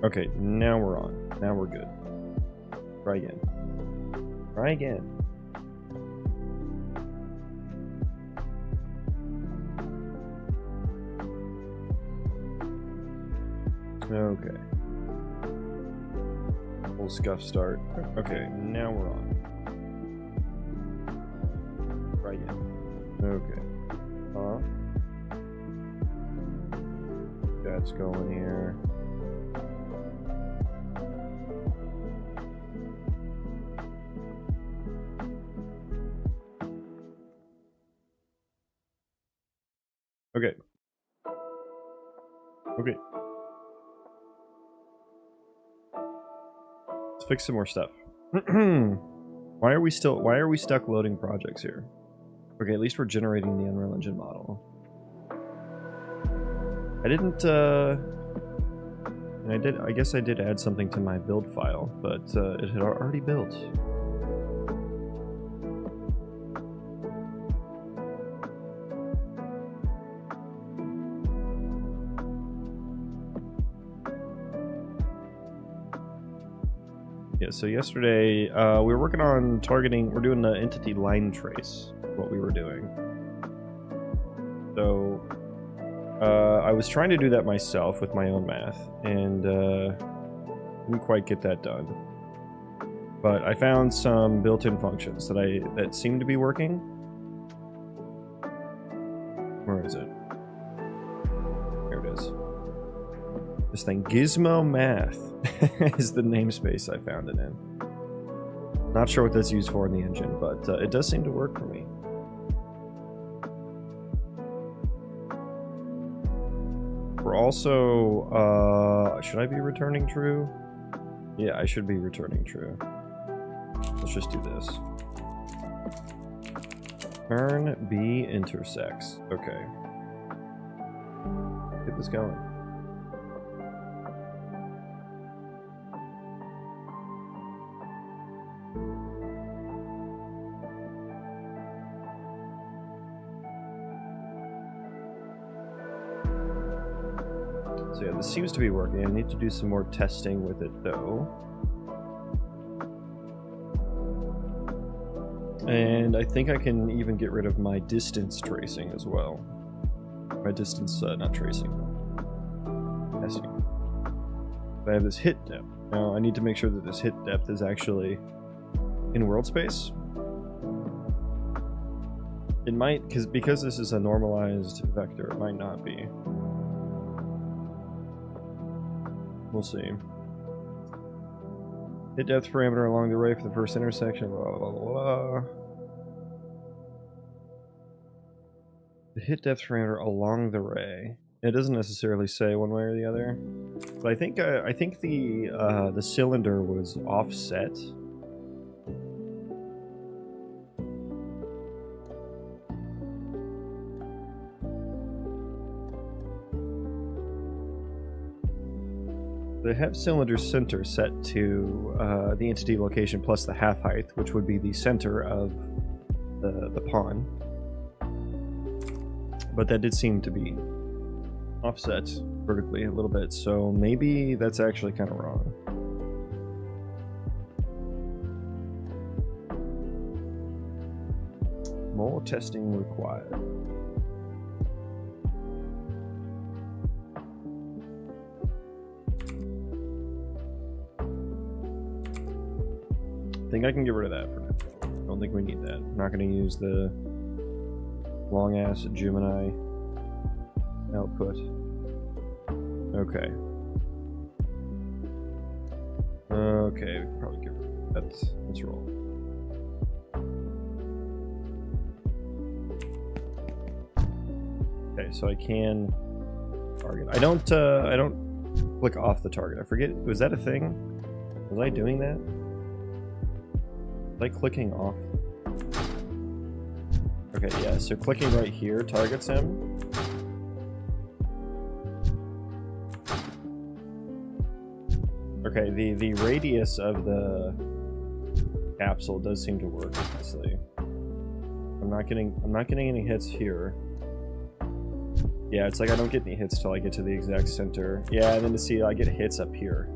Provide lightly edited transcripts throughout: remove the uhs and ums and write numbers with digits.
Okay, now we're on. Now we're good. Try again. Try again. Okay. Full scuff start. Okay, now we're on. Try again. Okay. That's going here. Okay. Okay. Let's fix some more stuff. Why are we stuck loading projects here? Okay, at least we're generating the Unreal Engine model. I didn't, and I guess I did add something to my build file, but it had already built. Yeah, so yesterday, we were working on targeting, we're doing the entity line trace, what we were doing. So, I was trying to do that myself with my own math, and didn't quite get that done. But I found some built-in functions that seem to be working. Where is it? There it is. This thing, Gizmo Math, is the namespace I found it in. Not sure what that's used for in the engine, but it does seem to work for me. We're also, should I be returning true? Yeah, I should be returning true. Let's just do this. Turn B intersects. Okay. Get this going. So yeah, this seems to be working. I need to do some more testing with it though. And I think I can even get rid of my distance tracing as well. My distance, not tracing. Testing. I have this hit depth. Now I need to make sure that this hit depth is actually in world space. It might, because this is a normalized vector, it might not be. We'll see. Hit depth parameter along the array for the first intersection, blah, blah, blah, blah. The hit depth parameter along the array. It doesn't necessarily say one way or the other, but I think the cylinder was offset. They have cylinder center set to the entity location plus the half height, which would be the center of the pawn. But that did seem to be offset vertically a little bit, so maybe that's actually kind of wrong. More testing required. I think I can get rid of that for now. I don't think we need that. I'm not going to use the long-ass Gemini output. Okay. Okay, we can probably get rid of that. Let's roll. Okay, so I can target. I don't click off the target. I forget, was that a thing? Was I doing that? Was I clicking off? Okay, yeah, so clicking right here targets him. Okay, the radius of the capsule does seem to work nicely. I'm not getting any hits here. Yeah, it's like I don't get any hits till I get to the exact center. Yeah, and then to see I get hits up here.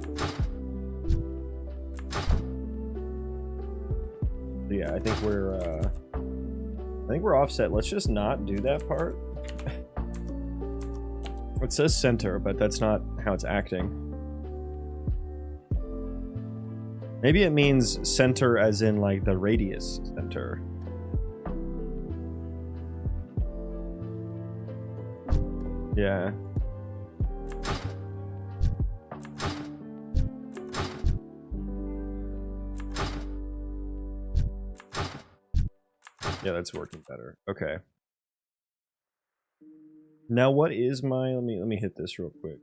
So yeah, I think we're offset. Let's just not do that part. It says center, but that's not how it's acting. Maybe it means center as in like the radius center. Yeah. Yeah, that's working better. Okay. Now what is my let me hit this real quick.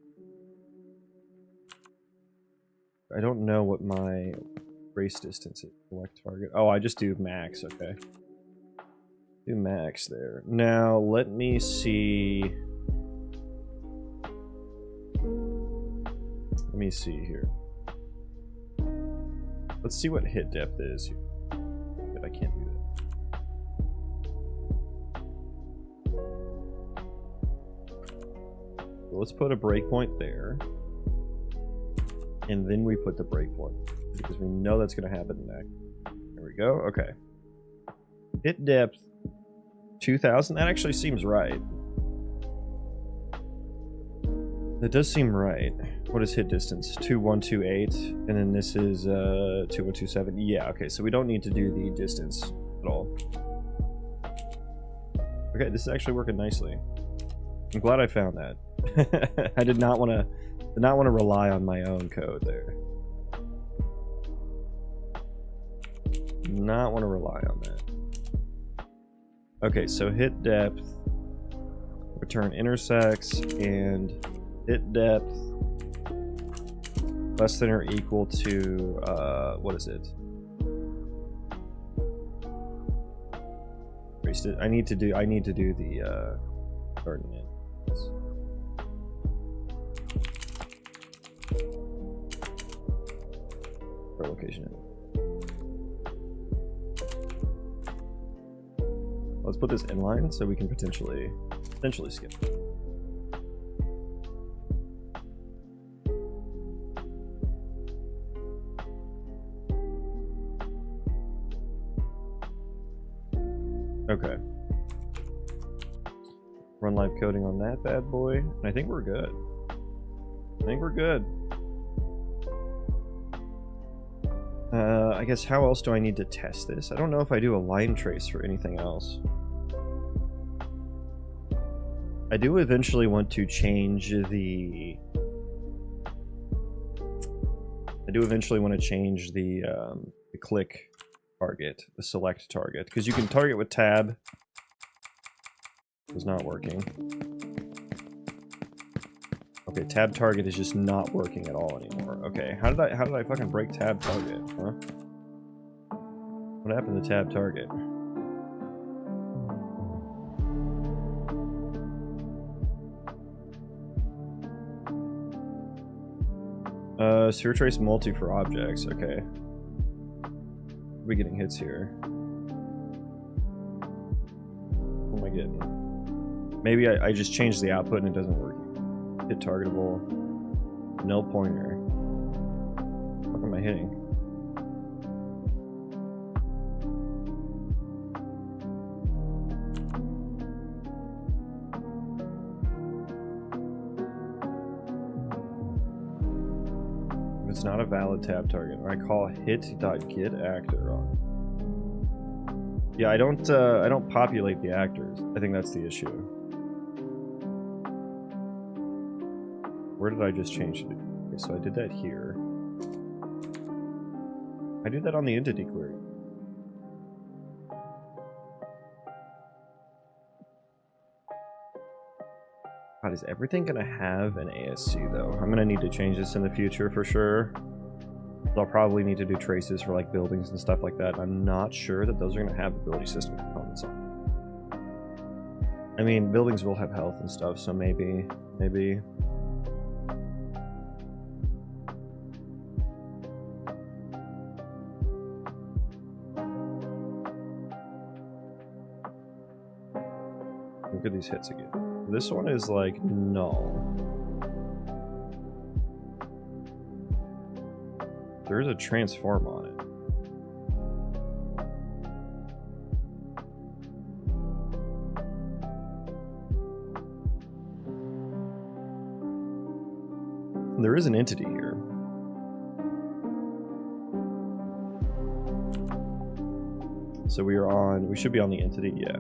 I don't know what my race distance is. Select target. Oh, I just do max, okay. Do max there. Now let me see. Let me see here. Let's see what hit depth is here. But I can't do that. So let's put a breakpoint there. And then we put the breakpoint. Because we know that's going to happen next. There we go. Okay. Hit depth 2000. That actually seems right. That does seem right. What is hit distance? 2128. And then this is 2127. Yeah, okay. So we don't need to do the distance at all. Okay, this is actually working nicely. I'm glad I found that. I did not want to rely on my own code there. Not want to rely on that. Okay, so hit depth, return intersects, and hit depth less than or equal to what is it? I need to do the starting it. Location. Let's put this inline so we can potentially skip. Okay. Run live coding on that bad boy. And I think we're good. I guess how else do I need to test this? I don't know if I do a line trace for anything else. I do eventually want to change the... the click target, the select target, because you can target with tab. It's not working. Okay, tab target is just not working at all anymore. Okay, how did I fucking break tab target, huh? What happened to tab target? Sphere trace multi for objects, okay. We're getting hits here. What am I getting? Maybe I just changed the output and it doesn't work. Hit targetable. Null pointer. What am I hitting? If it's not a valid tab target, I call hit.getActor on. Yeah, I don't populate the actors. I think that's the issue. Where did I just change it? Okay, so I did that here. I did that on the entity query. God, is everything gonna have an ASC though? I'm gonna need to change this in the future for sure. I'll probably need to do traces for like buildings and stuff like that. I'm not sure that those are gonna have ability system components on. I mean, buildings will have health and stuff, so maybe. Look at these hits again. This one is like null. There's a transform on it. There is an entity here. So we should be on the entity, yeah.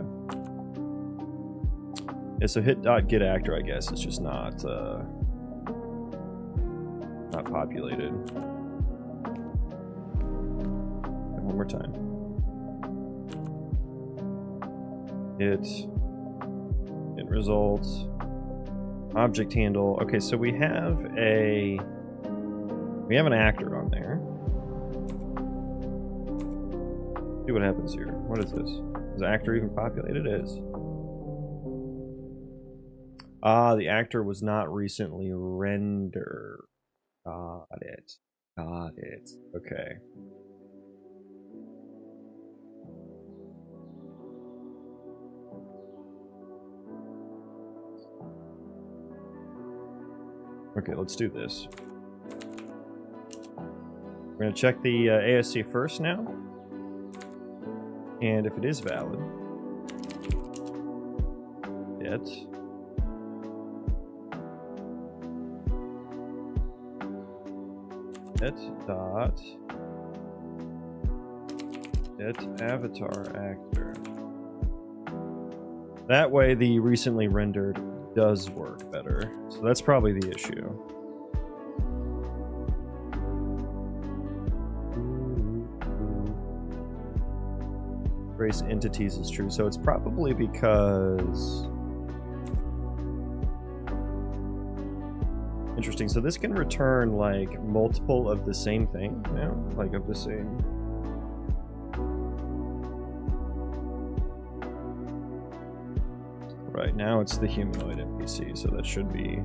Yeah, so hit dot get actor, I guess, it's just not populated. And one more time. Hit results. Object handle. Okay, so we have an actor on there. See what happens here. What is this? Is the actor even populated? It is. Ah, the actor was not recently rendered. Got it. Got it. Okay. Okay, let's do this. We're going to check the ASC first now. And if it is valid, get avatar actor. That way the recently rendered does work better. So that's probably the issue. Trace entities is true. So it's probably because... Interesting. So this can return like multiple of the same thing now? Like of the same... Right, now it's the humanoid NPC, so that should be...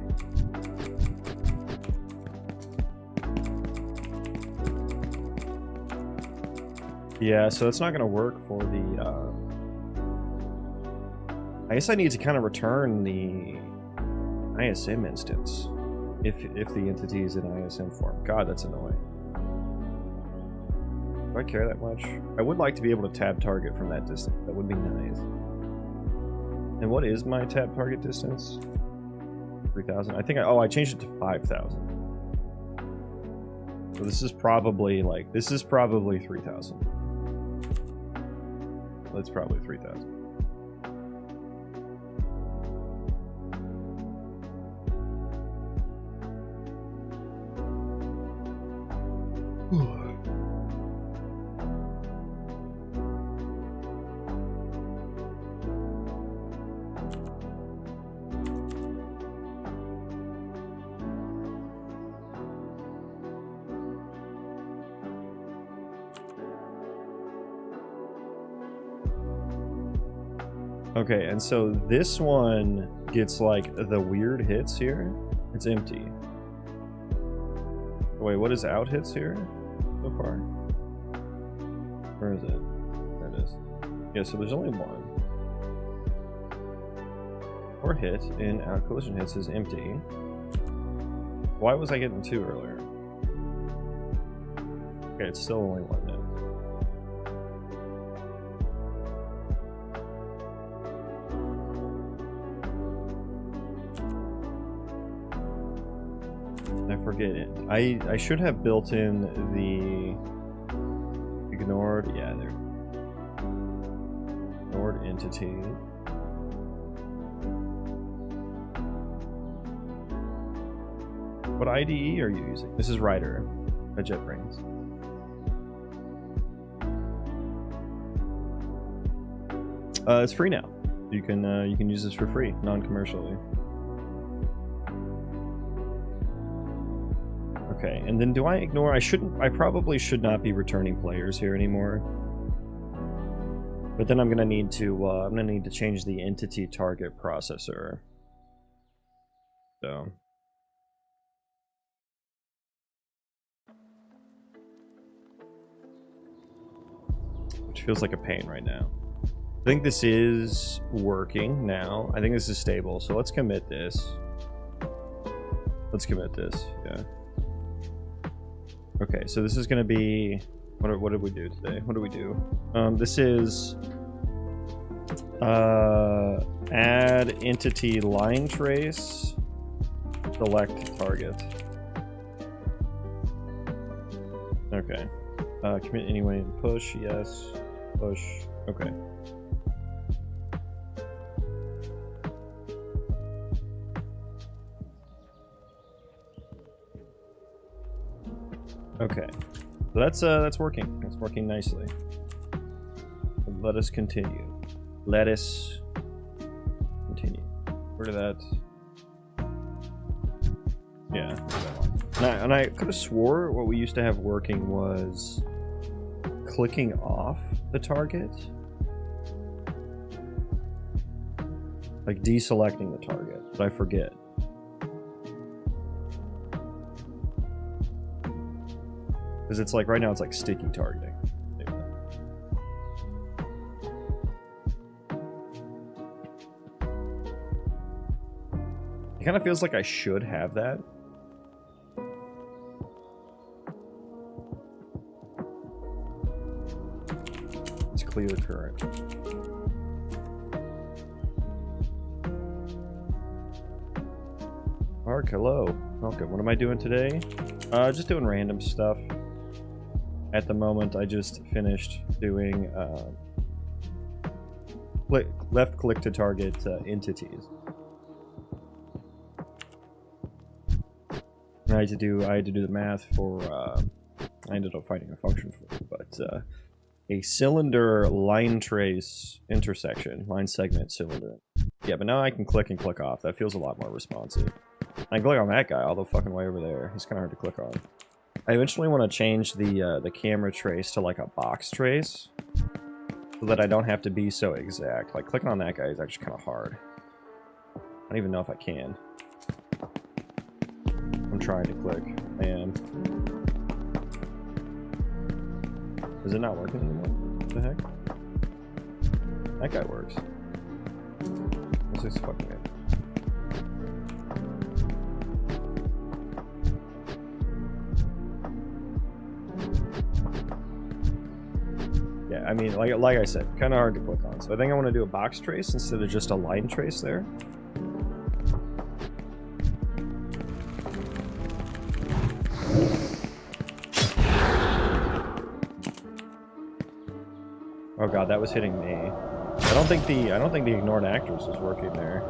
Yeah, so it's not going to work for the... I guess I need to kind of return the ISM instance if the entity is in ISM form. God, that's annoying. Do I care that much? I would like to be able to tab target from that distance. That would be nice. And what is my tab target distance? 3,000? I think I changed it to 5,000. So this is probably 3,000. That's probably 3,000. Okay, and so this one gets like the weird hits here. It's empty. Wait, what is out hits here so far? Where is it? There it is. Yeah, so there's only one. Or hit in out collision hits is empty. Why was I getting two earlier? Okay, it's still only one now. I forget it. I should have built in the ignored, yeah, there. Ignored entity. What IDE are you using? This is Rider by JetBrains. It's free now. You can use this for free, non-commercially. Okay, and then do I ignore? I probably should not be returning players here anymore. But then I'm gonna need to change the entity target processor. So. Which feels like a pain right now. I think this is working now. I think this is stable, so let's commit this. Let's commit this, yeah. Okay, so this is gonna be... What did we do today? What do we do? This is... add entity line trace, select target. Okay. Commit anyway and push, yes. Push, okay. Okay, so that's working. It's working nicely. Let us continue. Let us continue. Where did that? Yeah. And I could have swore what we used to have working was clicking off the target, like deselecting the target, but I forget. Because it's like, right now it's like sticky targeting. It kind of feels like I should have that. Let's clear the current. Mark, hello. Welcome. What am I doing today? Just doing random stuff. At the moment, I just finished doing left click to target entities. I had to do the math for. I ended up finding a function for it, but a cylinder line trace intersection, line segment cylinder. Yeah, but now I can click and click off. That feels a lot more responsive. I can click on that guy all the fucking way over there. He's kind of hard to click on. I eventually want to change the camera trace to like a box trace, so that I don't have to be so exact. Like clicking on that guy is actually kind of hard. I don't even know if I can. I'm trying to click. I am. Is it not working anymore? What the heck? That guy works. What's this fucking guy? Yeah, I mean, like I said, kind of hard to click on. So I think I want to do a box trace instead of just a line trace there. Oh god, that was hitting me. I don't think the ignored actors was working there.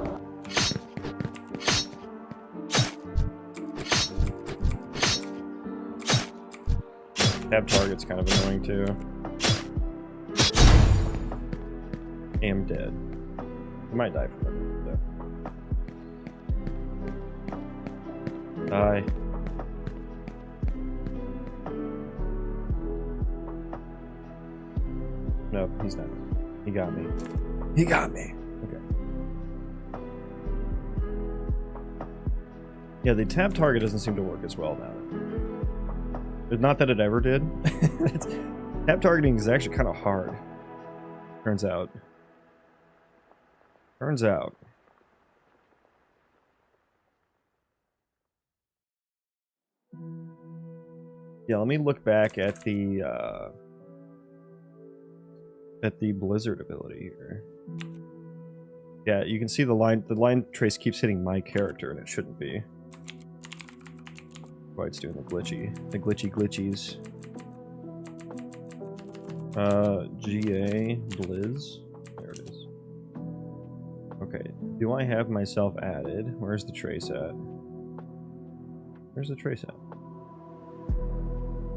Tab target's kind of annoying too. Am dead. I might die from it though. Die. Nope, he's not. He got me. He got me. Okay. Yeah, the tab target doesn't seem to work as well now. Not that it ever did. Tab targeting is actually kind of hard. Turns out. Turns out. Yeah, let me look back at the Blizzard ability here. Yeah, you can see the line trace keeps hitting my character, and it shouldn't be. Why it's doing the glitchies. GA Blizz. There it is. Okay, do I have myself added? Where's the trace at? Where's the trace at?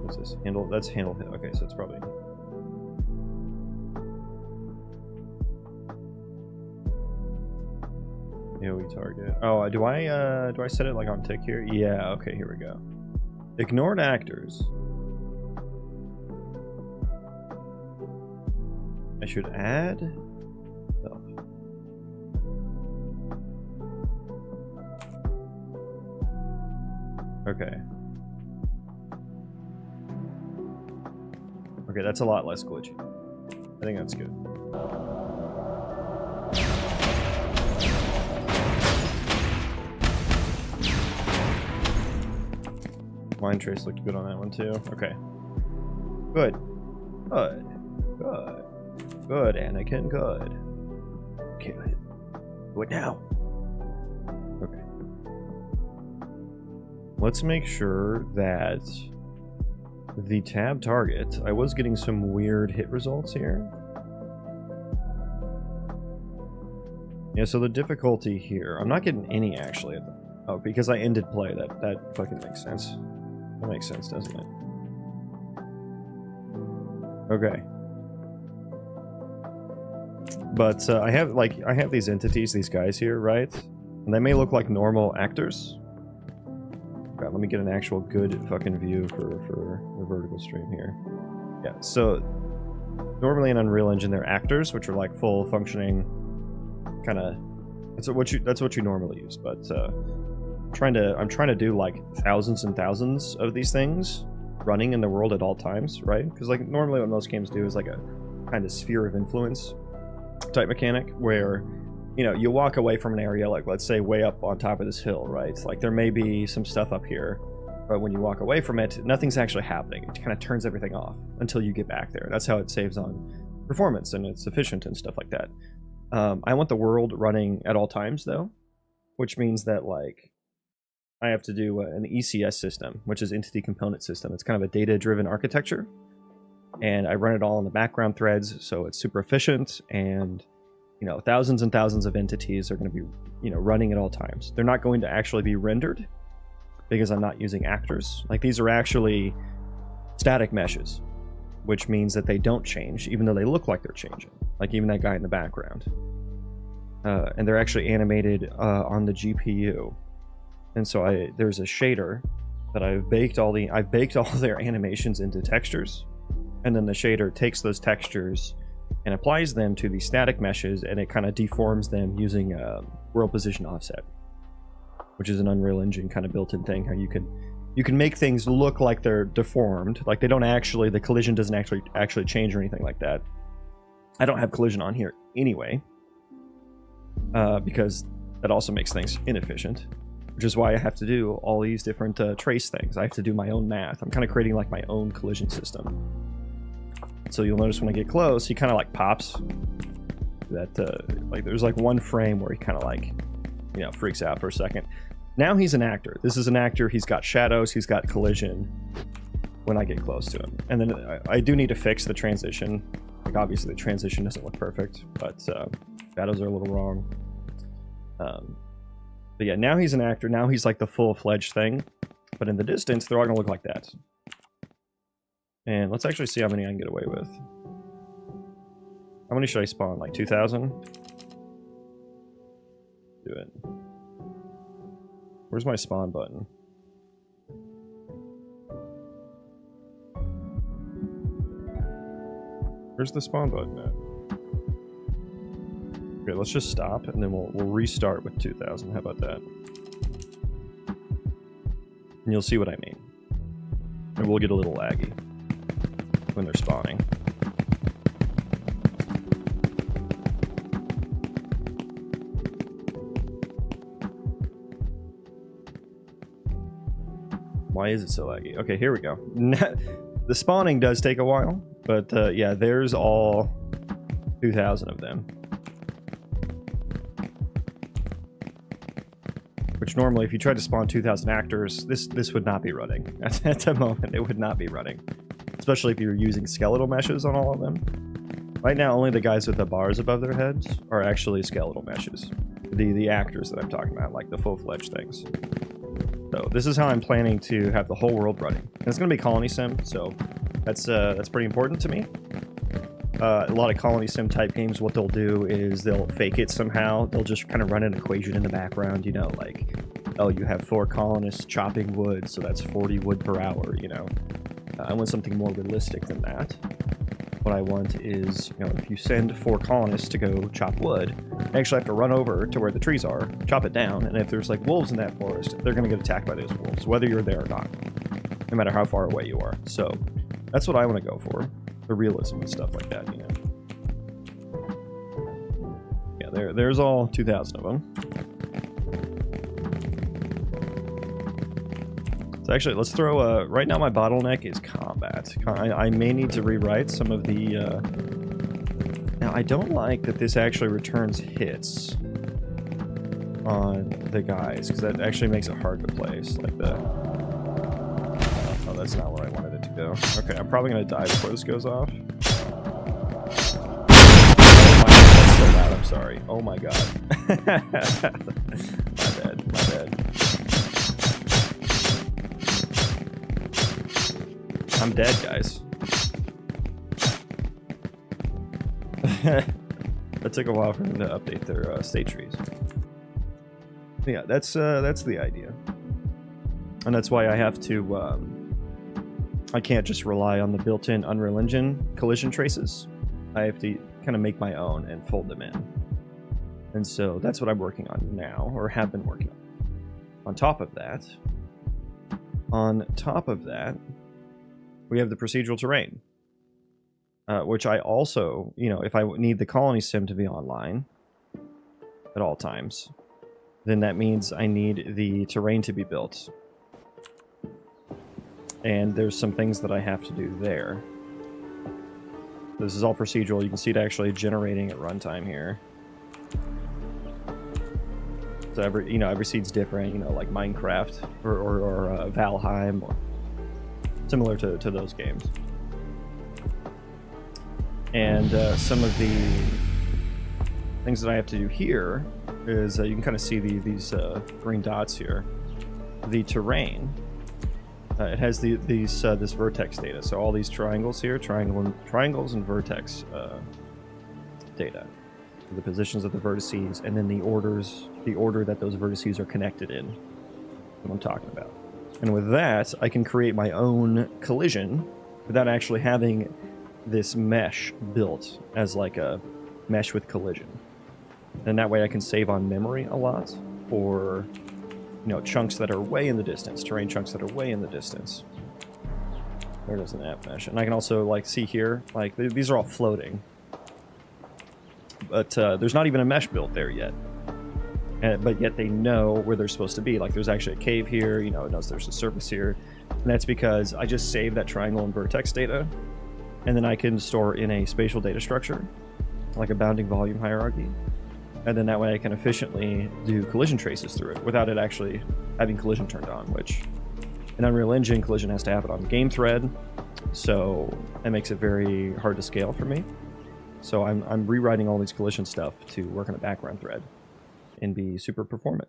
What's this? Handle, that's handle hit. Okay, so it's probably... AoE target. Oh, do I set it like on tick here? Yeah, okay, here we go. Ignored actors. I should add... Oh. Okay. Okay, that's a lot less glitchy. I think that's good. Mind trace looked good on that one too. Okay. Good. Good. Good. Good, Anakin. Good. Okay. Do it now. Okay. Let's make sure that the tab target... I was getting some weird hit results here. Yeah, so the difficulty here... I'm not getting any, actually. Oh, because I ended play. That fucking makes sense. That makes sense, doesn't it? Okay. But I have these entities, these guys here, right? And they may look like normal actors. Okay, let me get an actual good fucking view for the vertical stream here. Yeah, so normally in Unreal Engine they're actors, which are like full functioning kind of... That's what you normally use, but I'm trying to do like thousands and thousands of these things running in the world at all times, right? Because like normally what most games do is like a kind of sphere of influence type mechanic where, you know, you walk away from an area, like let's say way up on top of this hill, right? Like there may be some stuff up here, but when you walk away from it, nothing's actually happening. It kind of turns everything off until you get back there. That's how it saves on performance and it's efficient and stuff like that. I want the world running at all times though, which means that like I have to do an ECS system, which is Entity Component System. It's kind of a data-driven architecture, and I run it all in the background threads, so it's super efficient, and you know, thousands and thousands of entities are going to be, you know, running at all times. They're not going to actually be rendered because I'm not using actors. Like these are actually static meshes, which means that they don't change, even though they look like they're changing. Like even that guy in the background, and they're actually animated on the GPU. And so there's a shader that I've baked all their animations into textures, and then the shader takes those textures and applies them to the static meshes, and it kind of deforms them using world position offset, which is an Unreal Engine kind of built-in thing. How you can make things look like they're deformed, like they don't actually, the collision doesn't actually change or anything like that. I don't have collision on here anyway, because that also makes things inefficient. Which is why I have to do all these different trace things. I have to do my own math. I'm kind of creating like my own collision system. So you'll notice when I get close, he kind of like pops. That like there's like one frame where he kind of like, you know, freaks out for a second. Now he's an actor. This is an actor. He's got shadows. He's got collision when I get close to him. And then I do need to fix the transition. Like obviously the transition doesn't look perfect, but shadows are a little wrong. But yeah, now he's an actor. Now he's like the full-fledged thing. But in the distance, they're all going to look like that. And let's actually see how many I can get away with. How many should I spawn? Like 2,000? Do it. Where's my spawn button? Where's the spawn button at? Okay, let's just stop, and then we'll restart with 2,000. How about that? And you'll see what I mean. And we'll get a little laggy when they're spawning. Why is it so laggy? Okay, here we go. The spawning does take a while, but yeah, there's all 2,000 of them. Which normally, if you tried to spawn 2,000 actors, this would not be running. At the moment, it would not be running. Especially if you're using skeletal meshes on all of them. Right now, only the guys with the bars above their heads are actually skeletal meshes. The actors that I'm talking about, like the full-fledged things. So this is how I'm planning to have the whole world running. And it's going to be Colony Sim, so that's pretty important to me. A lot of Colony Sim type games, what they'll do is they'll fake it somehow. They'll just kind of run an equation in the background, you know, like, oh, you have 4 colonists chopping wood, so that's 40 wood per hour, you know. I want something more realistic than that. What I want is, you know, if you send 4 colonists to go chop wood, they actually have to run over to where the trees are, chop it down, and if there's like wolves in that forest, they're going to get attacked by those wolves, whether you're there or not, no matter how far away you are. So that's what I want to go for. The realism and stuff like that, you know. Yeah, there's all 2,000 of them. So actually, let's throw, right now my bottleneck is combat. I may need to rewrite some of the, now I don't like that this actually returns hits on the guys, because that actually makes it hard to place, like the, oh, that's not where I wanted it to go. Okay, I'm probably going to die before this goes off. Oh my god, that's so loud, I'm sorry. Oh my god. My bad, my bad. I'm dead, guys. That took a while for them to update their state trees. Yeah, that's the idea, and that's why I have to. I can't just rely on the built-in Unreal Engine collision traces. I have to kind of make my own and fold them in, and so that's what I'm working on now, or have been working on. On top of that, we have the procedural terrain, which I also, you know, if I need the Colony Sim to be online at all times, then that means I need the terrain to be built. And there's some things that I have to do there. This is all procedural. You can see it actually generating at runtime here. So every seed's different, you know, like Minecraft or Valheim, or similar to those games. And some of the things that I have to do here is you can kind of see these green dots here. The terrain, it has this vertex data. So all these triangles here, triangles and vertex data, the positions of the vertices, and then the order that those vertices are connected in. What I'm talking about. And with that, I can create my own collision without actually having this mesh built as like a mesh with collision. And that way I can save on memory a lot for, you know, chunks that are way in the distance, terrain chunks that are way in the distance. There goes an app mesh. And I can also, like, see here, like, these are all floating. But there's not even a mesh built there yet. But yet they know where they're supposed to be. Like, there's actually a cave here, you know, it knows there's a surface here. And that's because I just saved that triangle and vertex data, and then I can store in a spatial data structure, like a bounding volume hierarchy. And then that way I can efficiently do collision traces through it without it actually having collision turned on, which in Unreal Engine, collision has to have it on game thread. So that makes it very hard to scale for me. So I'm rewriting all these collision stuff to work on a background thread and be super performant.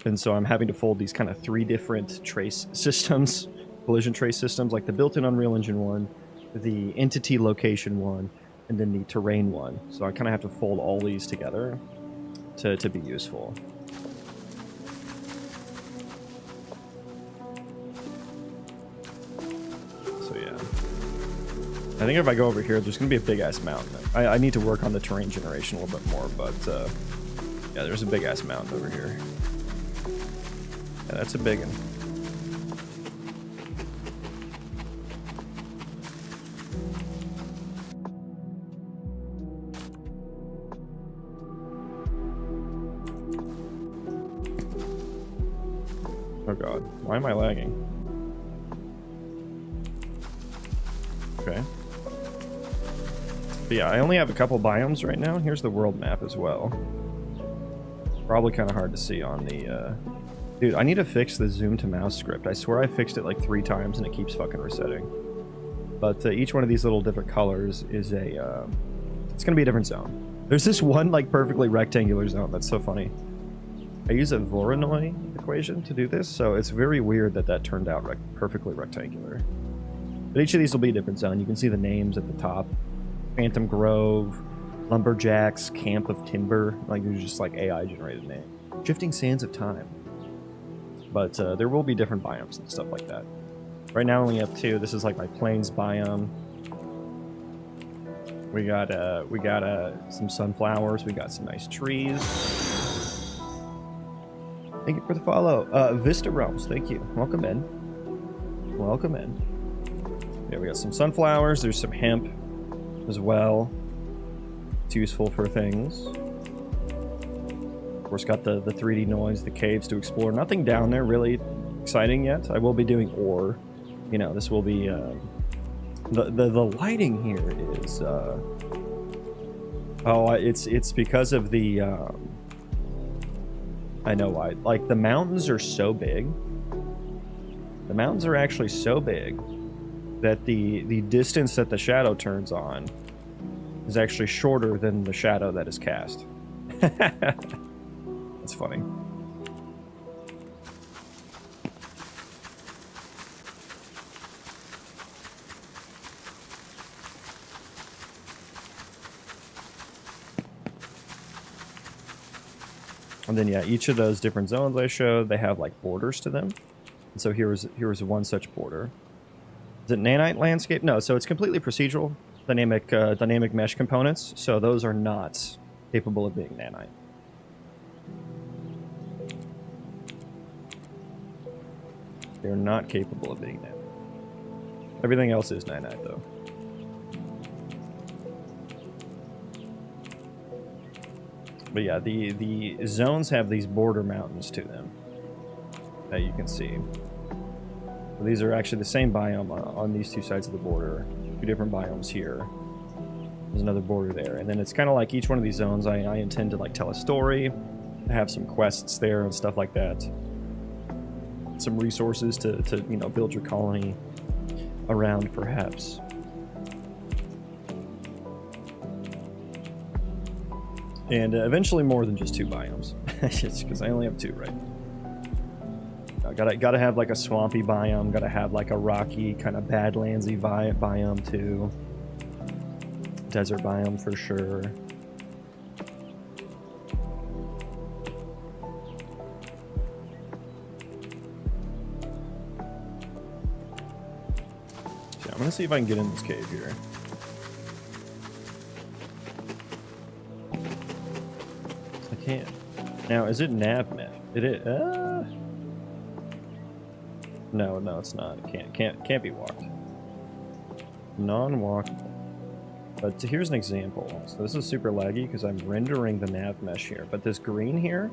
And so I'm having to fold these kind of 3 different trace systems, collision trace systems, like the built-in Unreal Engine one, the entity location one, and then the terrain one. So I kind of have to fold all these together to be useful. So yeah. I think if I go over here, there's going to be a big-ass mountain. I need to work on the terrain generation a little bit more, but yeah, there's a big-ass mountain over here. Yeah, that's a big one. Oh god, why am I lagging? Okay. But yeah, I only have a couple biomes right now. Here's the world map as well. Probably kind of hard to see on the... Dude, I need to fix the zoom to mouse script. I swear I fixed it like 3 times and it keeps fucking resetting. But each one of these little different colors is a... it's gonna be a different zone. There's this one like perfectly rectangular zone that's so funny. I use a Voronoi equation to do this, so it's very weird that that turned out perfectly rectangular. But each of these will be a different zone. You can see the names at the top. Phantom Grove, Lumberjacks, Camp of Timber. Like, there's just like AI-generated name. Shifting Sands of Time. But there will be different biomes and stuff like that. Right now I only have 2. This is like my plains biome. We got some sunflowers. We got some nice trees. Thank you for the follow. Vista Realms, thank you. Welcome in. Welcome in. Yeah, we got some sunflowers. There's some hemp as well. It's useful for things. course, got the 3D noise, the caves to explore. Nothing down there really exciting yet. I will be doing ore. You know, this will be... the lighting here is... oh, it's because of the... I know why. Like, the mountains are so big. The mountains are actually so big that the distance that the shadow turns on is actually shorter than the shadow that is cast. That's funny. And then yeah, each of those different zones I showed, they have like borders to them. And so here was one such border. Is it nanite landscape? No, so it's completely procedural, dynamic mesh components. So those are not capable of being nanite. They're not capable of being nanite. Everything else is nanite though. But yeah, the zones have these border mountains to them that you can see. So these are actually the same biome on these two sides of the border. Two different biomes here. There's another border there. And then it's kind of like each one of these zones, I intend to like tell a story, have some quests there and stuff like that. Some resources to you know, build your colony around, perhaps. And eventually more than just two biomes. Just because I only have two right now. Gotta have like a swampy biome, gotta have like a rocky, kind of badlandsy biome too. Desert biome for sure. So I'm gonna see if I can get in this cave here. Can't. Now, is it nav mesh? Did it? No, it's not. It can't be walked. Non-walk. But here's an example. So this is super laggy because I'm rendering the nav mesh here. But this green here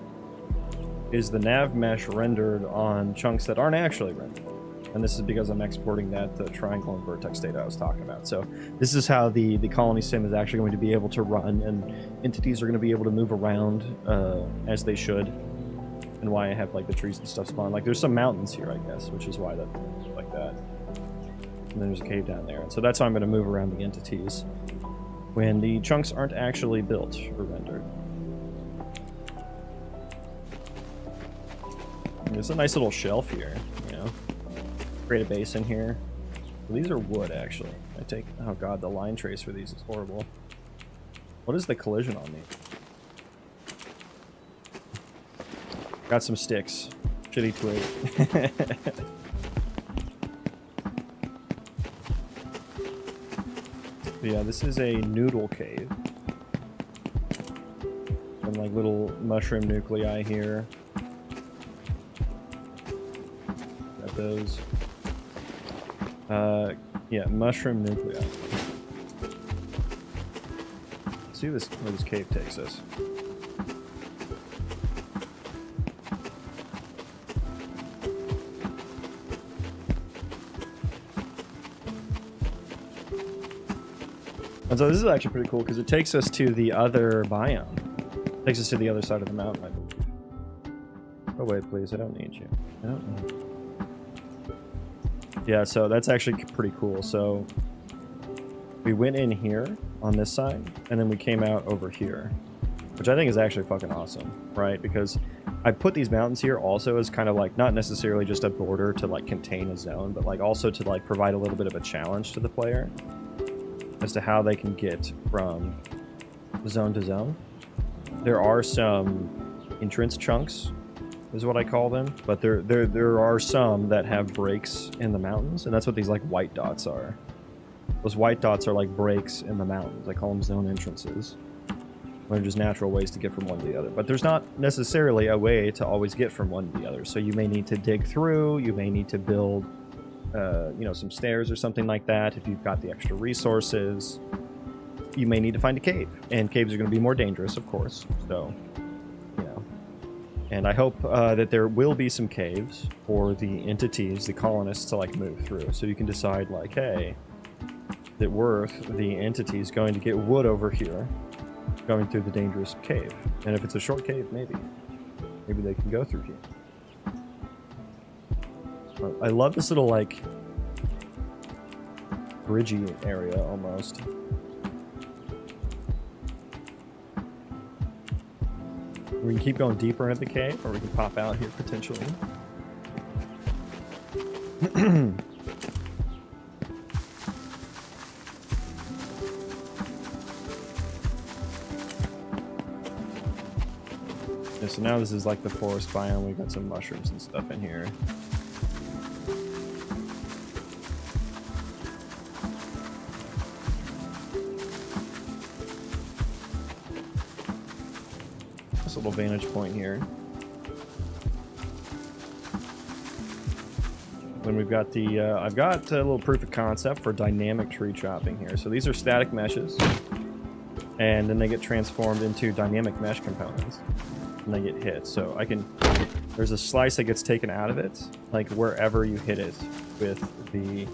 is the nav mesh rendered on chunks that aren't actually rendered. And this is because I'm exporting that triangle and vertex data I was talking about. So this is how the Colony Sim is actually going to be able to run, and entities are going to be able to move around as they should. And why I have like the trees and stuff spawn. Like there's some mountains here, I guess, which is why that like that. And then there's a cave down there. And so that's how I'm going to move around the entities when the chunks aren't actually built or rendered. There's a nice little shelf here, you know. Create a base in here. Well, these are wood, actually. I take... Oh god, the line trace for these is horrible. What is the collision on these? Got some sticks. Shitty twig. Yeah, this is a noodle cave. And like little mushroom nuclei here. Got those. Yeah, mushroom nuclei. Let's see where this cave takes us. And so this is actually pretty cool because it takes us to the other biome. It takes us to the other side of the mountain, I believe. Oh wait, please, I don't need you. I don't need you. Yeah, so that's actually pretty cool. So we went in here on this side, and then we came out over here, which I think is actually fucking awesome, right? Because I put these mountains here also as kind of like not necessarily just a border to like contain a zone, but like also to like provide a little bit of a challenge to the player as to how they can get from zone to zone. There are some entrance chunks, is what I call them, but there are some that have breaks in the mountains, and that's what these like white dots are. Those white dots are like breaks in the mountains. I call them zone entrances. They're just natural ways to get from one to the other. But there's not necessarily a way to always get from one to the other. So you may need to dig through, you may need to build you know, some stairs or something like that if you've got the extra resources. You may need to find a cave, and caves are going to be more dangerous, of course. So, you know, And I hope that there will be some caves for the entities, the colonists, to like move through. So you can decide like, hey, is it worth the entities going to get wood over here, going through the dangerous cave? And if it's a short cave, maybe they can go through here. I love this little like bridgey area almost. We can keep going deeper into the cave, or we can pop out here potentially. Yeah, so now this is like the forest biome. We've got some mushrooms and stuff in here. Little vantage point here. Then we've got the I've got a little proof of concept for dynamic tree chopping here. So these are static meshes, and then they get transformed into dynamic mesh components, and they get hit. So I can, there's a slice that gets taken out of it, like wherever you hit it with the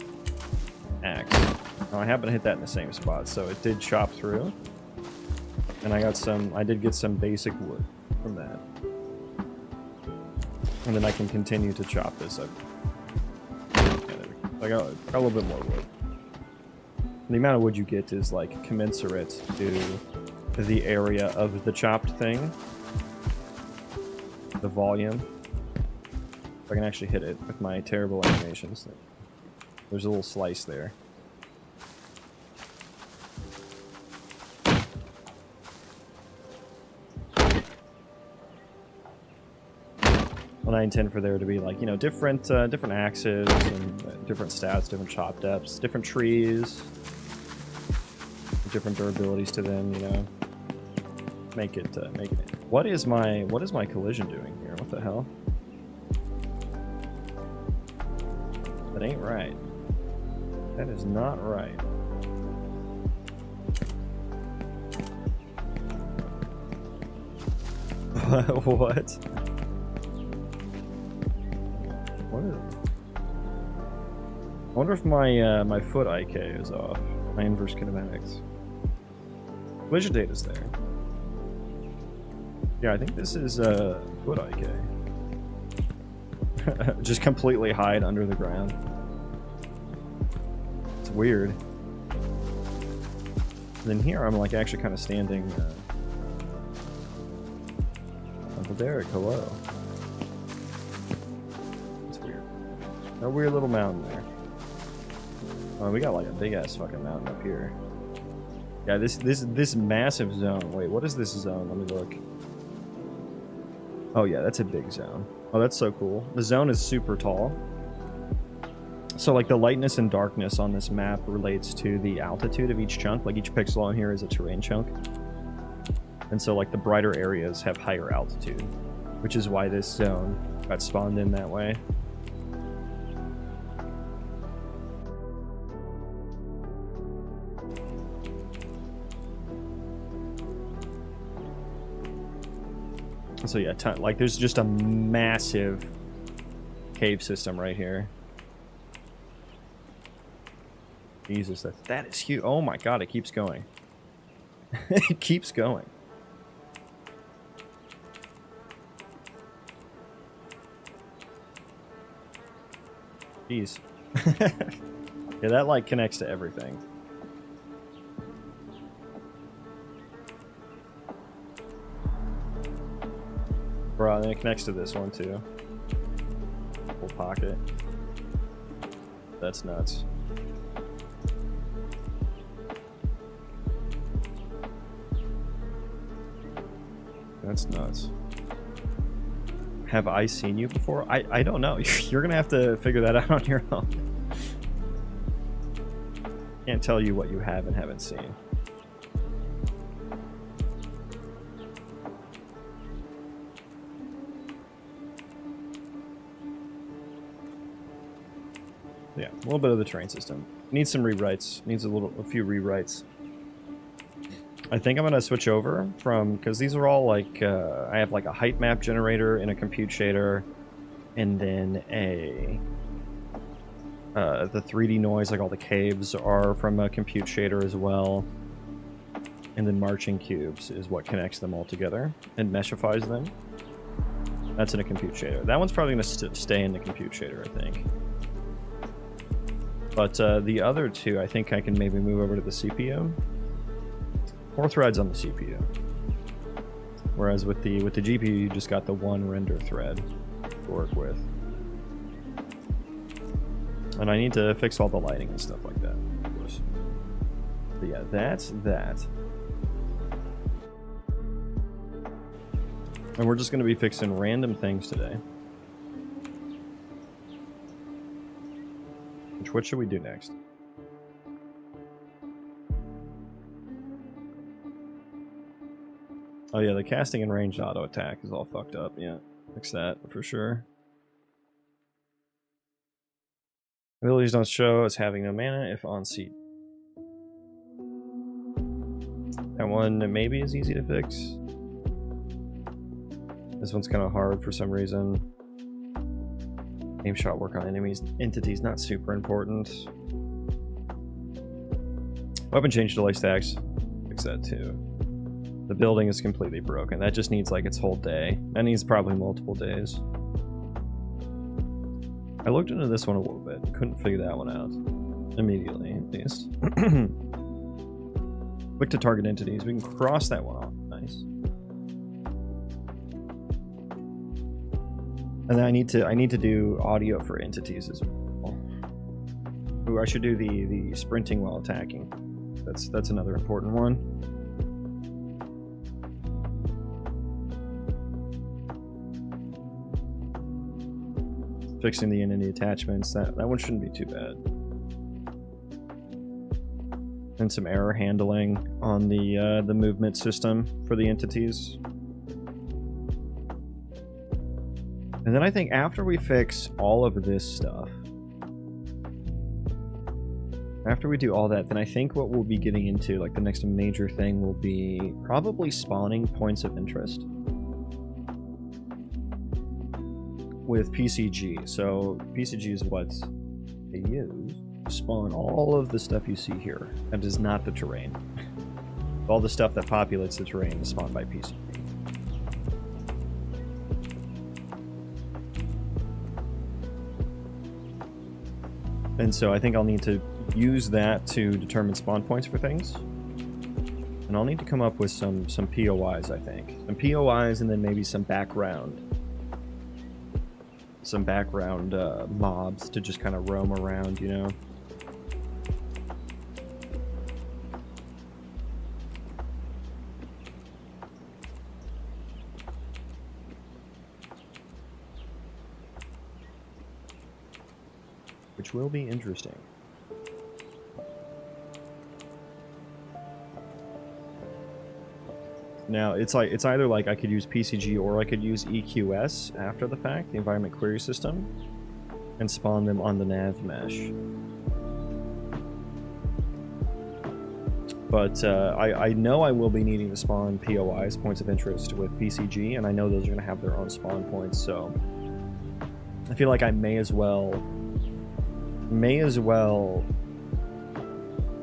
axe. Now I happen to hit that in the same spot, so it did chop through. And I did get some basic wood from that. And then I can continue to chop this up. Yeah, I got a little bit more wood. And the amount of wood you get is like commensurate to the area of the chopped thing. The volume. If I can actually hit it with my terrible animations. There's a little slice there. And I intend for there to be like, you know, different axes and different stats, different chop depths, different trees, different durabilities to them, you know. Make it. What is my collision doing here? What the hell? That ain't right. That is not right. What? I wonder if my foot IK is off. My inverse kinematics. Collision data is there. Yeah, I think this is foot IK. Just completely hide under the ground. It's weird. And then here I'm like actually kind of standing. Uncle Derek, hello. A weird little mountain there. Oh, we got like a big ass fucking mountain up here. Yeah, this massive zone. Wait, what is this zone? Let me look. Oh yeah, that's a big zone. Oh, that's so cool. The zone is super tall. So like the lightness and darkness on this map relates to the altitude of each chunk. Like each pixel on here is a terrain chunk. And so like the brighter areas have higher altitude, which is why this zone got spawned in that way. So yeah, like there's just a massive cave system right here. Jesus, that is huge. Oh my god, it keeps going. It keeps going. Jeez. Yeah, that like connects to everything. Bro, and it connects to this one too. Full pocket. That's nuts. That's nuts. Have I seen you before? I don't know. You're gonna have to figure that out on your own. Can't tell you what you have and haven't seen. Yeah, a little bit of the train system. Needs some rewrites. Needs a few rewrites. I think I'm gonna switch over from, because these are all like, I have like a height map generator in a compute shader, and then the 3D noise, like all the caves are from a compute shader as well. And then marching cubes is what connects them all together and meshifies them. That's in a compute shader. That one's probably going to stay in the compute shader, I think. But the other two, I think I can maybe move over to the CPU. 4 threads on the CPU. Whereas with the GPU, you just got the one render thread to work with. And I need to fix all the lighting and stuff like that, of course. But yeah, that's that. And we're just going to be fixing random things today. What should we do next? Oh yeah, the casting and ranged auto attack is all fucked up. Yeah, fix that for sure. Abilities don't show as having no mana if on seat. That one maybe is easy to fix. This one's kind of hard for some reason. Aim shot work on entities, not super important. Weapon change delay stacks, fix that too. The building is completely broken. That just needs like its whole day. That needs probably multiple days. I looked into this one a little bit. Couldn't figure that one out. Immediately, at least. Quick to target entities. We can cross that one off. Nice. And then I need to do audio for entities as well. Ooh, I should do the sprinting while attacking. That's another important one. Fixing the entity attachments, that one shouldn't be too bad. And some error handling on the movement system for the entities. And then I think after we fix all of this stuff, after we do all that, then I think what we'll be getting into, like the next major thing, will be probably spawning points of interest with PCG. So PCG is what they use to spawn all of the stuff you see here. That is not the terrain. All the stuff that populates the terrain is spawned by PCG. And so I think I'll need to use that to determine spawn points for things. And I'll need to come up with some POIs, I think. Some POIs and then maybe some background mobs to just kind of roam around, you know? Which will be interesting. Now, it's either like I could use PCG or I could use EQS after the fact, the environment query system, and spawn them on the nav mesh. But I know I will be needing to spawn POIs, points of interest, with PCG, and I know those are going to have their own spawn points, so I feel like I may as well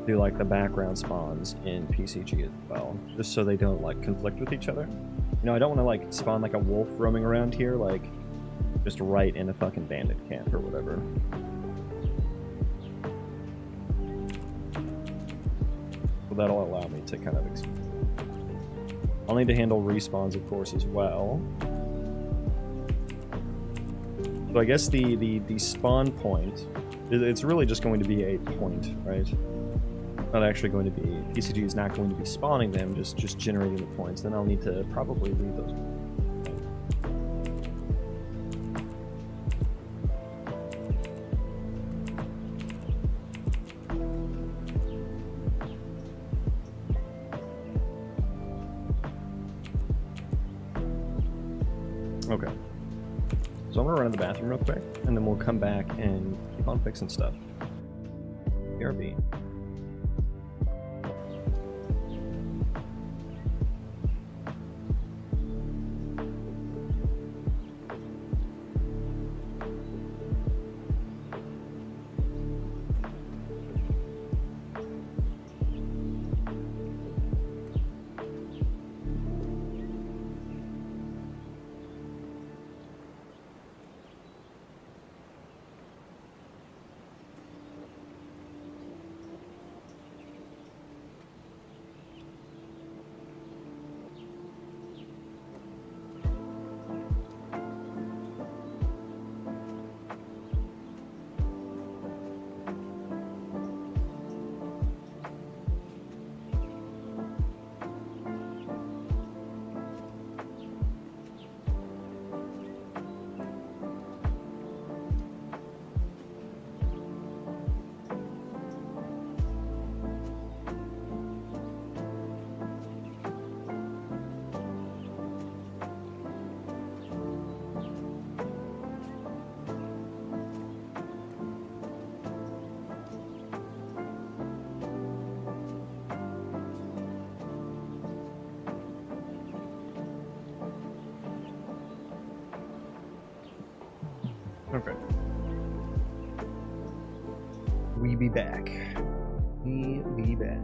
do like the background spawns in PCG as well, just so they don't like conflict with each other. You know, I don't want to like spawn like a wolf roaming around here, like just right in a fucking bandit camp or whatever. So that'll allow me to kind of I'll need to handle respawns, of course, as well. So I guess the spawn point, it's really just going to be a point, right? Not actually going to be, PCG is not going to be spawning them, just generating the points. Then I'll need to probably leave those. Okay. So I'm gonna run to the bathroom real quick, and then we'll come back and keep on fixing stuff. BRB. Okay. We be back. We be back.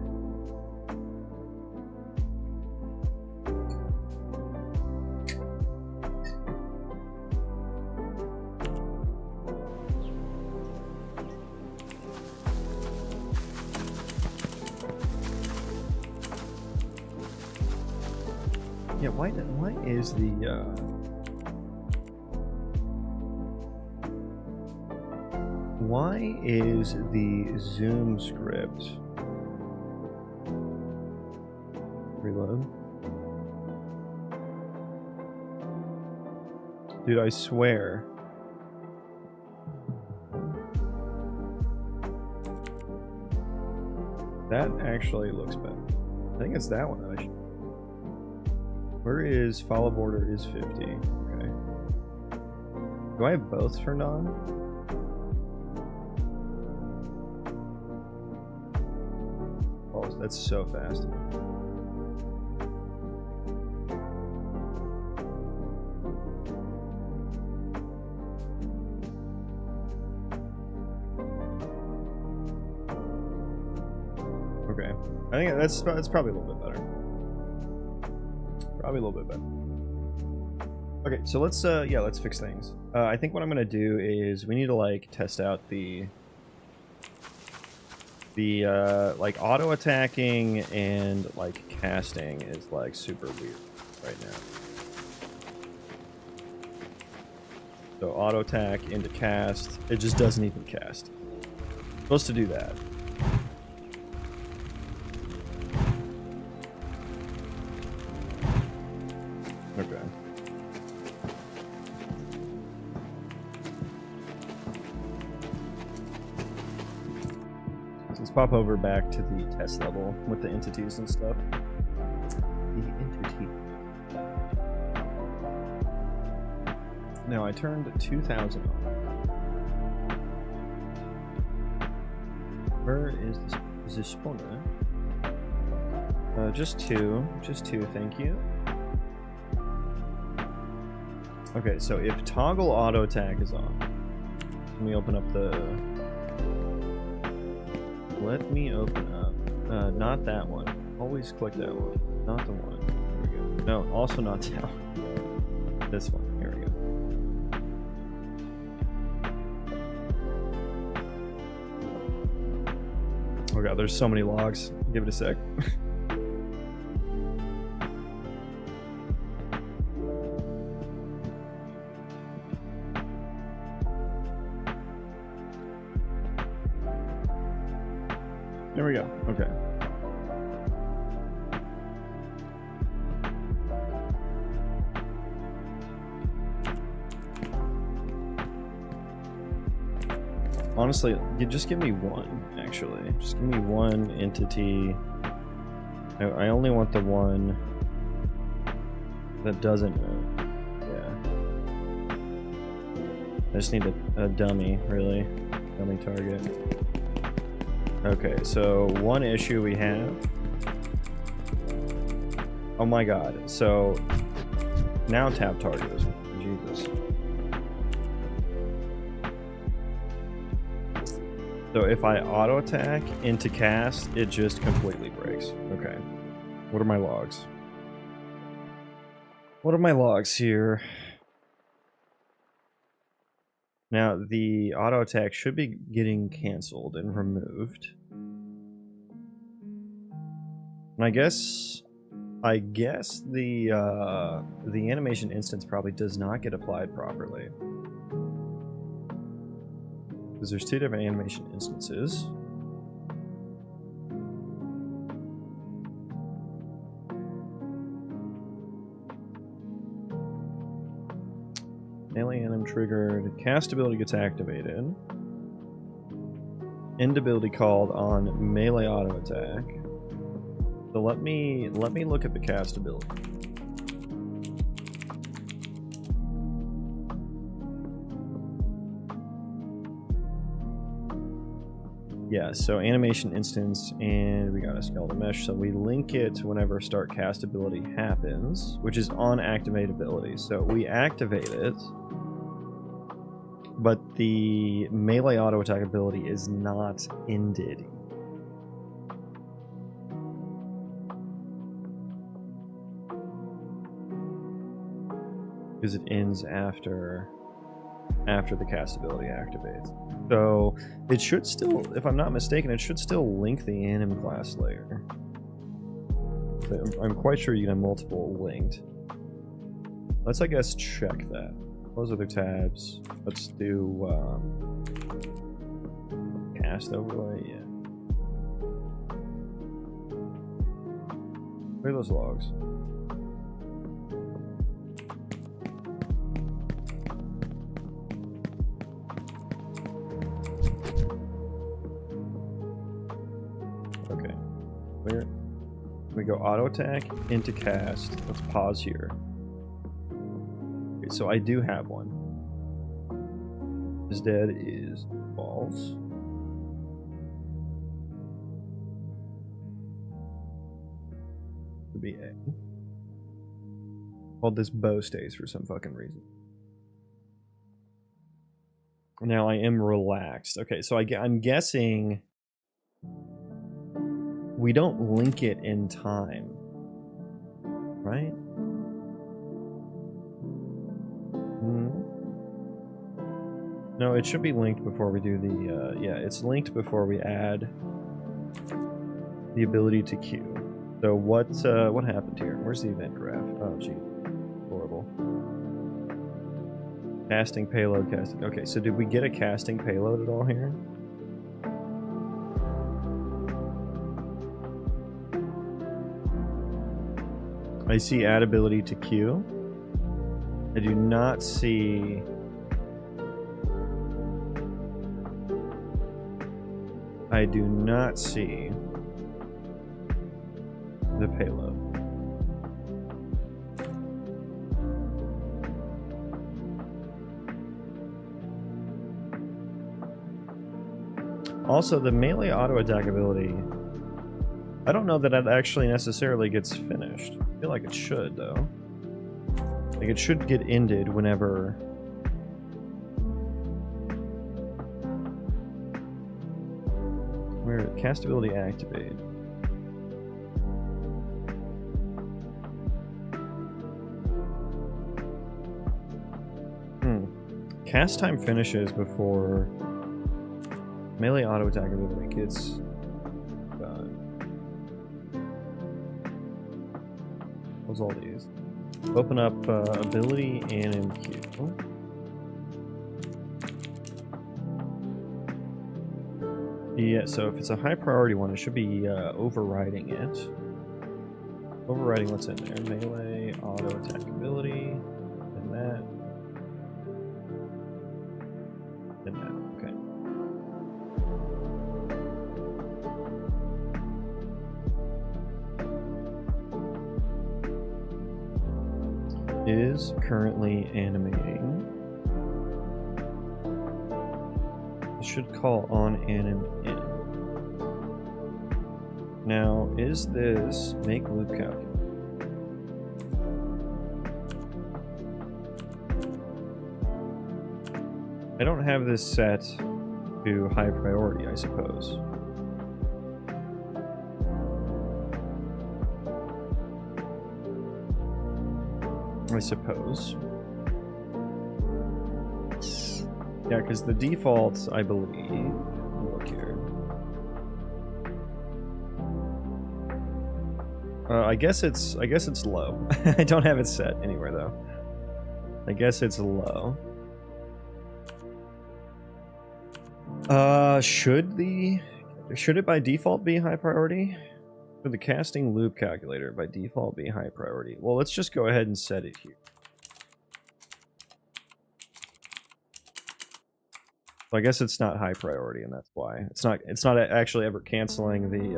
Yeah, why is the why is the zoom script reload? Dude, I swear. That actually looks better. I think it's that one that I should. Where is follow border is 50? Okay. Do I have both turned on? Oh, that's so fast. Okay. I think that's probably a little bit better. Probably a little bit better. Okay, so let's fix things. I think what I'm gonna do is we need to like test out the like auto attacking and like casting is like super weird right now. So auto attack into cast, it just doesn't even cast. It's supposed to do that. Okay. So let's pop over back to the test level with the entities and stuff. The entity. Now I turned 2000 on. Where is this spawner? Just two, thank you. Okay, so if toggle auto attack is on, let me open up the. Let me open up. Not that one. Always click that one. Not the one. Here we go. No, also not that one. This one. Here we go. Oh god, there's so many logs. Give it a sec. There we go. Okay. Honestly, you just give me one, actually. Just give me one entity. I only want the one that doesn't move. Yeah. I just need a dummy, really. Dummy target. Okay, so one issue we have. Oh my god. So now tap target is Jesus. So if I auto attack into cast, it just completely breaks. Okay. What are my logs? What are my logs here? Now, the auto attack should be getting canceled and removed. And I guess the animation instance probably does not get applied properly. Because there's two different animation instances. Melee anim triggered. Cast ability gets activated. End ability called on melee auto attack. So let me look at the cast ability. Yeah, so animation instance, and we got a skeletal mesh, so we link it whenever start cast ability happens, which is on activate ability. So we activate it, but the melee auto attack ability is not ended. Because it ends after the cast ability activates. So it should still, if I'm not mistaken, it should still link the anim class layer. I'm quite sure you can have multiple linked. Let's, I guess, check that. Close other tabs. Let's do cast overlay. Yeah. Where are those logs? Okay. Where? We go auto attack into cast. Let's pause here. Okay, so I do have one. Is dead is false. Could be A. Well, this bow stays for some fucking reason. Now I am relaxed. Okay, so I'm guessing we don't link it in time, right? No, it should be linked before we do the, yeah, it's linked before we add the ability to queue. So what happened here? Where's the event graph? Oh, gee. Horrible. Casting payload, casting. Okay, so did we get a casting payload at all here? I see add ability to queue. I do not see... I do not see the payload. Also, the melee auto attack ability, I don't know that it actually necessarily gets finished. I feel like it should, though. Like, it should get ended whenever... Where cast ability activated. Cast time finishes before melee auto attack ability gets done. What's all these? Open up ability and in queue. Yeah, so if it's a high priority one, it should be overriding it. Overriding what's in there. Melee, auto attack ability, and that. And that, okay. Is currently animating. Should call on anim in. Now, is this make loop calculate? I don't have this set to high priority, I suppose. Yeah, because the default, I believe. Look here. I guess it's low. I don't have it set anywhere though. I guess it's low. Should it by default be high priority? Should the casting loop calculator by default be high priority? Well, let's just go ahead and set it here. So I guess it's not high priority, and that's why it's not actually ever canceling the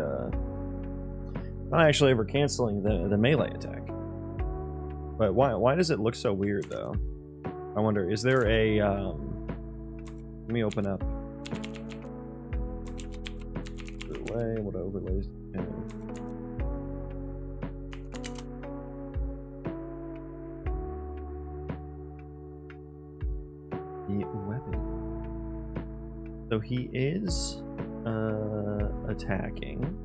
the melee attack. But why does it look so weird though? I wonder, is there a let me open up overlay. What overlays? The weapon. So he is attacking.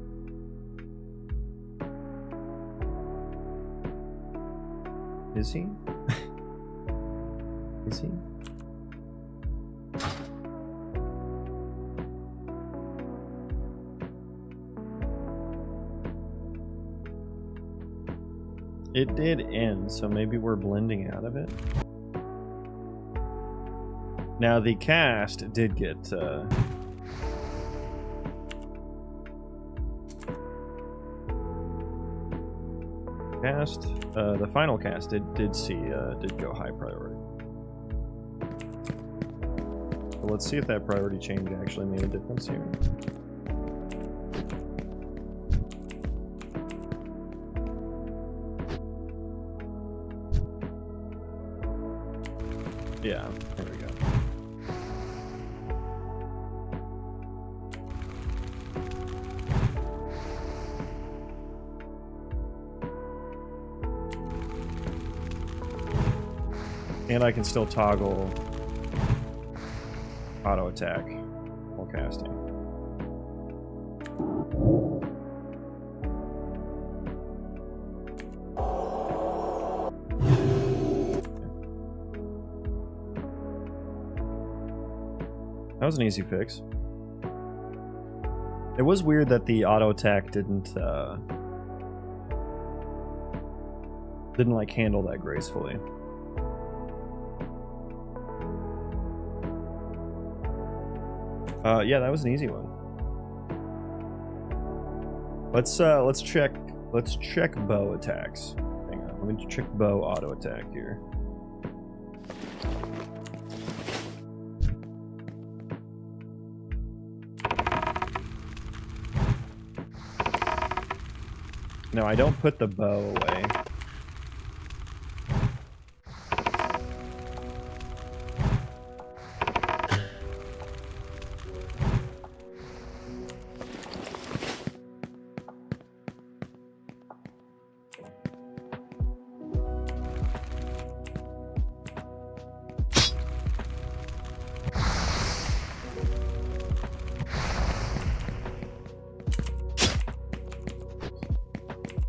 Is he? Is he? It did end, so maybe we're blending out of it. Now the cast did get the final cast did go high priority. So let's see if that priority change actually made a difference here. Yeah, there we go. And I can still toggle auto attack while casting. That was an easy fix. It was weird that the auto attack didn't like handle that gracefully. Yeah, that was an easy one. Let's check bow attacks. Hang on, let me check bow auto attack here. No, I don't put the bow away.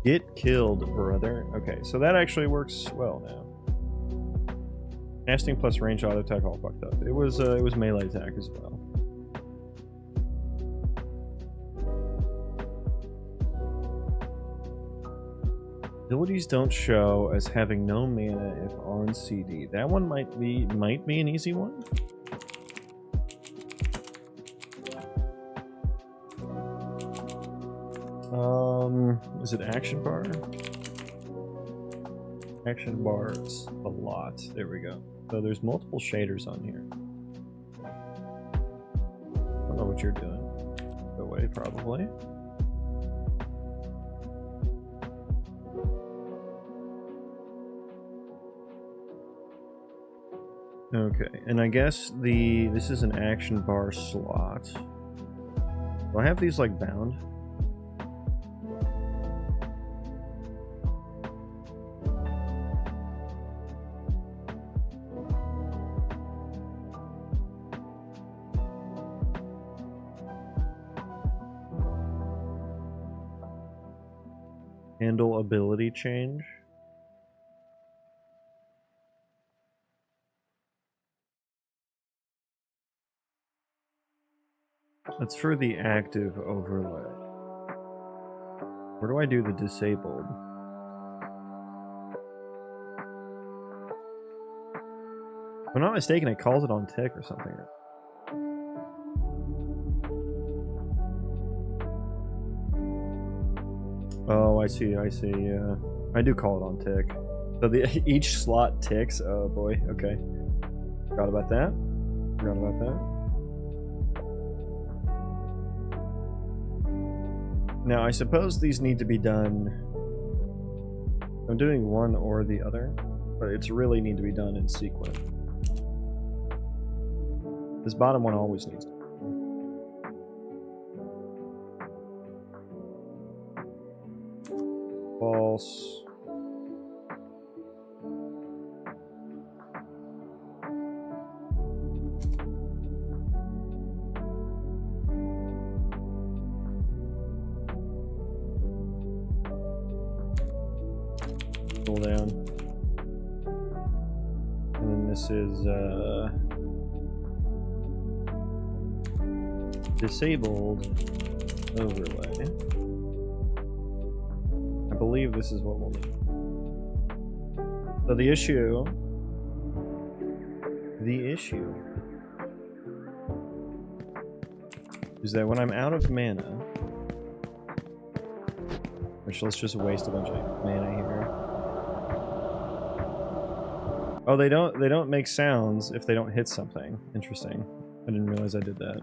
Get killed, brother. Okay, so that actually works well now. Casting plus range auto attack all fucked up. It was melee attack as well. Abilities don't show as having no mana if on CD. That one might be an easy one. Is it action bar? Action bars a lot. There we go. So there's multiple shaders on here. I don't know what you're doing. Go away, probably. Okay, and I guess this is an action bar slot. Do I have these like bound? Handle ability change. That's for the active overlay. Where do I do the disabled? If I'm not mistaken, it calls it on tick or something. Oh, I see, yeah. I do call it on tick. So each slot ticks. Oh boy, okay. Forgot about that. Now, I suppose these need to be done... I'm doing one or the other, but it's really need to be done in sequence. This bottom one always needs to be. False. this is disabled overlay. I believe this is what we'll need. So the issue is that when I'm out of mana, which let's just waste a bunch of mana here. Oh, they don't make sounds if they don't hit something. Interesting. I didn't realize I did that.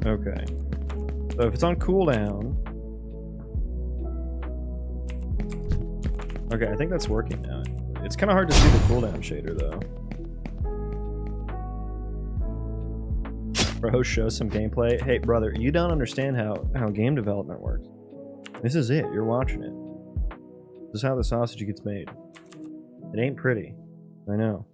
Okay. So if it's on cooldown. Okay, I think that's working now. It's kind of hard to see the cooldown shader though. Bro, show some gameplay. Hey brother, you don't understand how game development works. This is it, you're watching it. This is how the sausage gets made. It ain't pretty. I know.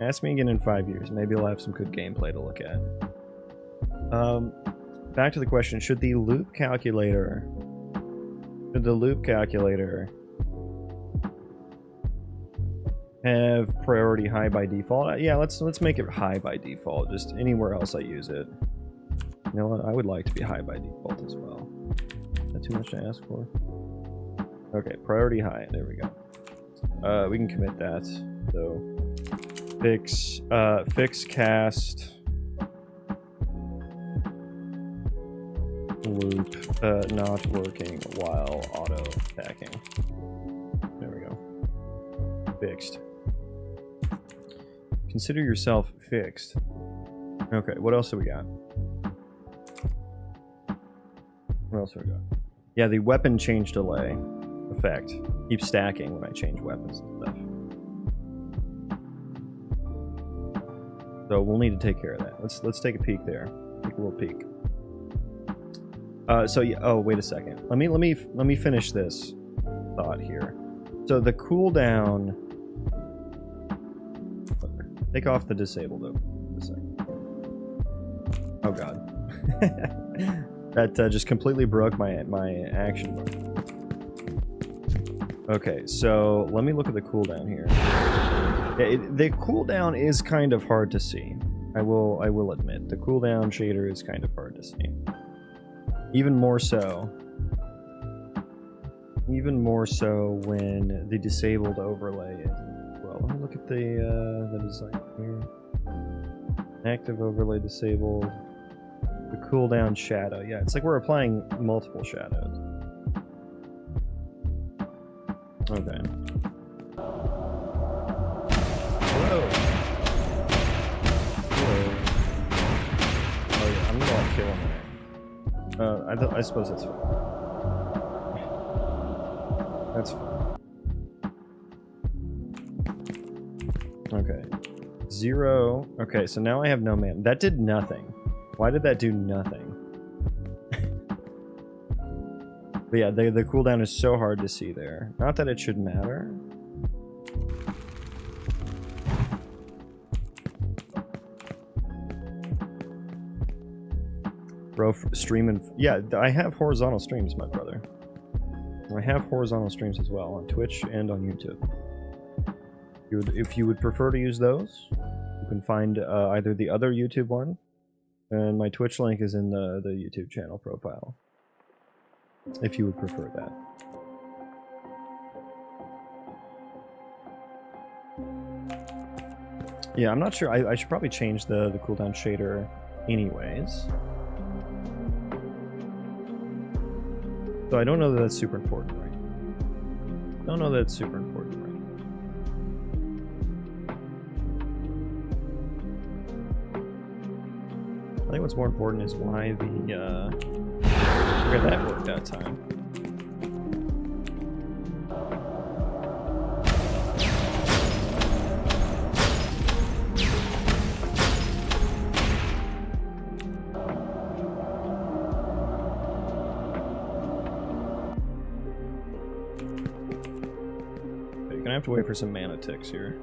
Ask me again in 5 years. Maybe I'll have some good gameplay to look at. Back to the question, should the loop calculator have priority high by default? Yeah, let's make it high by default. Just anywhere else I use it. You know what? I would like to be high by default as well. Is that too much to ask for? Okay, priority high. There we go. We can commit that. So fix cast loop not working while auto attacking. There we go. Fixed. Consider yourself fixed. Okay, what else do we got? What else do we got? Yeah, the weapon change delay effect keeps stacking when I change weapons and stuff. So we'll need to take care of that. Let's take a peek there. Take a little peek. So yeah. Oh, wait a second. Let me finish this thought here. So the cooldown. Take off the disabled though. A second. Oh god. That just completely broke my action bar. Okay, so let me look at the cooldown here. The cooldown is kind of hard to see. I will admit the cooldown shader is kind of hard to see. Even more so when the disabled overlay is. Well, let me look at the design here. Active overlay disabled. The cooldown shadow. Yeah, it's like we're applying multiple shadows. Okay. Hello. Oh yeah, I'm gonna like kill him there. I suppose that's fine. That's fine. Okay. 0. Okay, so now I have no mana. That did nothing. Why did that do nothing? But yeah, the cooldown is so hard to see there. Not that it should matter. Bro, streaming. Yeah, I have horizontal streams, my brother. I have horizontal streams as well on Twitch and on YouTube. If you would prefer to use those, you can find either the other YouTube one, and my Twitch link is in the YouTube channel profile. If you would prefer that. Yeah, I'm not sure. I should probably change the cooldown shader anyways. So I don't know that that's super important, right? Don't know that it's super important, right? I think what's more important is why the where that worked that time. Okay, you're gonna have to wait for some mana ticks here.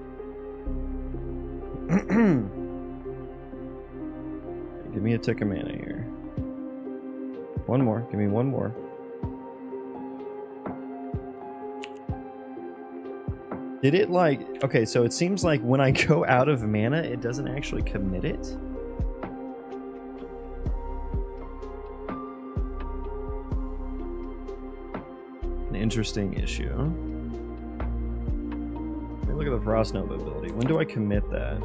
Give me a tick of mana here. One more. Give me one more. Did it like... Okay, so it seems like when I go out of mana, it doesn't actually commit it? An interesting issue. Let me look at the Frost Nova ability. When do I commit that?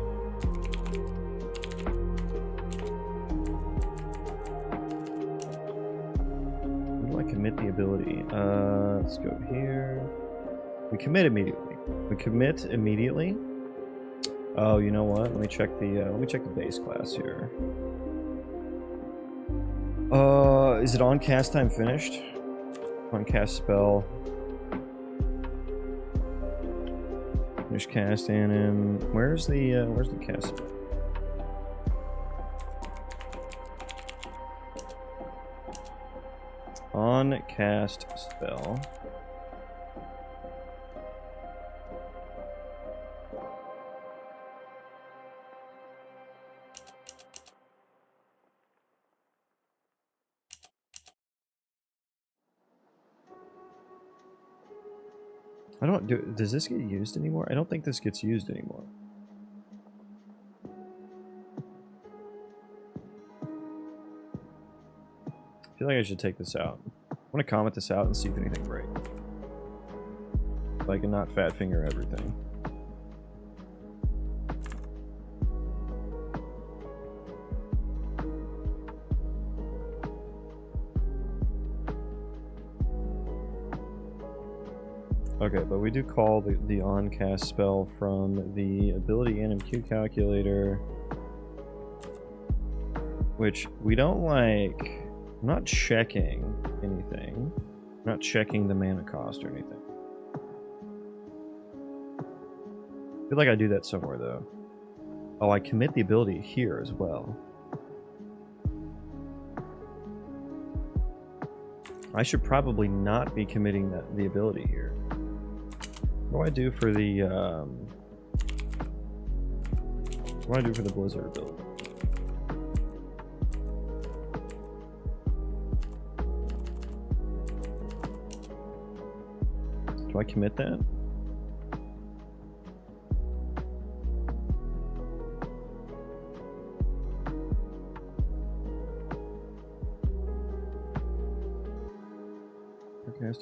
When do I commit the ability? Let's go here. We commit immediately. We commit immediately. Oh, you know what? Let me check the base class here. Is it on cast time finished? On cast spell. Finish cast anim. Where's the cast spell? On cast spell. Does this get used anymore? I don't think this gets used anymore. I feel like I should take this out. I want to comment this out and see if anything breaks. If I can not fat finger everything. Okay, but we do call the on-cast spell from the ability NMQ calculator, which we don't like. I'm not checking anything. I'm not checking the mana cost or anything. I feel like I do that somewhere though. Oh, I commit the ability here as well. I should probably not be committing the ability here. What do I do for the what do I do for the Blizzard ability? Do I commit that?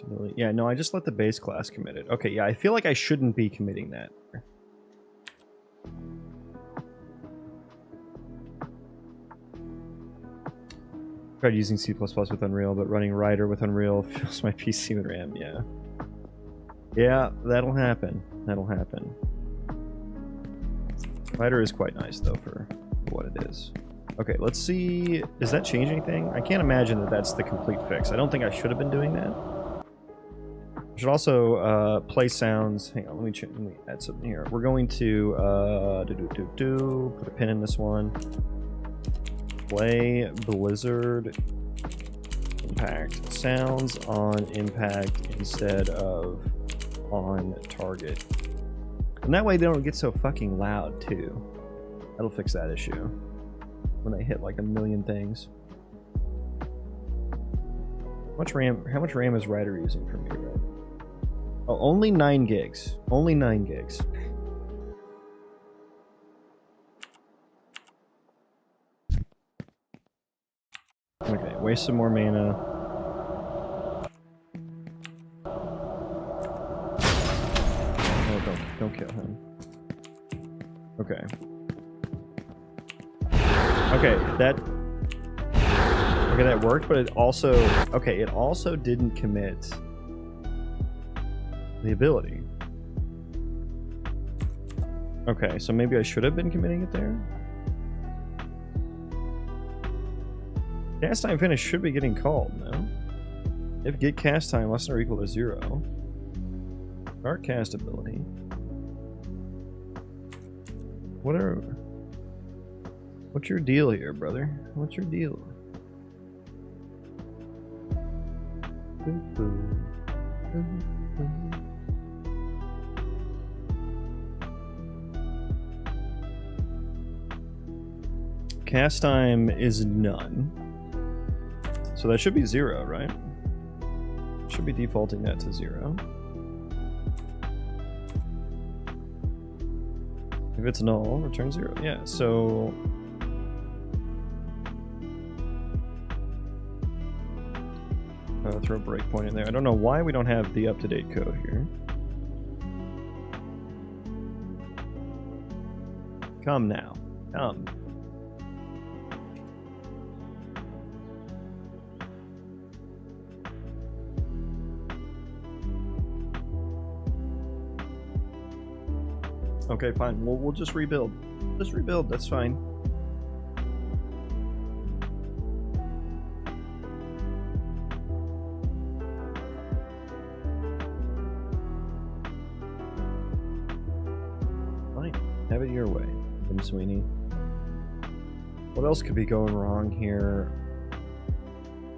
Ability. Yeah, no, I just let the base class commit it. Okay, yeah, I feel like I shouldn't be committing that. Tried using C++ with Unreal, but running Rider with Unreal fills my PC with RAM, yeah. Yeah, that'll happen. That'll happen. Rider is quite nice, though, for what it is. Okay, let's see. Does that change anything? I can't imagine that that's the complete fix. I don't think I should have been doing that. I should also play sounds. Hang on, let me add something here. We're going to put a pin in this one. Play Blizzard Impact sounds on impact instead of on target. And that way they don't get so fucking loud too. That'll fix that issue. When they hit like a million things. How much RAM is Ryder using for me right now? Oh, only 9 gigs. Only 9 gigs. Okay, waste some more mana. Oh, don't kill him. Okay. Okay, that worked, but it also didn't commit the ability. Okay, so maybe I should have been committing it there. Cast time finish should be getting called, no? If get cast time less than or equal to 0. Start cast ability. What's your deal here, brother? What's your deal? cast time is none. So that should be 0, right? Should be defaulting that to 0. If it's null, return 0. Yeah, so... throw a breakpoint in there. I don't know why we don't have the up-to-date code here. Come now. Come. Okay, fine. We'll just rebuild. Just rebuild, that's fine. Fine. Have it your way, Tim Sweeney. What else could be going wrong here?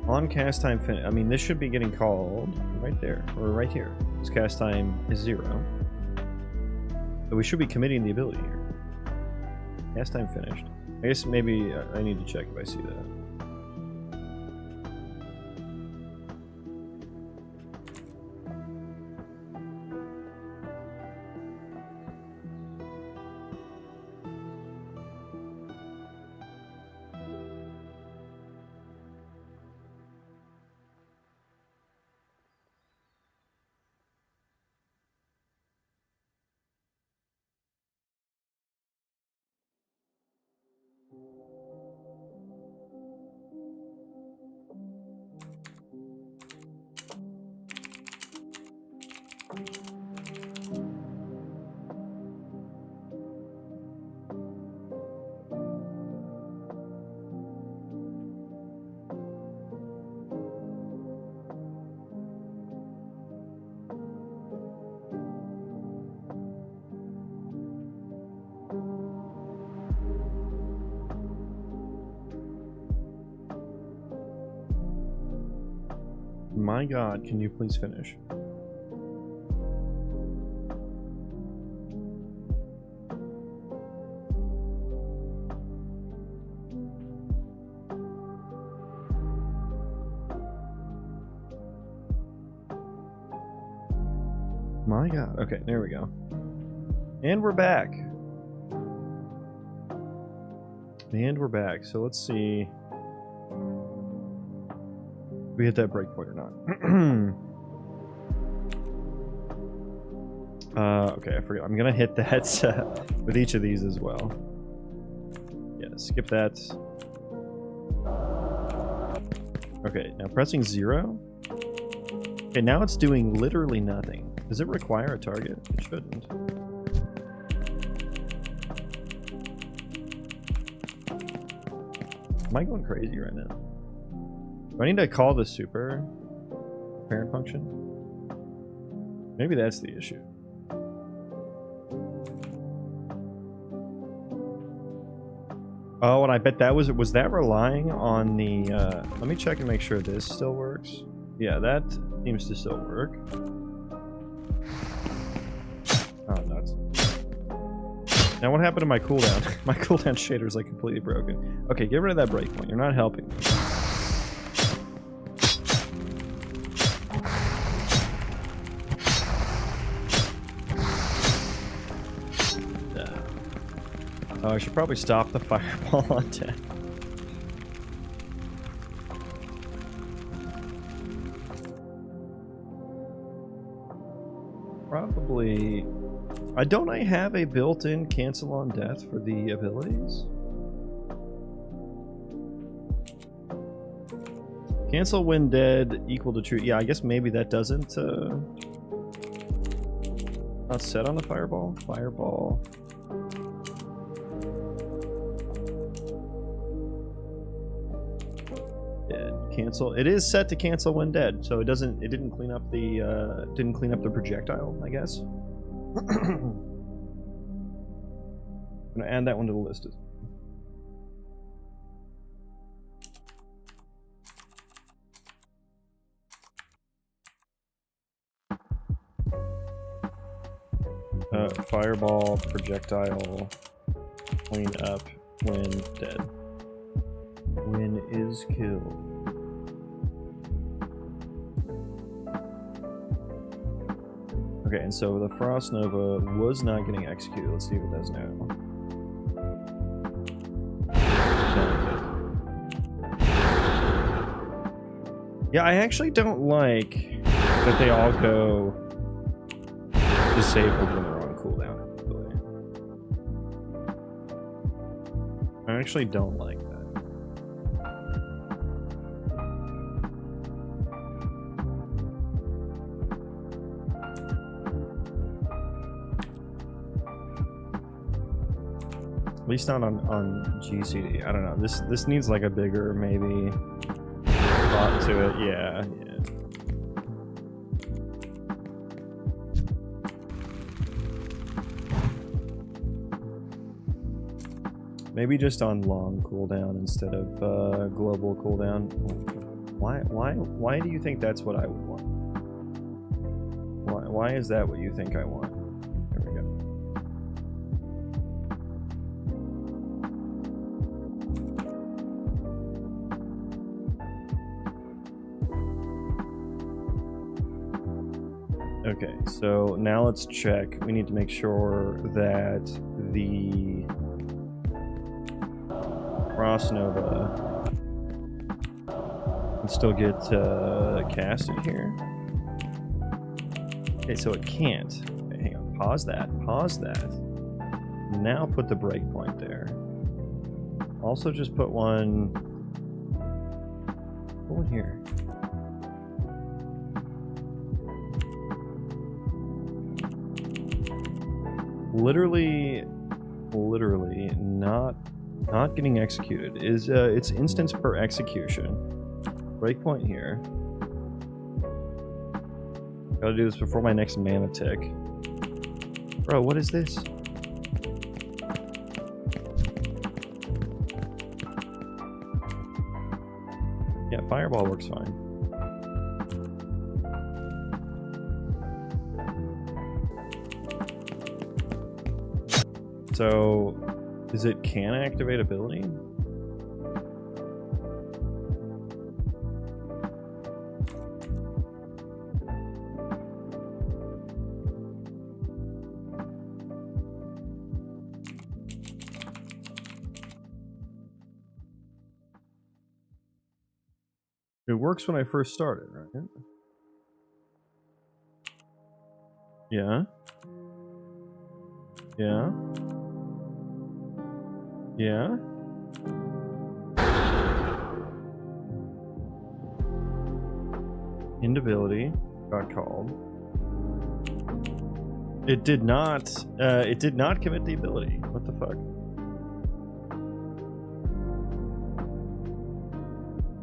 On cast time I mean, this should be getting called right there, or right here. This cast time is 0. So we should be committing the ability here. Cast time finished. I guess maybe I need to check if I see that. My god, can you please finish? My god. Okay, there we go. And we're back. And we're back. So let's see. We hit that breakpoint or not. Okay, I forgot. I'm gonna hit that with each of these as well. Yeah, skip that. Okay, now pressing 0. Okay, now it's doing literally nothing. Does it require a target? It shouldn't. Am I going crazy right now? Do I need to call the super parent function? Maybe that's the issue. Oh, and I bet that was that relying on the, let me check and make sure this still works. Yeah, that seems to still work. Oh, nuts. Now what happened to my cooldown? My cooldown shader is like completely broken. Okay, get rid of that breakpoint. You're not helping me. Oh, I should probably stop the fireball on death. Probably... don't I have a built-in cancel on death for the abilities? Cancel when dead equal to true. Yeah, I guess maybe that doesn't not set on the fireball. Fireball. Cancel. It is set to cancel when dead, so it didn't clean up the projectile, I guess. I'm gonna add that one to the list. Fireball projectile clean up when dead. When is killed. Okay, and so the Frost Nova was not getting executed. Let's see if it does now. Yeah, I actually don't like that they all go disabled when they're on cooldown. I actually don't like that. At least not on GCD. I don't know. This needs like a bigger maybe thought to it. Yeah. Maybe just on long cooldown instead of global cooldown. Why do you think that's what I would want? Why is that what you think I want? There we go. Okay, so now let's check. We need to make sure that the Frost Nova can still get casted here. Okay, so it can't. Okay, hang on. Pause that. Pause that. Now put the breakpoint there. Also, just put one here. Literally not getting executed. Is it's instance per execution. Breakpoint here. Gotta do this before my next mana tick. Bro, what is this? Yeah, Fireball works fine. So, is it can activate ability? It works when I first started, right? Yeah. Yeah. Yeah. End ability got called. It did not commit the ability. What the fuck?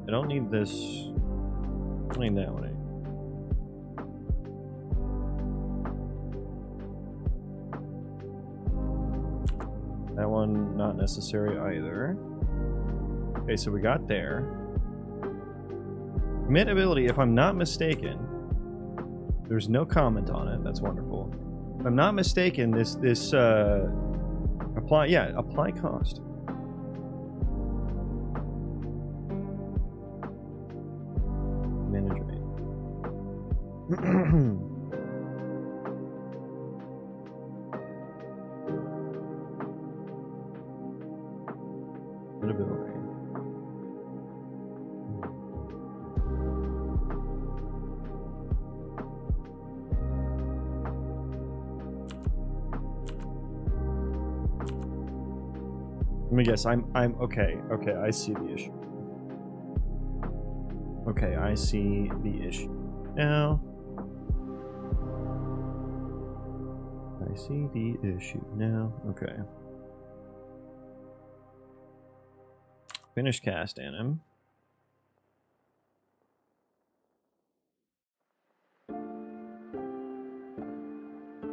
I don't need this. I don't need that one. That one not necessary either. Okay, so we got there. Commit ability, if I'm not mistaken. There's no comment on it. That's wonderful. If I'm not mistaken, this apply cost. Manage rate. Ability. Let me guess. I'm okay. Okay, I see the issue. Okay, I see the issue now. I see the issue now. Okay. Finish cast anim.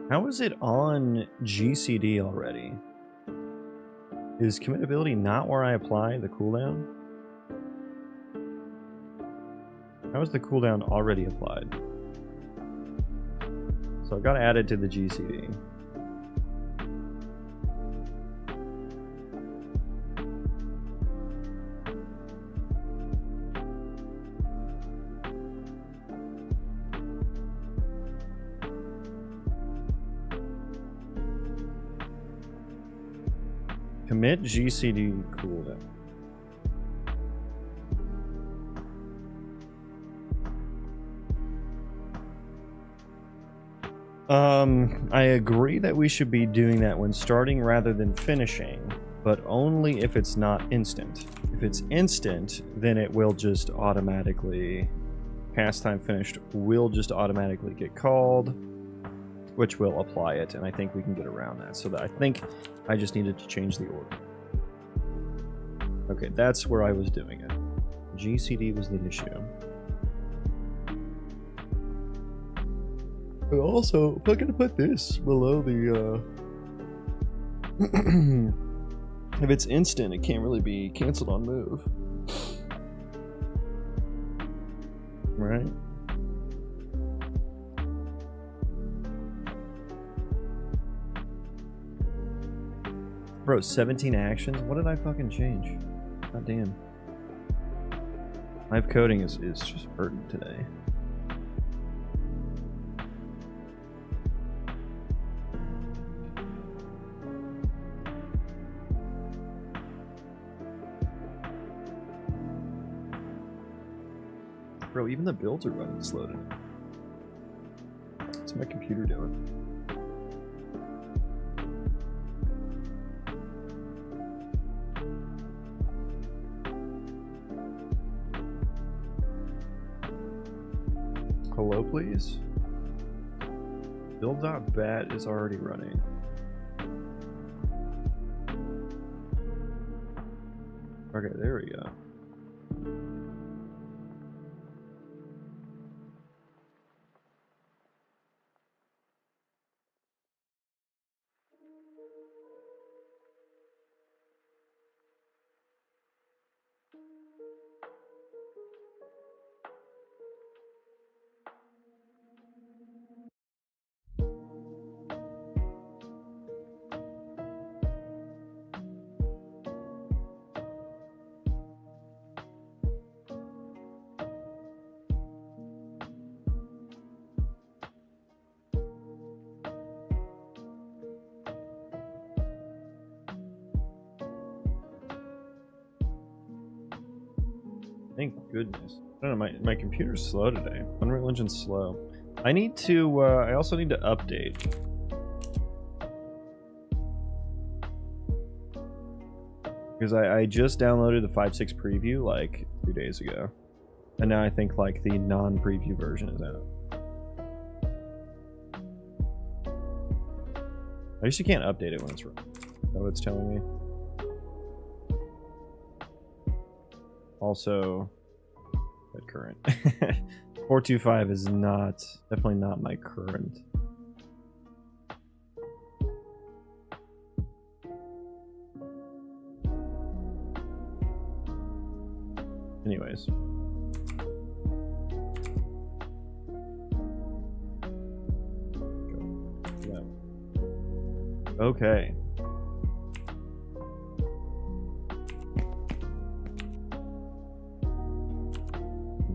How is it on GCD already? Is commit ability not where I apply the cooldown? How is the cooldown already applied? So I've got to add it to the GCD. Commit GCD cooldown. I agree that we should be doing that when starting rather than finishing, but only if it's not instant. If it's instant, then it will just automatically, cast time finished will just automatically get called, which will apply it, and I think we can get around that. So that I think I just needed to change the order. Okay, that's where I was doing it. GCD was the issue. But also, if I'm gonna put this below the, if it's instant, it can't really be canceled on move. Right? Bro, 17 actions? What did I fucking change? God damn. Live coding is just hurting today. Bro, even the builds are running slow today. What's my computer doing? Hello, please? Build.bat is already running. Okay, there we go. Thank goodness. I don't know, my computer's slow today. Unreal Engine's slow. I need to, I also need to update. Because I just downloaded the 5.6 preview like 2 days ago. And now I think like the non-preview version is out. I guess you can't update it when it's running. Is that what it's telling me? Also, that current. 425 is not, definitely not my current. Anyways. Yeah. Okay.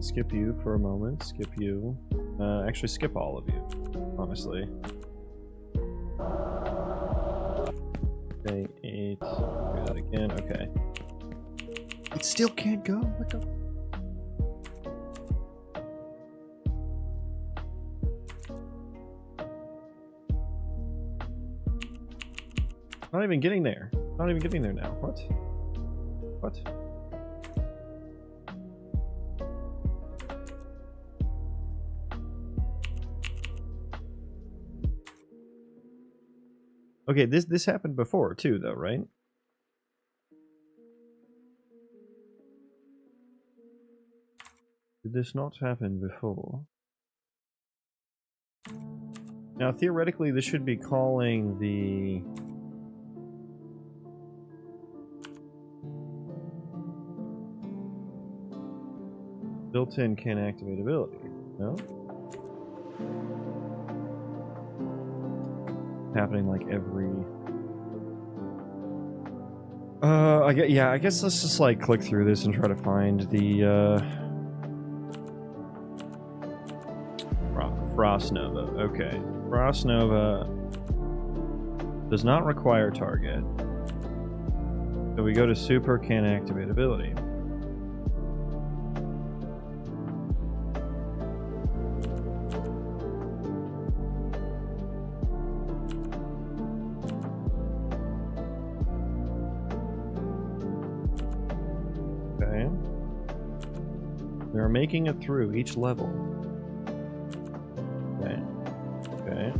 Skip you for a moment. Skip you. Actually, skip all of you, honestly. Okay, 8. Do that again. Okay. It still can't go? What the? Not even getting there. Not even getting there now. What? What? Okay, this happened before too, though, right? Did this not happen before? Now, theoretically, this should be calling the... built-in can activate ability, no? Happening like every... I guess let's just like click through this and try to find the Frost Nova. Okay, Frost Nova does not require target. So we go to super, can activate ability. Okay. They're making it through each level. Okay. Okay.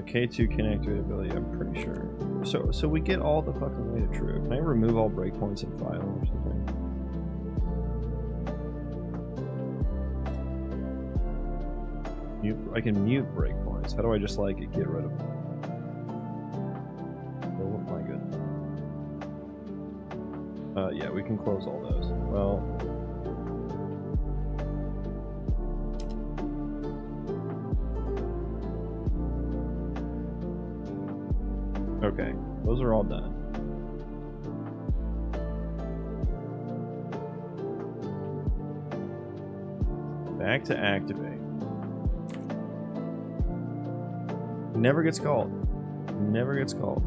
K2 can activate ability, I'm pretty sure. So we get all the fucking way to true. Can I remove all breakpoints in file or something? I can mute breakpoints. How do I just like get rid of them? Oh my goodness. Yeah, we can close all those. Well. Okay, those are all done. Back to activate. Never gets called. Never gets called.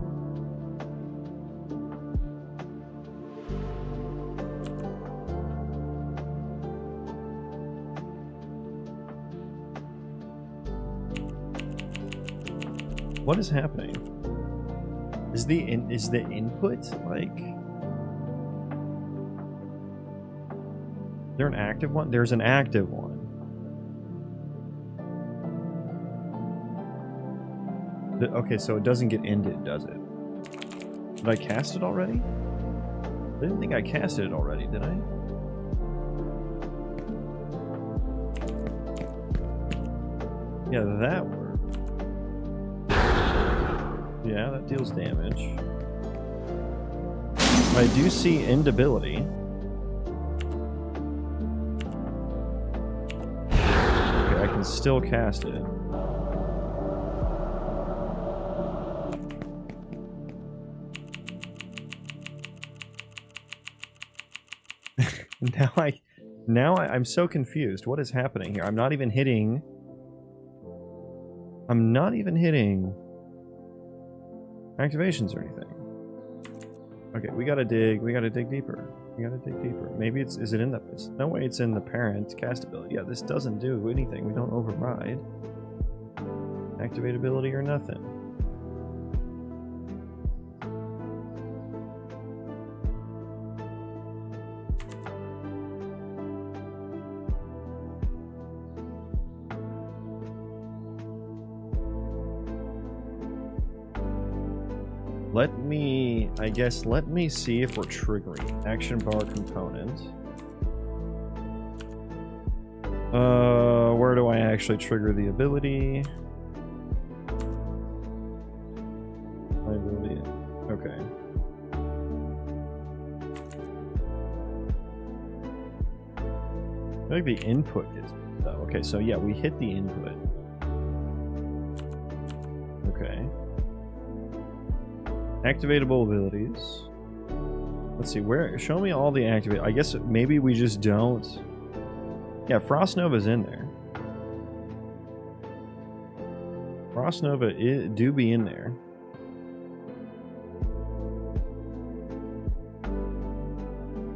What is happening? Is the input like? Is there an active one? There's an active one. Okay, so it doesn't get ended, does it? Did I cast it already? I didn't think I casted it already, did I? Yeah, that worked. Yeah, that deals damage. I do see end ability. Okay, I can still cast it. I'm so confused. What is happening here? I'm not even hitting activations or anything. Okay, we gotta dig deeper. Maybe is it in the, no way it's in the parent cast ability. Yeah, this doesn't do anything. We don't override. Activate ability or nothing. Let me see if we're triggering action bar component. Where do I actually trigger the ability? Okay. I think the input is though. Okay, so yeah, we hit the input. Okay. Activatable abilities. Let's see, where, show me all the activate. I guess maybe we just don't. Yeah, Frost Nova's in there. Frost Nova do be in there.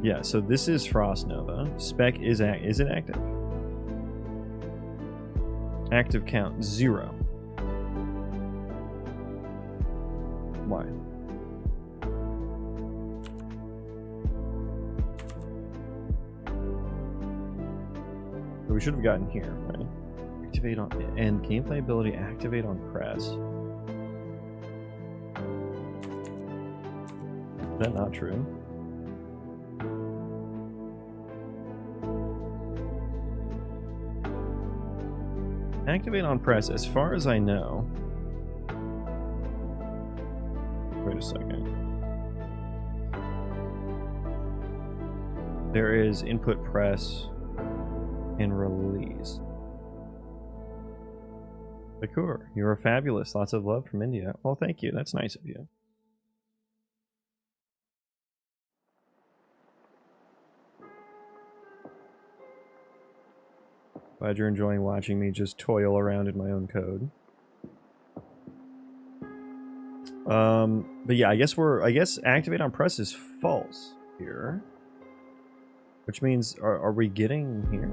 Yeah, so this is Frost Nova. Spec is it active? Active count 0. Why? So we should have gotten here, right? Activate on and gameplay ability activate on press. Is that not true? Activate on press, as far as I know. Wait a second. There is input press and release. Bakur, you are fabulous. Lots of love from India. Well, thank you. That's nice of you. Glad you're enjoying watching me just toil around in my own code. But yeah, I guess activate on press is false here. Which means, are we getting here?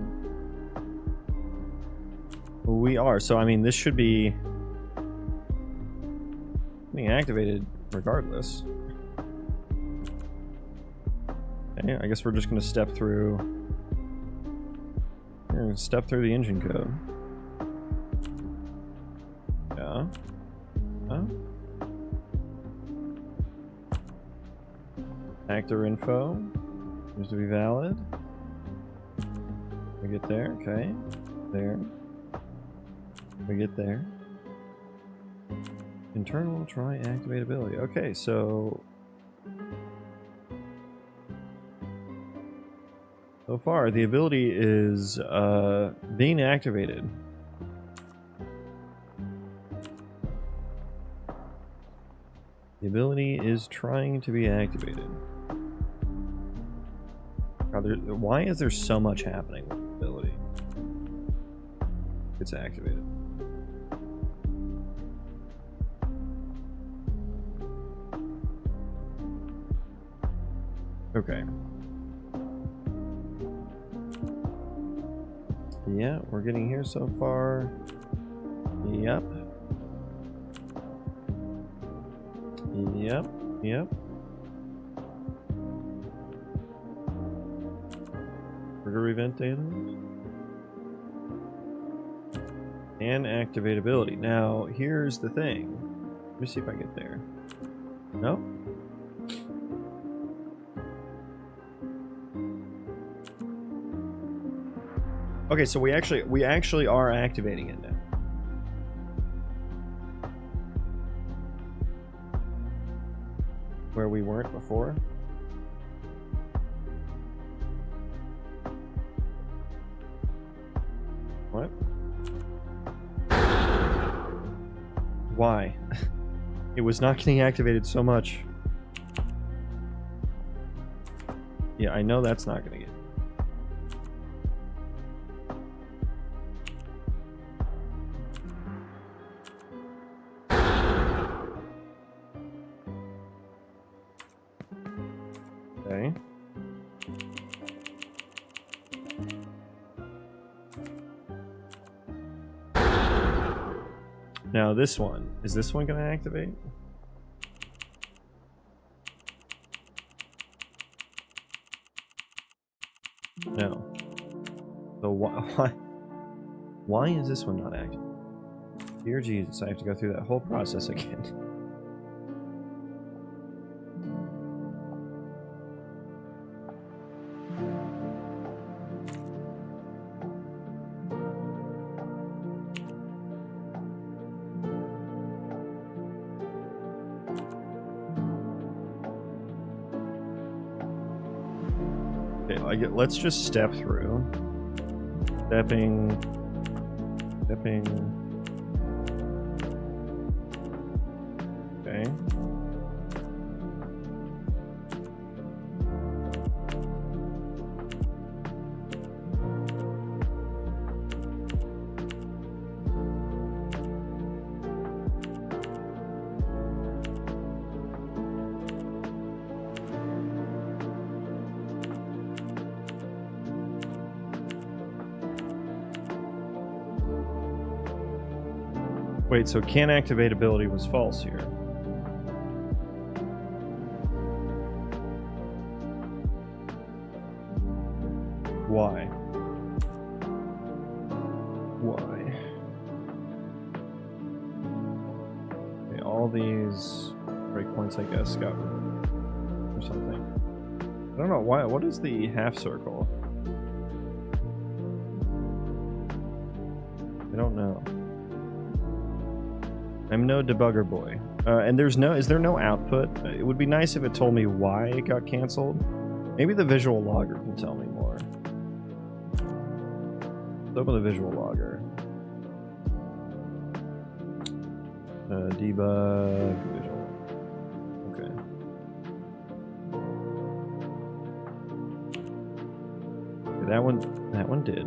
We are, so I mean, this should be being activated regardless. Okay, I guess we're just gonna step through. We're gonna step through the engine code. Yeah. Huh? Actor info seems to be valid. We get there, okay. There. We get there. Internal try activate ability. Okay, so far the ability is being activated. The ability is trying to be activated. Why is there so much happening with the ability? It's activated. Okay. Yeah, we're getting here so far. Yep. Yep. Yep. Trigger event data. And activate ability. Now, here's the thing. Let me see if I get there. No? Okay, so we actually are activating it now. Where we weren't before. What? Why? It was not getting activated so much. Yeah, I know that's not gonna get. Okay. Now this one, is this one gonna activate? No. So why is this one not active? Dear Jesus, I have to go through that whole process again. Okay, let's just step through. Stepping. Okay. Wait, so can't activate ability was false here. Why? Why? Okay, all these breakpoints, I guess, got removed or something. I don't know why. What is the half circle? I don't know. I'm no debugger boy. And is there no output? It would be nice if it told me why it got canceled. Maybe the visual logger can tell me more. Let's open the visual logger. Debug visual. Okay. Okay, that one did.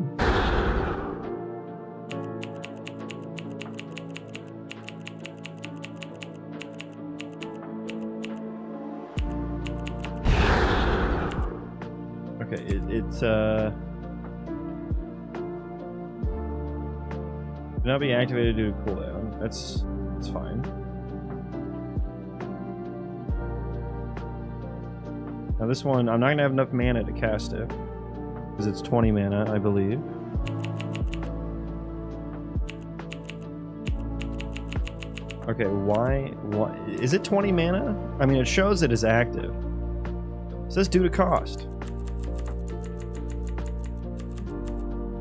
Okay, it not be activated due to cooldown. That's fine. Now this one, I'm not gonna have enough mana to cast it because it's 20 mana, I believe. Okay, why is it 20 mana? I mean, it shows it is active. It says due to cost.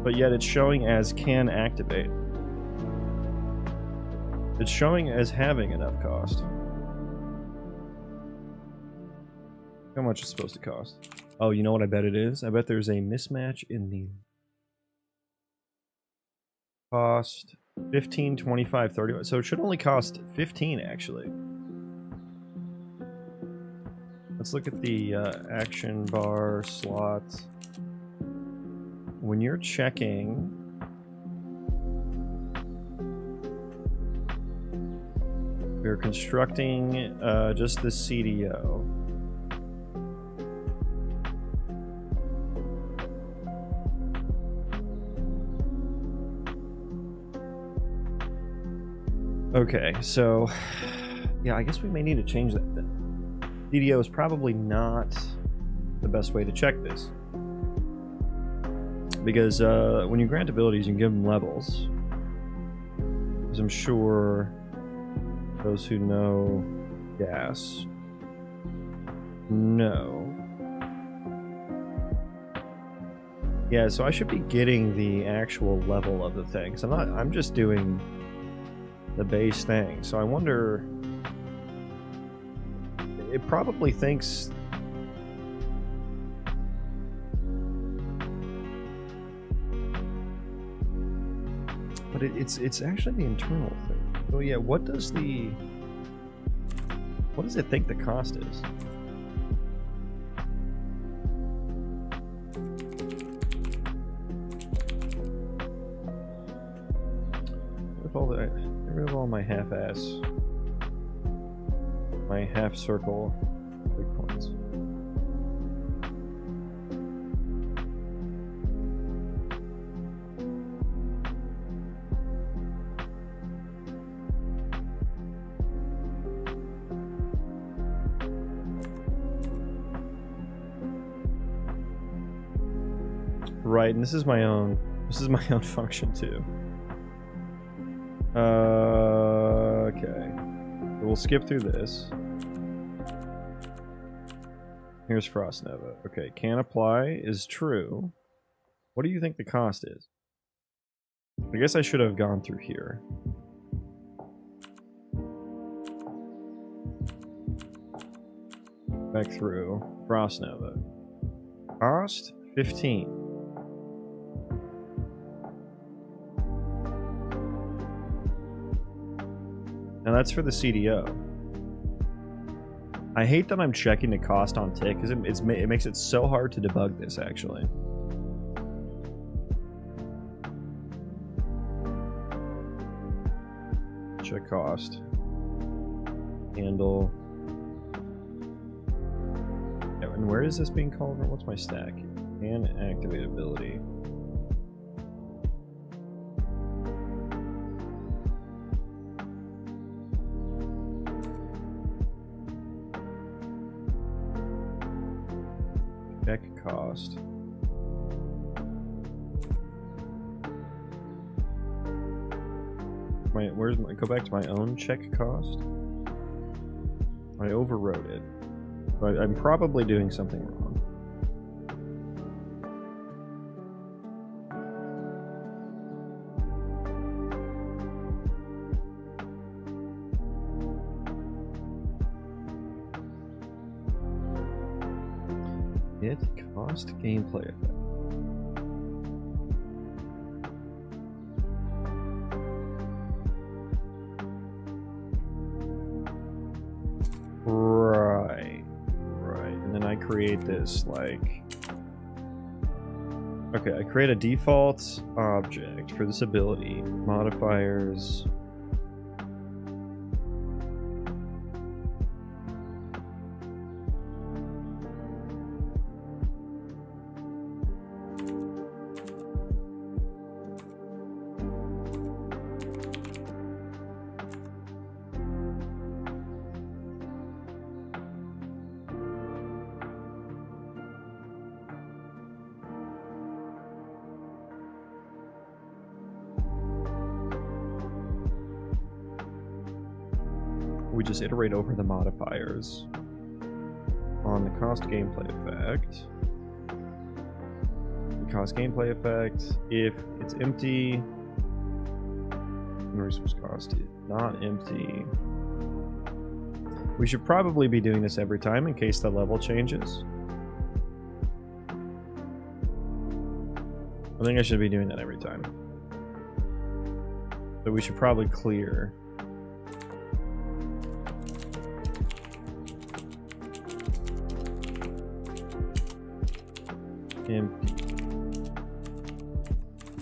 But yet it's showing as can activate. It's showing as having enough cost. How much is it supposed to cost? Oh, you know what I bet it is? I bet there's a mismatch in the cost. 15, 25, 30. So it should only cost 15 actually. Let's look at the action bar slot. When you're checking, we're constructing just the CDO. Okay, so yeah, I guess we may need to change that then. CDO is probably not the best way to check this. Because when you grant abilities, you can give them levels. As I'm sure those who know gas know. Yeah, so I should be getting the actual level of the thing. So I'm just doing the base thing. So I wonder, it probably thinks but it's actually the internal thing. So yeah, what does it think the cost is? Get rid of all my half-ass, my half-circle big points. Right, and this is my own function too. Okay. We'll skip through this. Here's Frost Nova. Okay, can apply is true. What do you think the cost is? I guess I should have gone through here. Back through Frost Nova. Cost 15. Now that's for the CDO. I hate that I'm checking the cost on tick because it makes it so hard to debug this actually. Check cost. Handle. Yeah, and where is this being called from? What's my stack? And activate ability. Check cost. Go back to my own check cost. I overrode it. I'm probably doing something wrong. It cost gameplay effect. Right. And then I create this like. Okay, I create a default object for this ability. Modifiers. we just iterate over the modifiers on the cost gameplay effect. The cost gameplay effect, if it's empty, resource cost is not empty. We should probably be doing this every time in case the level changes. I think I should be doing that every time. So we should probably clear. Empty.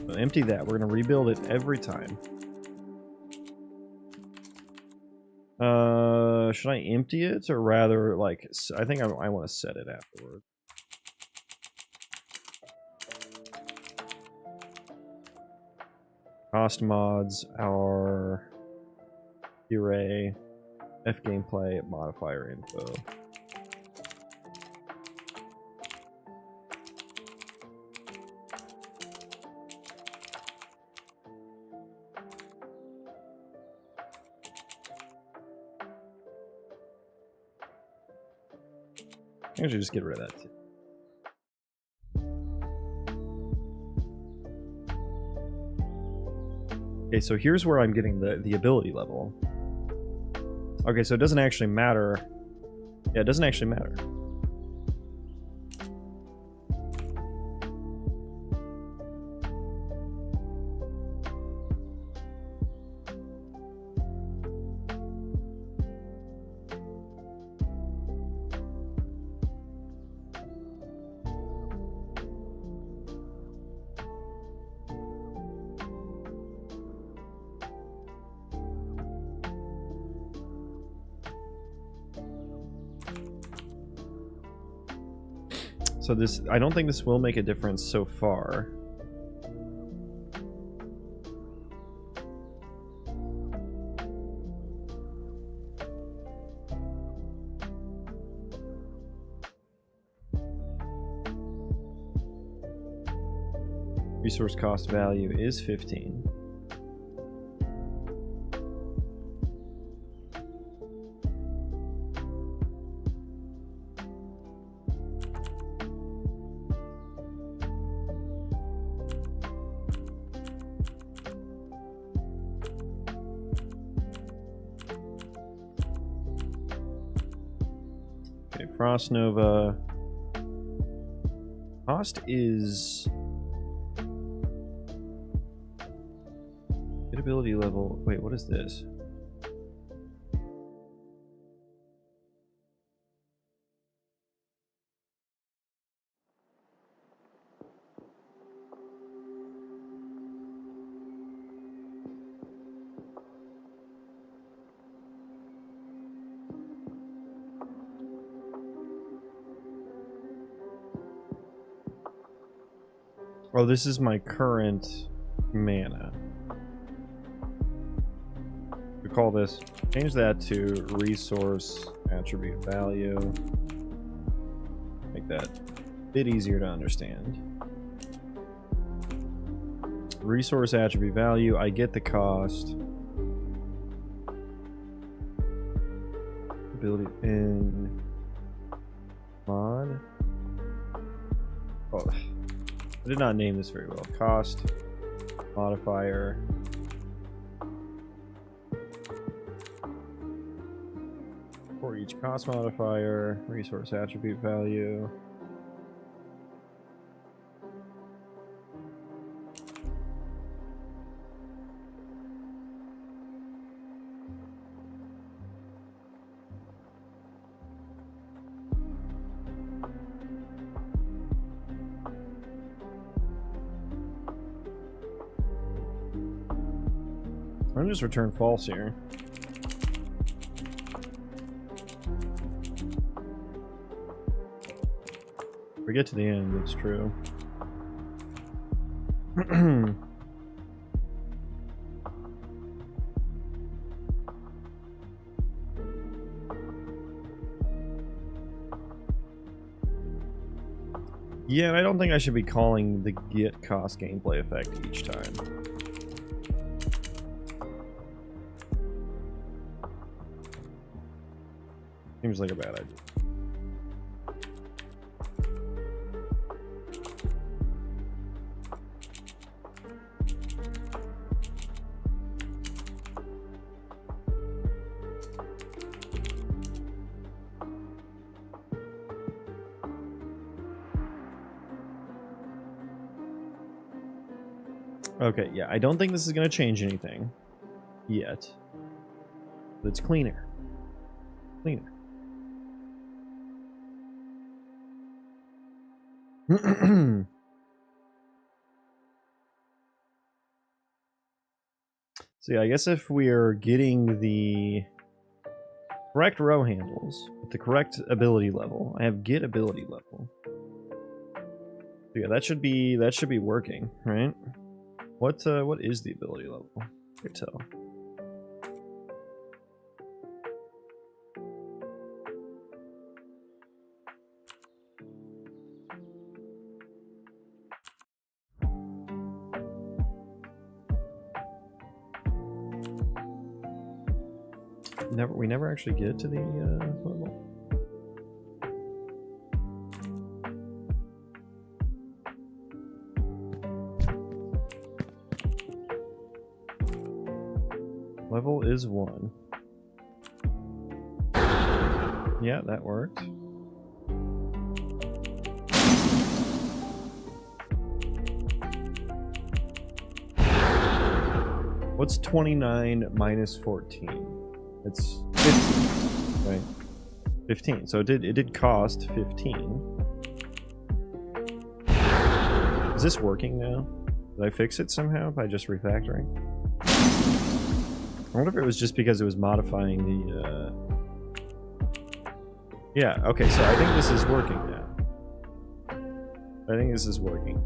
So empty that. We're going to rebuild it every time. Should I empty it or rather like I think I want to set it afterward. Cost mods are array f gameplay modifier info. I should just get rid of that too. Okay, so here's where I'm getting the ability level. Okay, so it doesn't actually matter. Yeah, it doesn't actually matter. So this, I don't think this will make a difference so far. Resource cost value is 15. Frost Nova. Cost is ability level. Wait, what is this? Oh, this is my current mana. We call this, change that to resource attribute value. Make that a bit easier to understand. Resource attribute value, I get the cost. Ability in mod. Oh. I did not name this very well. Cost modifier. For each cost modifier, resource attribute value. I'm just return false here. If we get to the end, it's true. Yeah, and I don't think I should be calling the get cost gameplay effect each time. Seems like a bad idea. Okay, yeah, I don't think this is going to change anything yet. But it's cleaner. Cleaner. So yeah, I guess if we are getting the correct row handles with the correct ability level, I have get ability level. So yeah, that should be working, right? What is the ability level? Can't tell. We never actually get to the level. Level is 1. Yeah, that worked. What's 29 minus 14? It's 15, right? 15. So it did cost 15. Is this working now? Did I fix it somehow by just refactoring? I wonder if it was just because it was modifying the Yeah, okay, so I think this is working now. I think this is working.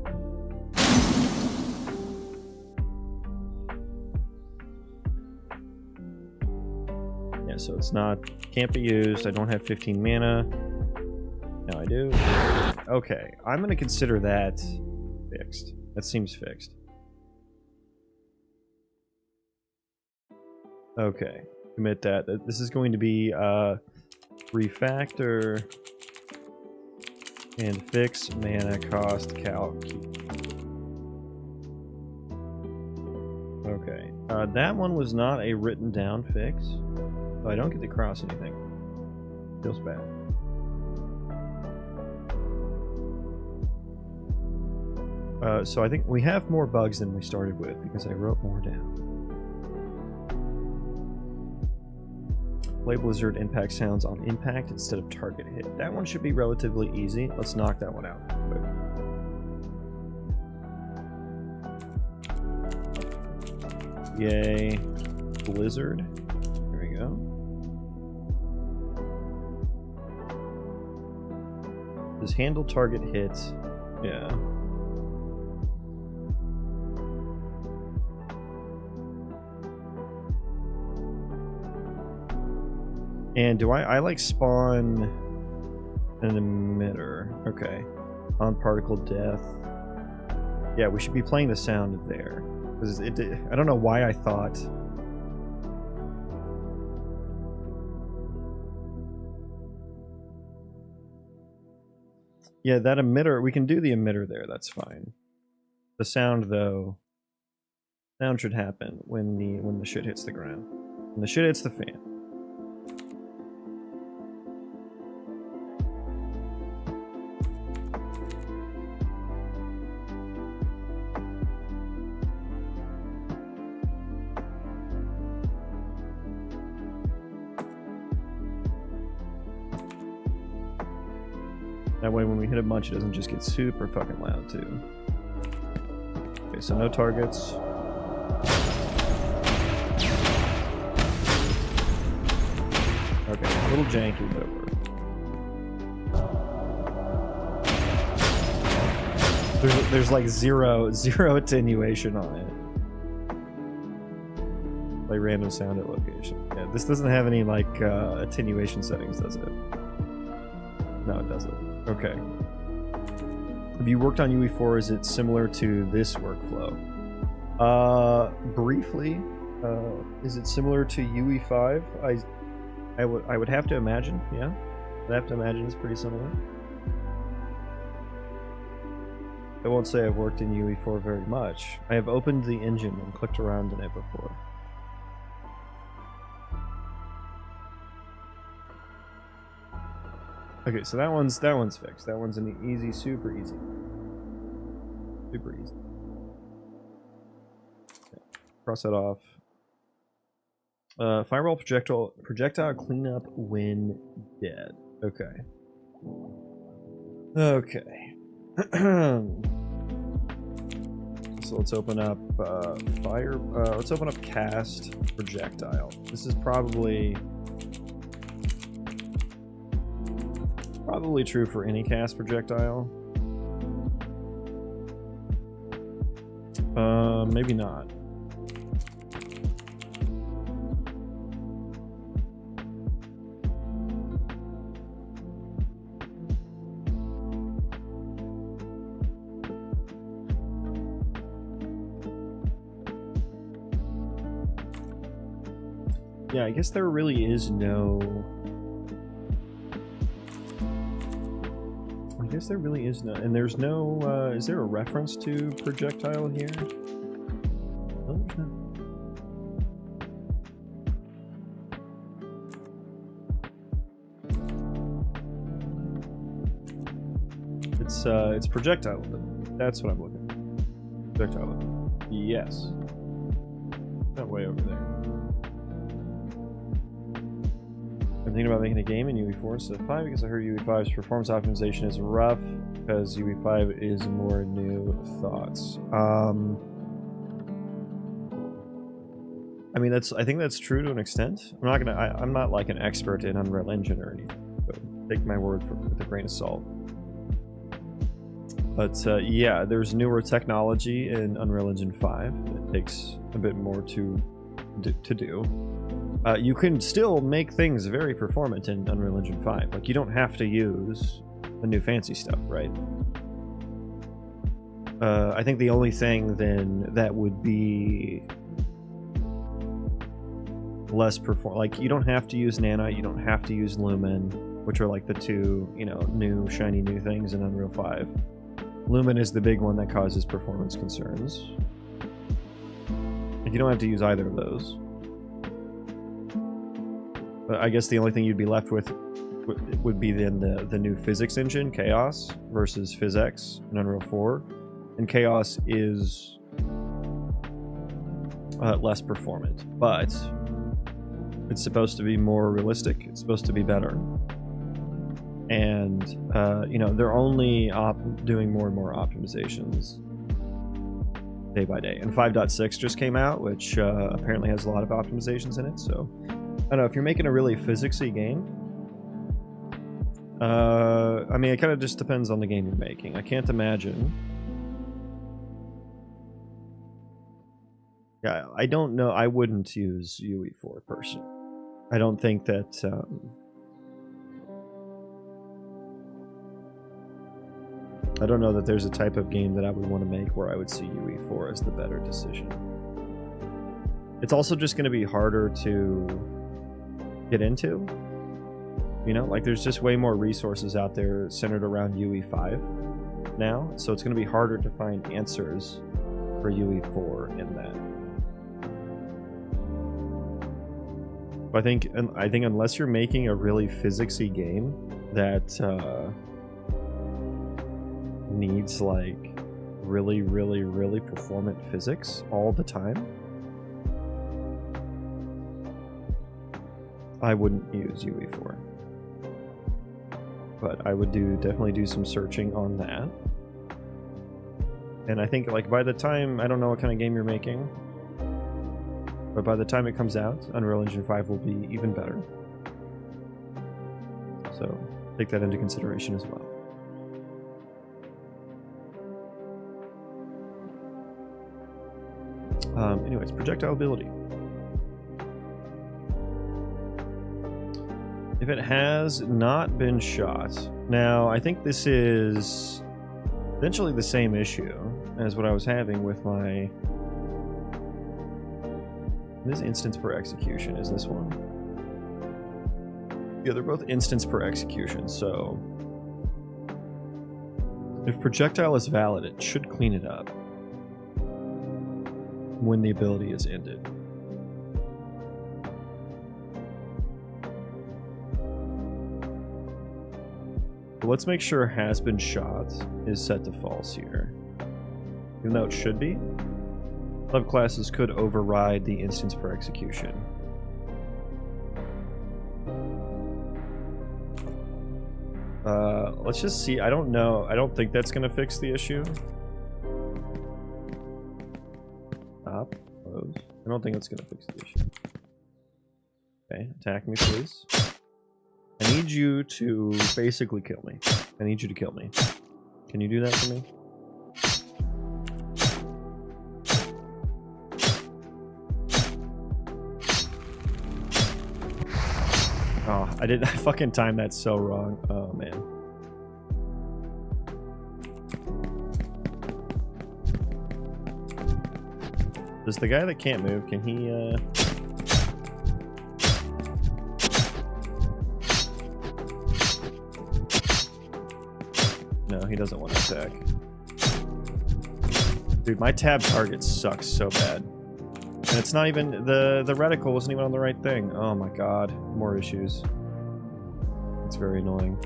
So it's not, can't be used. I don't have 15 mana. Now I do. Okay, I'm gonna consider that fixed. That seems fixed. Okay, commit that. This is going to be refactor and fix mana cost calc. Okay, that one was not a written down fix. So I don't get to cross anything. Feels bad. So I think we have more bugs than we started with because I wrote more down. Play Blizzard impact sounds on impact instead of target hit. That one should be relatively easy. Let's knock that one out quick. Yay, Blizzard. There we go. Does handle target hits? Yeah. And do I like spawn an emitter? Okay. On particle death. Yeah, we should be playing the sound there. Because I don't know why I thought. Yeah, that emitter, we can do the emitter there, that's fine. The sound though, sound should happen when the shit hits the ground. When the shit hits the fan. That way when we hit a bunch, it doesn't just get super fucking loud, too. Okay, so no targets. Okay, a little janky, but it worked. There's like zero attenuation on it. Like random sound at location. Yeah, this doesn't have any like attenuation settings, does it? No, it doesn't. Okay. Have you worked on UE4? Is it similar to this workflow? Briefly. Is it similar to UE5? I would have to imagine, yeah. I'd have to imagine it's pretty similar. I won't say I've worked in UE4 very much. I have opened the engine and clicked around in it before. Okay, so that one's fixed. That one's an easy, super easy. Super easy. Okay. Cross that off. Firewall projectile cleanup when dead. Okay. Okay. So let's open up let's open up cast projectile. This is probably true for any cast projectile. Maybe not. Yeah, I guess there really is no... I guess there really is no... And there's no... is there a reference to projectile here? No, there's not. It's projectile. That's what I'm looking for. Projectile. Yes. That way over there. I'm thinking about making a game in UE4 instead of 5 because I heard UE5's performance optimization is rough because UE5 is more new. Thoughts. I mean, I think that's true to an extent. I'm not like an expert in Unreal Engine or anything, so take my word for it with a grain of salt. But yeah, there's newer technology in Unreal Engine 5. It takes a bit more to do. You can still make things very performant in Unreal Engine 5. Like, you don't have to use the new fancy stuff, right? I think the only thing then that would be less like, you don't have to use Nanite, you don't have to use Lumen, which are like the two, you know, new shiny new things in Unreal 5. Lumen is the big one that causes performance concerns. Like, you don't have to use either of those. But I guess the only thing you'd be left with would be then the new physics engine, Chaos, versus PhysX in Unreal 4. And Chaos is less performant, but it's supposed to be more realistic. It's supposed to be better. And, you know, they're only doing more and more optimizations day by day. And 5.6 just came out, which apparently has a lot of optimizations in it. So, I don't know, if you're making a really physicsy game, I mean, it kind of just depends on the game you're making. I can't imagine. Yeah, I don't know. I wouldn't use UE4 personally. I don't think that... I don't know that there's a type of game that I would want to make where I would see UE4 as the better decision. It's also just going to be harder to get into. You know, like, there's just way more resources out there centered around UE5 now, so it's going to be harder to find answers for UE4 in that. I think unless you're making a really physicsy game that needs like really performant physics all the time, I wouldn't use UE4. But I would definitely do some searching on that. And I think, like, by the time, I don't know what kind of game you're making, but by the time it comes out, Unreal Engine 5 will be even better. So take that into consideration as well. Anyways, projectile ability. If it has not been shot... Now, I think this is essentially the same issue as what I was having with my... This instance per execution is this one. Yeah, they're both instance per execution, so if projectile is valid, it should clean it up when the ability is ended. But let's make sure has been shot is set to false here. Even though it should be. Subclasses could override the instance per execution. Let's just see. I don't know. I don't think that's going to fix the issue. Stop. Close. I don't think it's going to fix the issue. Okay, attack me, please. I need you to basically kill me. I need you to kill me. Can you do that for me? Oh, I fucking timed that so wrong. Oh, man. Does the guy that can't move, can he, No, he doesn't want to attack. Dude, my tab target sucks so bad. And it's not even... The reticle wasn't even on the right thing. Oh my god. More issues. It's very annoying.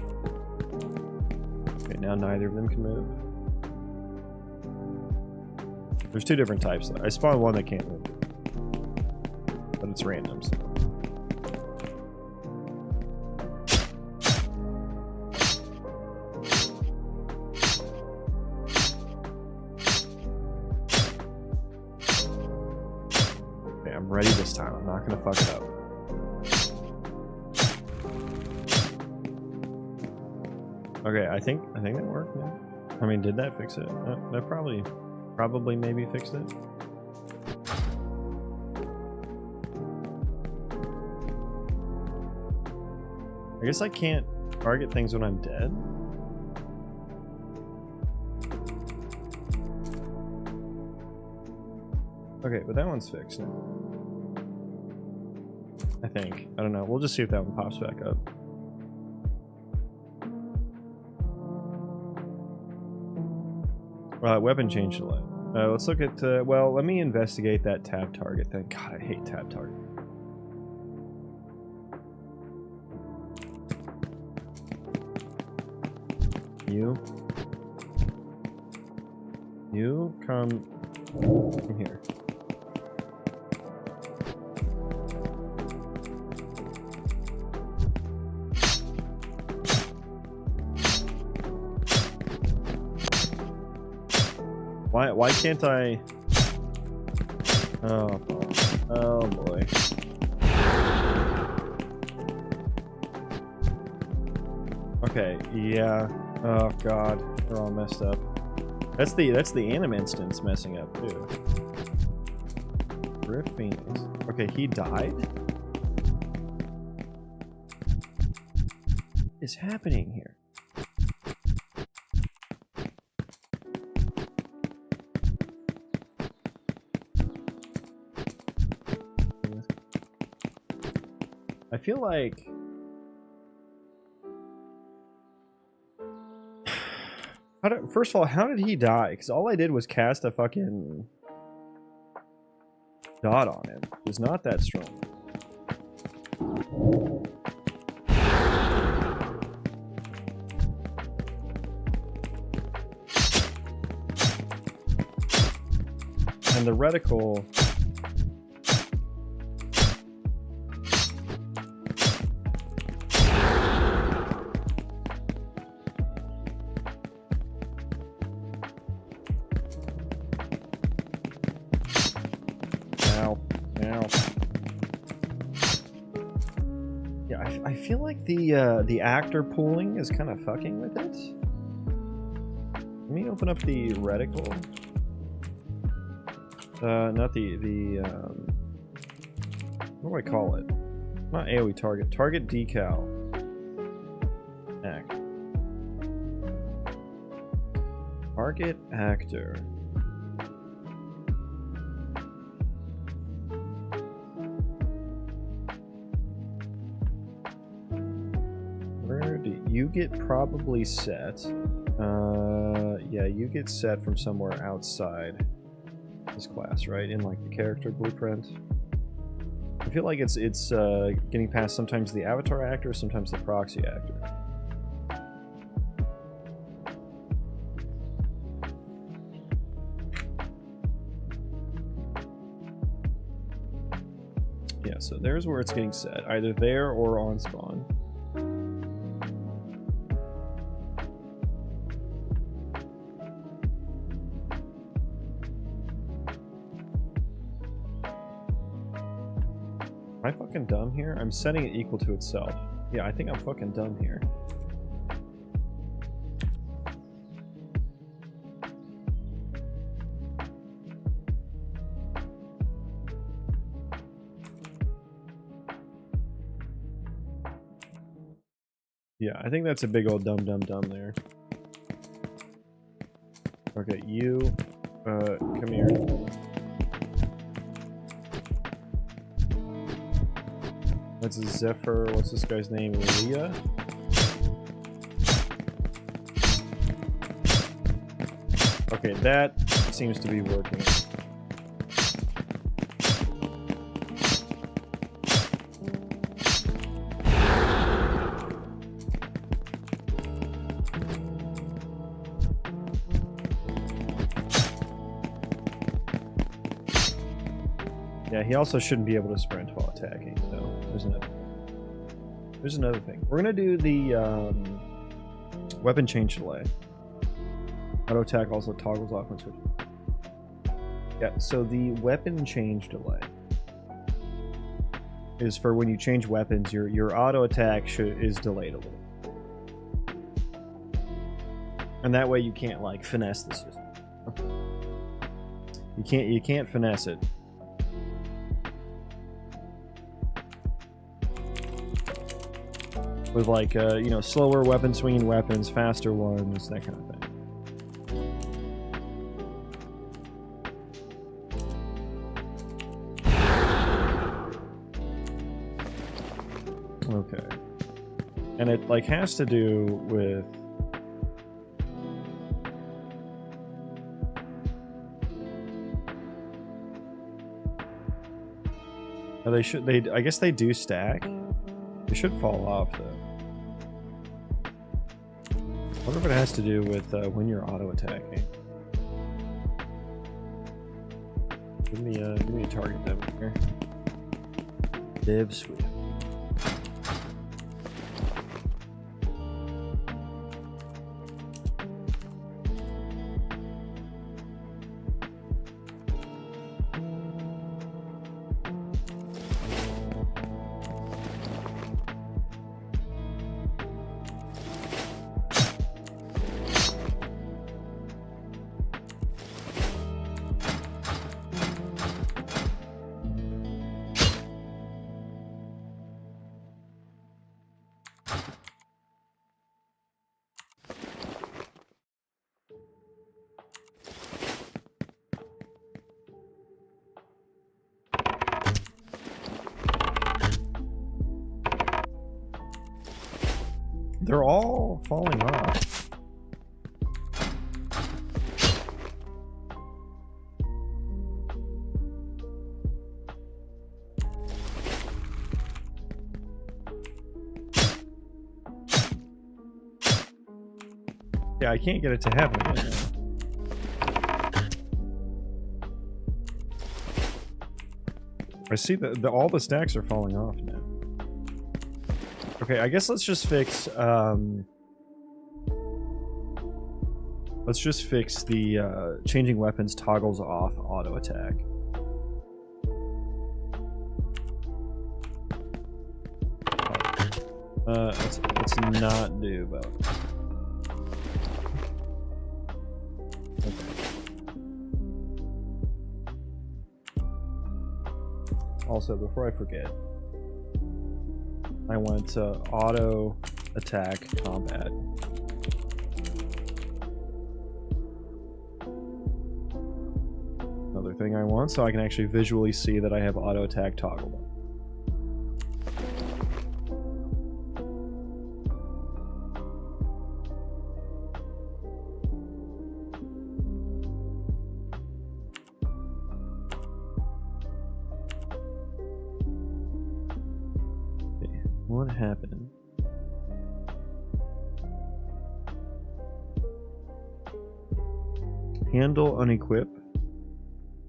Okay, now neither of them can move. There's two different types. I spawned one that can't move. But it's random, so... Okay, I'm ready this time. I'm not gonna fuck it up. Okay, I think that worked, yeah. I mean, did that fix it? That probably maybe fixed it. I guess I can't target things when I'm dead. Okay, but that one's fixed now. I think. I don't know. We'll just see if that one pops back up. Weapon change delay. Let's look at, well, let me investigate that tab target thing. God, I hate tab target. You come in here. Why can't I? Oh boy. Okay, yeah. Oh god, they're all messed up. That's the anim instance messing up too. Rift Phoenix. Okay, he died? What is happening here? I feel like first of all, how did he die? Because all I did was cast a fucking dot on him. He's not that strong. And the reticle... I feel like the actor pooling is kind of fucking with it. Let me open up the reticle. Not what do I call it? Not AoE target. Target decal. Act. Target actor. get probably set. Yeah, you get set from somewhere outside this class, right? In like the character blueprint. I feel like it's getting past sometimes the avatar actor, sometimes the proxy actor. Yeah, so there's where it's getting set, either there or on spawn. Am I fucking dumb here? I'm setting it equal to itself. Yeah, I think I'm fucking dumb here. Yeah, I think that's a big old dumb there. Okay, you, come here. That's a Zephyr. What's this guy's name? Leah? Okay, that seems to be working. Yeah, he also shouldn't be able to sprint while attacking, so there's another thing. We're gonna do the weapon change delay. Auto attack also toggles off when switching. Yeah, so the weapon change delay is for when you change weapons, your auto attack is delayed a little. And that way you can't like finesse the system. You can't finesse it. With like, you know, slower weapon swinging weapons, faster ones, that kind of thing. Okay. And it like has to do with I guess they do stack. They should fall off though. I wonder if it has to do with when you're auto attacking. Give me a target down here. Div sweep. They're all falling off. Yeah, I can't get it to happen again. I see that all the stacks are falling off now. Okay, I guess let's just fix the changing weapons toggles off auto attack. Let's not do both. Okay. Also, before I forget, I want auto attack combat. Another thing I want, so I can actually visually see that I have auto attack toggled. What happened? Handle unequip.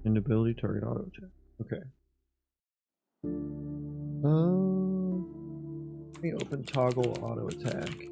Inability target auto attack. Okay. Let me open toggle auto attack.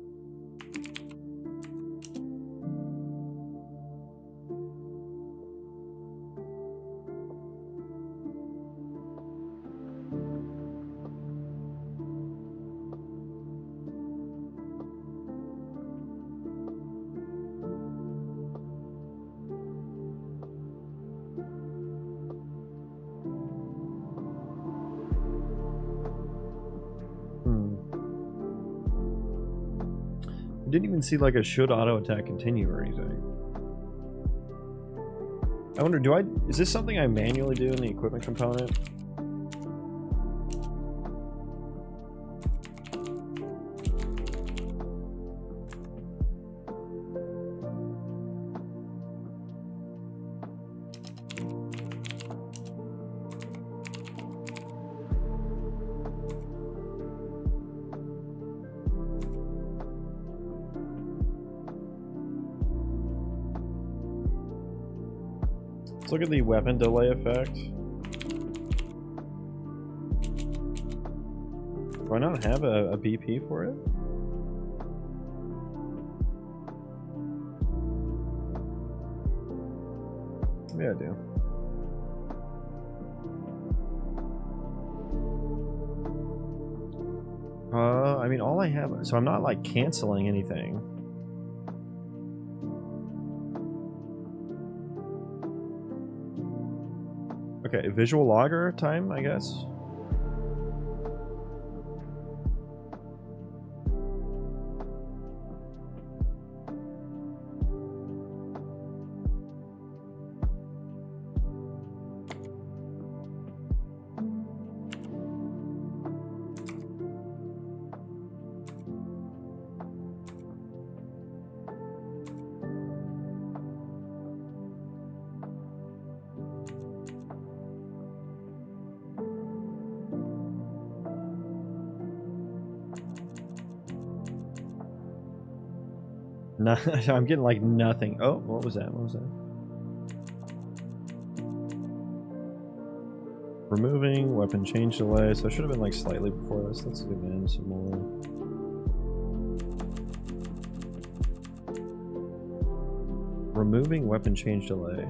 Didn't even see like a should auto attack continue or anything. I wonder, is this something I manually do in the equipment component? Look at the weapon delay effect. Do I not have a BP for it? Maybe I do. I mean, all I have, so I'm not like canceling anything. Okay, visual logger time, I guess. No, I'm getting like nothing. Oh, what was that? What was that? Removing weapon change delay. So it should have been like slightly before this. Let's zoom in some more. Removing weapon change delay.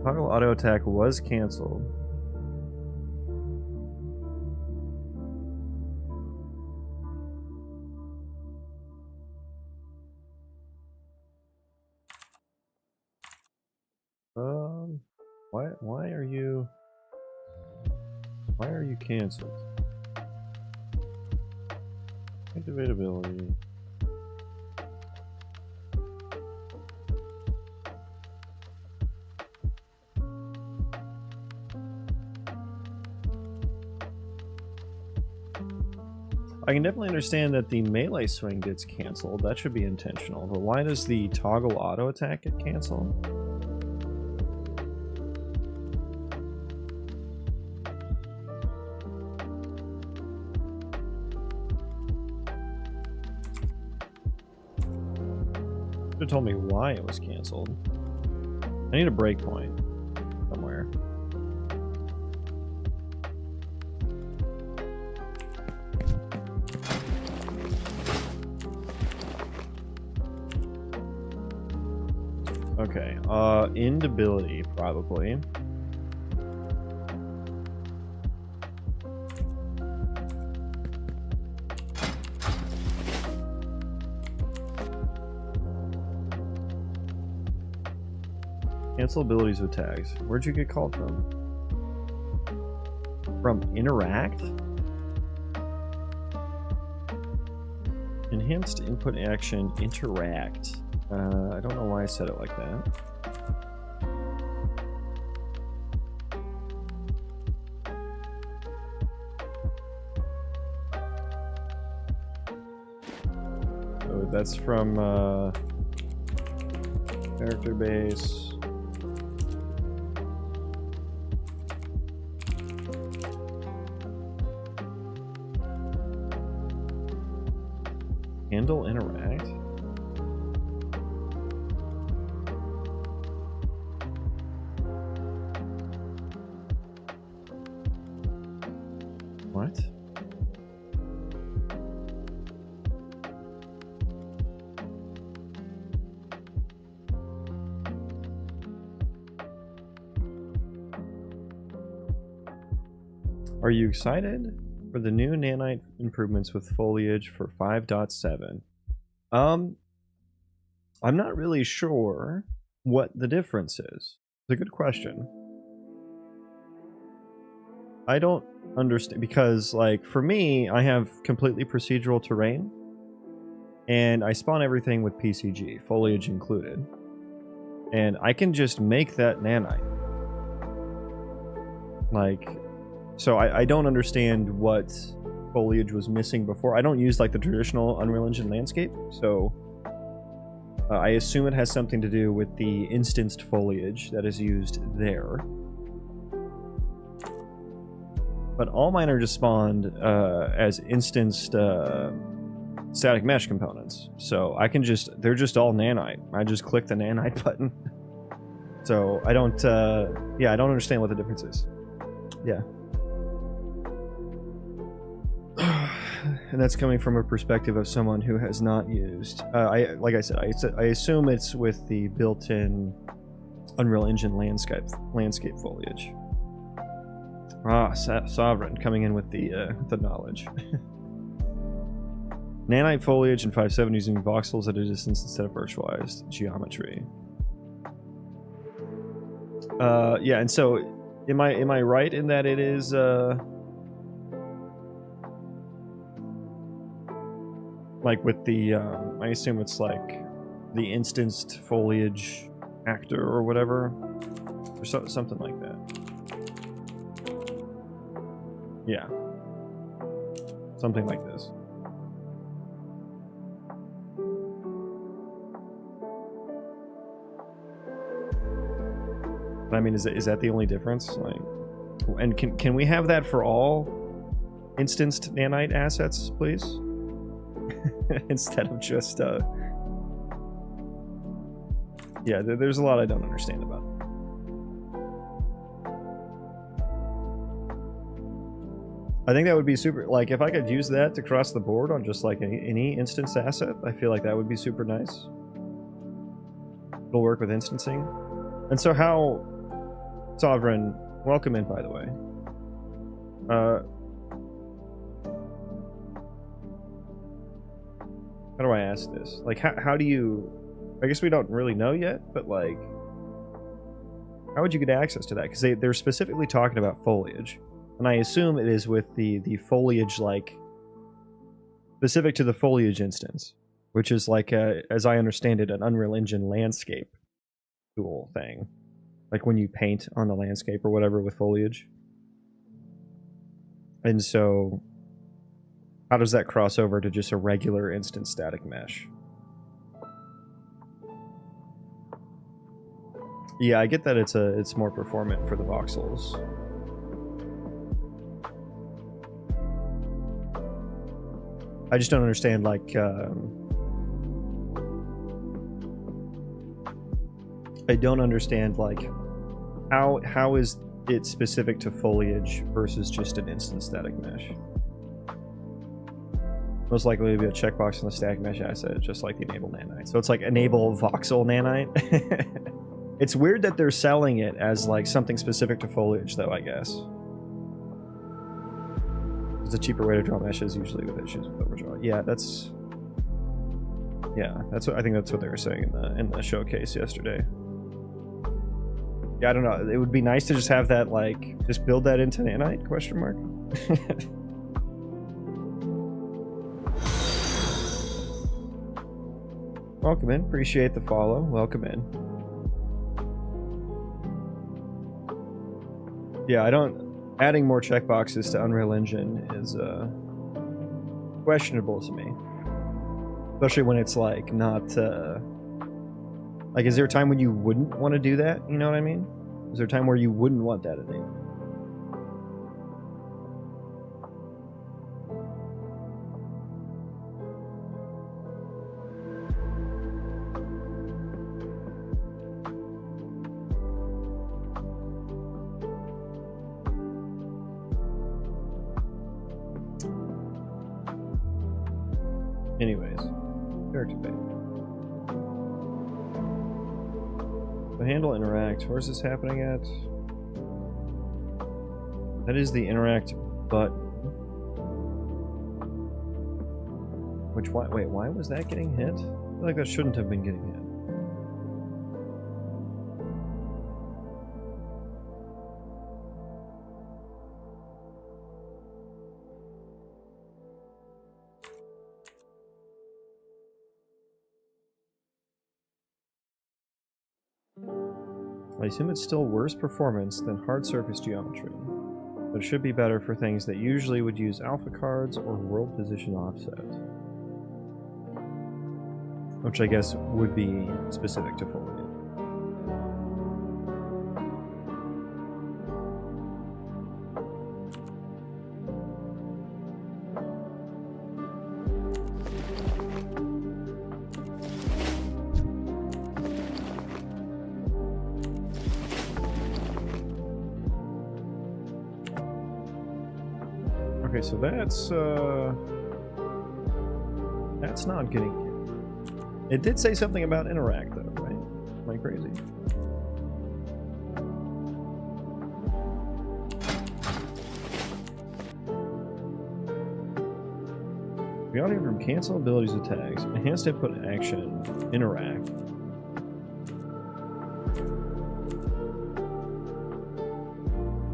Toggle auto attack was canceled. Why are you canceled? Activate ability. I can definitely understand that the melee swing gets canceled. That should be intentional. But why does the toggle auto attack get canceled? Should have told me why it was canceled. I need a breakpoint somewhere. Okay, indability, probably. Cancel abilities with tags. Where'd you get called from? From interact? Enhanced input action, interact. I don't know why I said it like that. So that's from character base. Handle interact. What? Are you excited for the new nanite improvements with foliage for 5.7? I'm not really sure what the difference is. It's a good question. I don't understand, because like for me, I have completely procedural terrain and I spawn everything with PCG, foliage included. And I can just make that nanite. Like, so I don't understand what foliage was missing before. I don't use like the traditional Unreal Engine landscape, so I assume it has something to do with the instanced foliage that is used there. But all mine are just spawned as instanced static mesh components. So I can just, they're just all nanite. I just click the nanite button. So I don't, yeah, I don't understand what the difference is. Yeah. And that's coming from a perspective of someone who has not used, like I said, I assume it's with the built-in Unreal Engine landscape foliage. Ah, Sovereign coming in with the knowledge. Nanite foliage in 5.7 using voxels at a distance instead of virtualized geometry. Yeah, and so am I right in that it is like with the I assume it's like the instanced foliage actor or whatever, or something like that. Yeah, something like this. I mean, is that the only difference? Like, and can we have that for all instanced nanite assets, please? Instead of just yeah, there's a lot I don't understand about it. I think that would be super, like, if I could use that to cross the board on just like any instance asset, I feel like that would be super nice. It'll work with instancing. And so how, Sovereign, welcome in, by the way. How do I ask this? Like, how do you... I guess we don't really know yet, but, like... How would you get access to that? Because they're specifically talking about foliage. And I assume it is with the foliage, like... specific to the foliage instance. Which is, like, as I understand it, an Unreal Engine landscape tool thing. Like, when you paint on the landscape or whatever with foliage. And so... how does that cross over to just a regular instant static mesh? Yeah, I get that it's more performant for the voxels. I just don't understand, like, I don't understand, like, how is it specific to foliage versus just an instant static mesh? Most likely to be a checkbox in the static mesh asset, just like the enable nanite. So it's like enable voxel nanite. It's weird that they're selling it as like something specific to foliage, though, I guess. It's a cheaper way to draw meshes, usually with issues with overdraw. Yeah, that's... yeah, that's what I think that's what they were saying in the showcase yesterday. Yeah, I don't know. It would be nice to just have that, like, just build that into nanite, question mark? Welcome in. Appreciate the follow. Welcome in. Yeah, I don't... adding more checkboxes to Unreal Engine is questionable to me. Especially when it's like not like, is there a time when you wouldn't want to do that? You know what I mean? Is there a time where you wouldn't want that enabled? Anyways, character page. The handle interact. Where's this happening at? That is the interact button. Which why? Wait, why was that getting hit? I feel like that shouldn't have been getting hit. I assume it's still worse performance than hard surface geometry, but it should be better for things that usually would use alpha cards or world position offset. Which I guess would be specific to Foliage. Okay, so that's not getting hit. It did say something about interact though, right? Am I crazy? Beyond from cancel abilities and tags, enhanced input action, interact.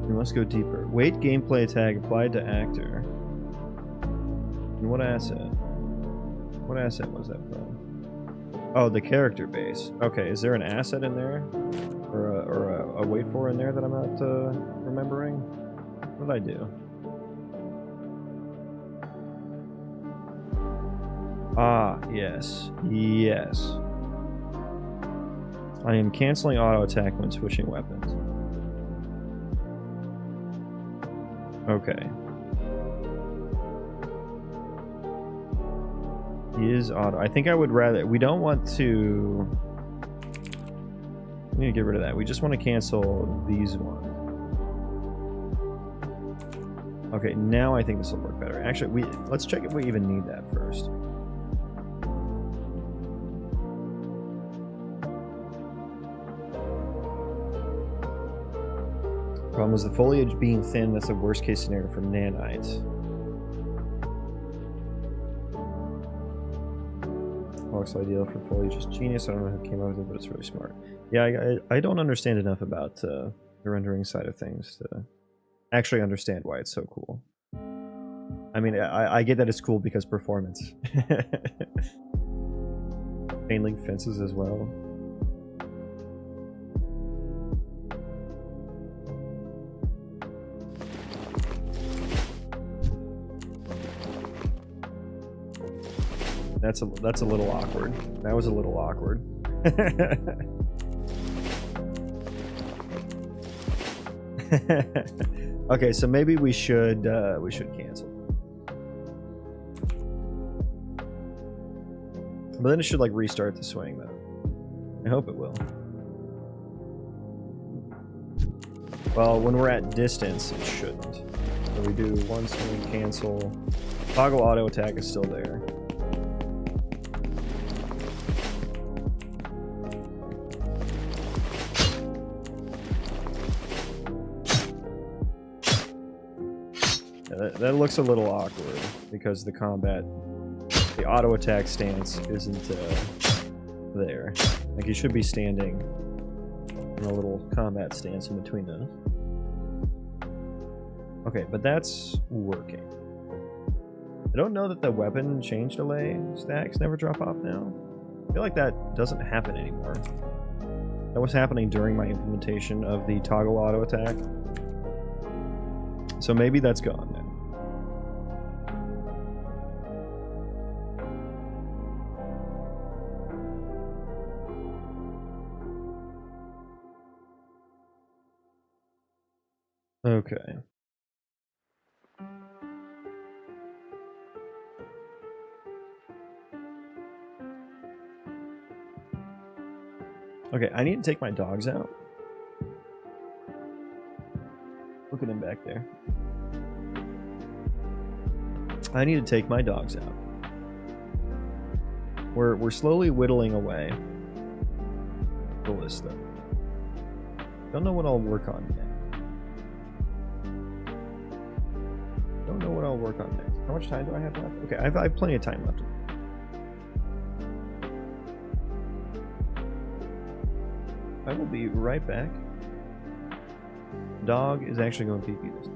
We must go deeper. Wait gameplay tag applied to actor. And what asset? What asset was that from? Oh, the character base. Okay, is there an asset in there? Or a wait for in there that I'm not remembering? What did I do? Ah, yes. Yes. I am canceling auto attack when switching weapons. Okay. He is auto. I think I would rather... We don't want to... We need to get rid of that. We just want to cancel these ones. Okay, now I think this will work better. Actually, let's check if we even need that first. Problem is the foliage being thin. That's the worst case scenario for nanites. Looks ideal for foliage is genius. I don't know who came up with it, but it's really smart. Yeah, I don't understand enough about the rendering side of things to actually understand why it's so cool. I mean, I get that it's cool because performance. Chain link fences as well. That's a little awkward. That was a little awkward. Okay, so maybe we should cancel. But then it should like restart the swing though. I hope it will. Well, when we're at distance, it shouldn't. So we do one swing, cancel. Toggle auto attack is still there. That looks a little awkward because the auto attack stance isn't there. Like you should be standing in a little combat stance in between those. Okay, but that's working. I don't know that the weapon change delay stacks never drop off now. I feel like that doesn't happen anymore. That was happening during my implementation of the toggle auto attack. So maybe that's gone now. Okay. Okay, I need to take my dogs out. Look at him back there. I need to take my dogs out. We're slowly whittling away the list, though. Don't know what I'll work on yet. Don't know what I'll work on next. How much time do I have left? Okay, I have plenty of time left. I will be right back. Dog is actually going to pee-pee this time.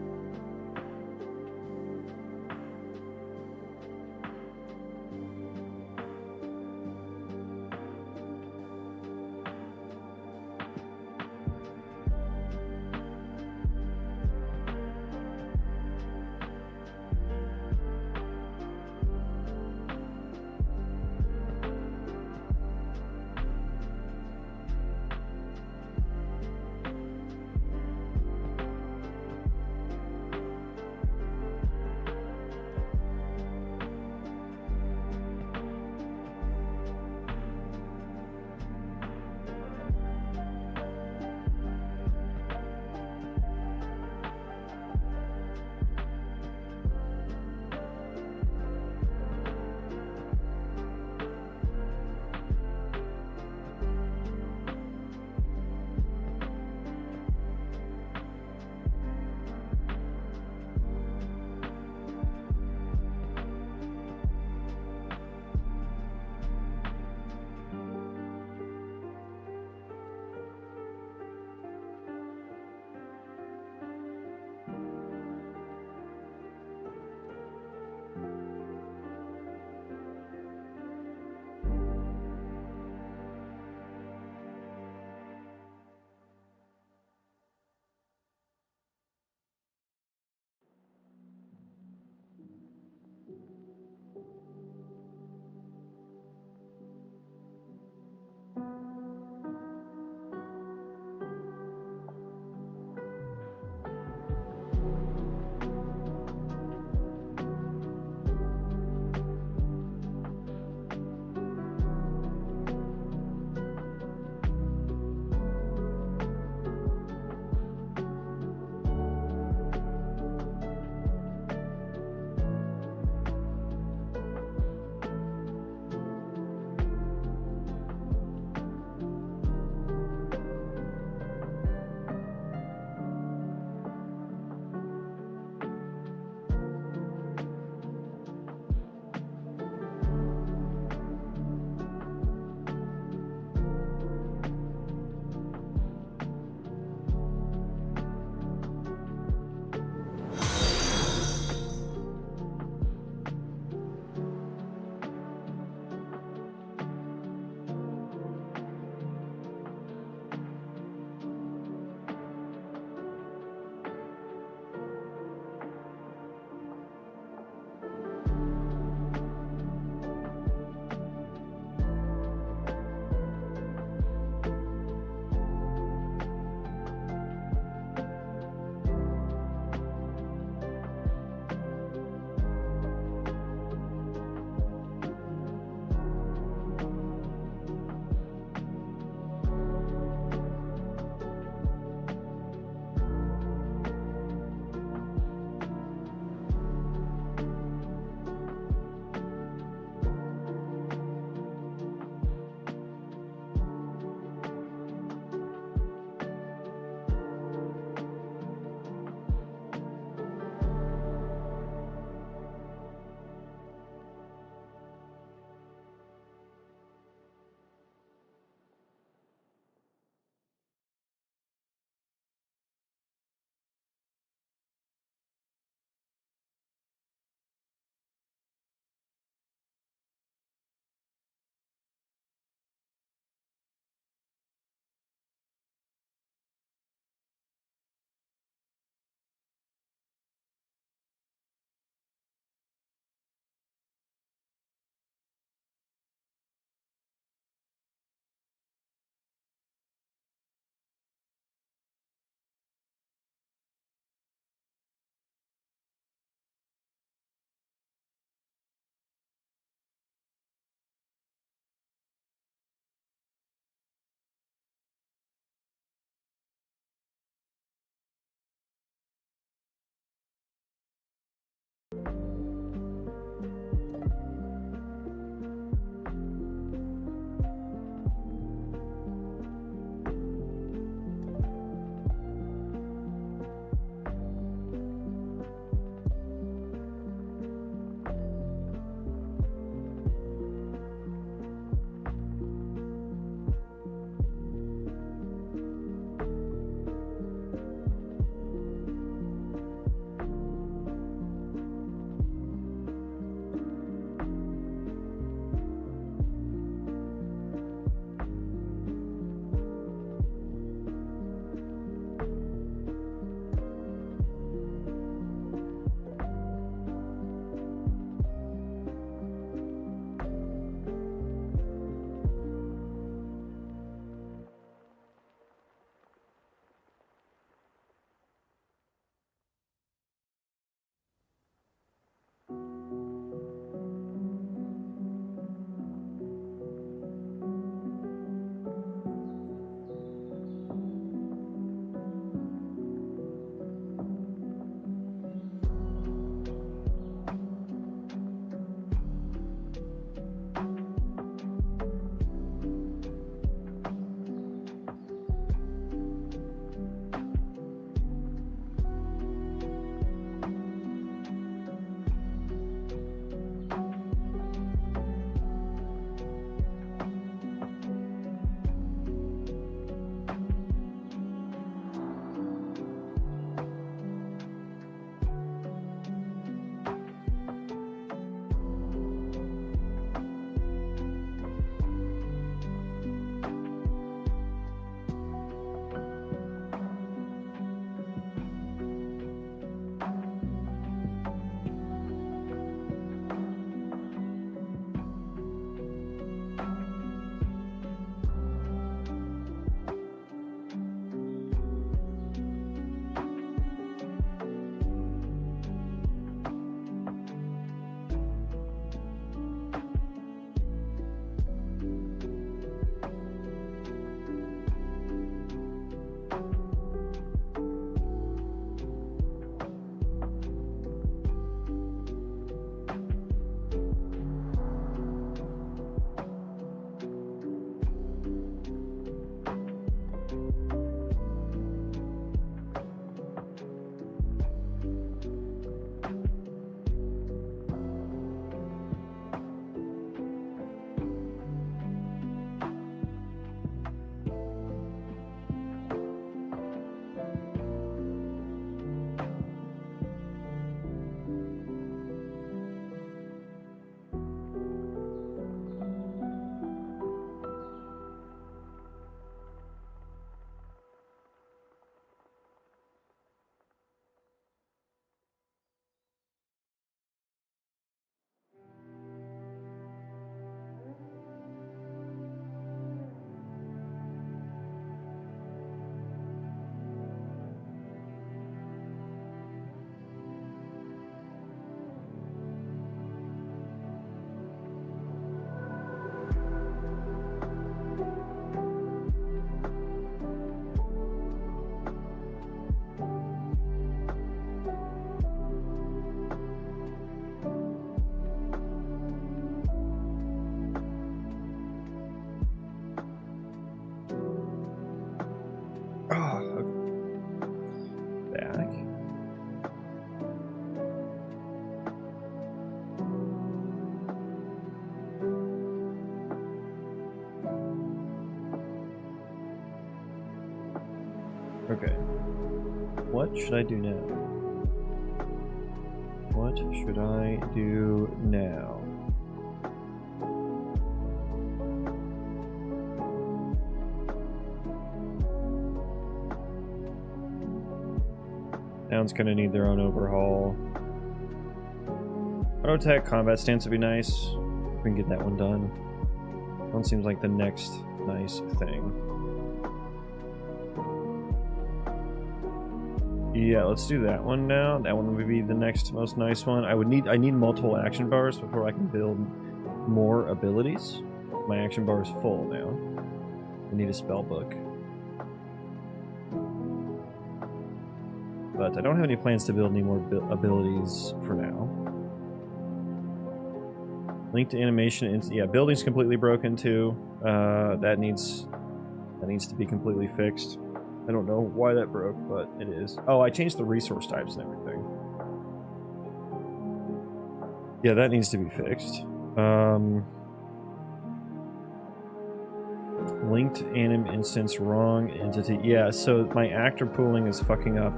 Okay. What should I do now? What should I do now? Town's gonna need their own overhaul. Auto attack combat stance would be nice. We can get that one done. That one seems like the next nice thing. Yeah, let's do that one now. That one would be the next most nice one. I need multiple action bars before I can build more abilities. My action bar is full now. I need a spell book. But I don't have any plans to build any more abilities for now. Link to animation, yeah, building's completely broken too. That needs to be completely fixed. I don't know why that broke, but it is. Oh, I changed the resource types and everything. Yeah, that needs to be fixed. Linked anim instance, wrong entity. Yeah, so my actor pooling is fucking up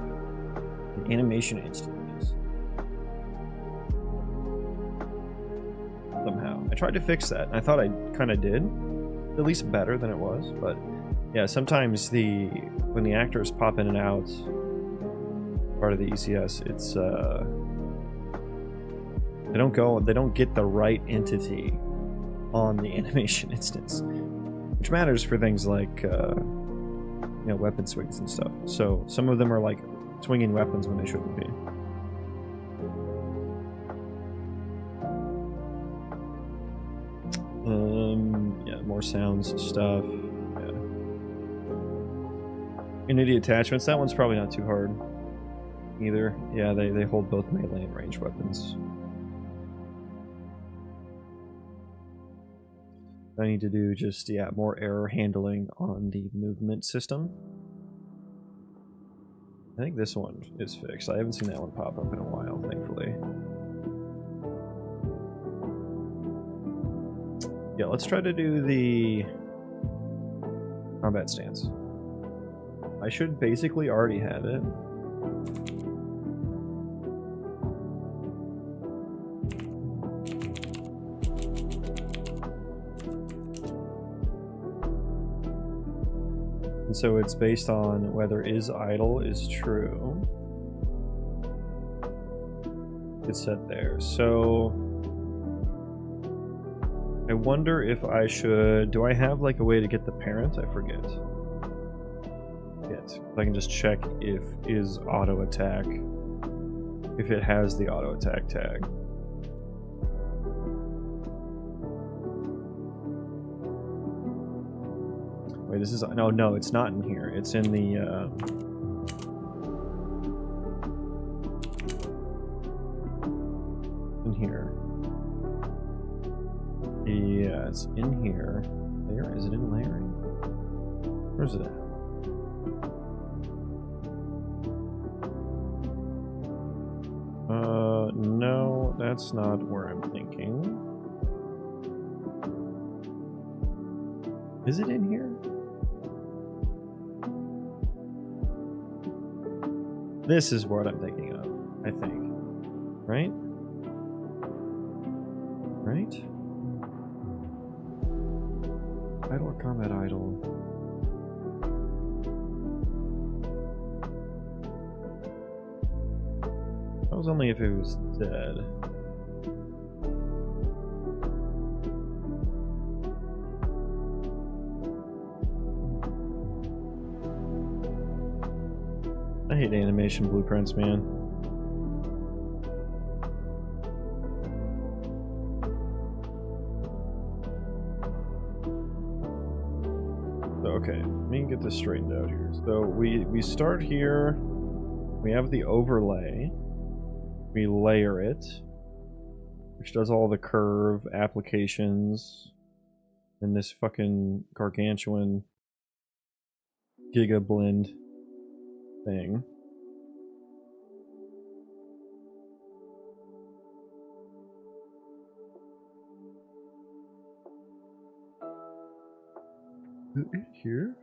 the animation instances. Somehow. I tried to fix that, and I thought I kind of did. At least better than it was, but yeah, sometimes when the actors pop in and out, part of the ECS, it's they don't get the right entity on the animation instance, which matters for things like you know, weapon swings and stuff. So some of them are like swinging weapons when they shouldn't be. Yeah, more sounds stuff. Yeah. Unity attachments, that one's probably not too hard either. Yeah, they hold both melee and ranged weapons. I need to do just, yeah, more error handling on the movement system. I think this one is fixed. I haven't seen that one pop up in a while, thankfully. Yeah, let's try to do the combat stance. I should basically already have it. And so it's based on whether is idle is true. It's set there. So I wonder if I should... Do I have like a way to get the parent? I forget. Yet. I can just check if is auto attack. If it has the auto attack tag. Wait, this is no, it's not in here. It's in the in here. Yeah, it's in here. Layer? Is it in layering? Where's it at? No, that's not where I'm thinking. Is it in here? This is what I'm thinking of, I think. Right? Right? Idle or combat idle? That was only if it was dead. I hate animation blueprints, man. Okay, let me get this straightened out here. So we start here. We have the overlay. We layer it, which does all the curve applications and this fucking gargantuan giga blend thing. Is it here?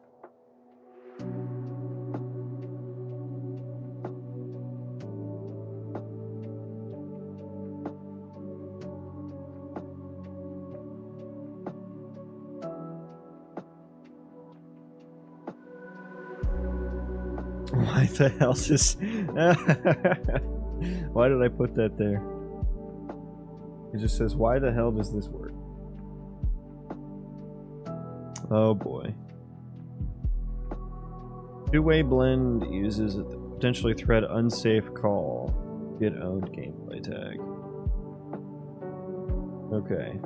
Why the hell is this? Why did I put that there? It just says, why the hell does this work? Oh boy. Two-way blend uses a potentially thread unsafe call. Get owned gameplay tag. Okay.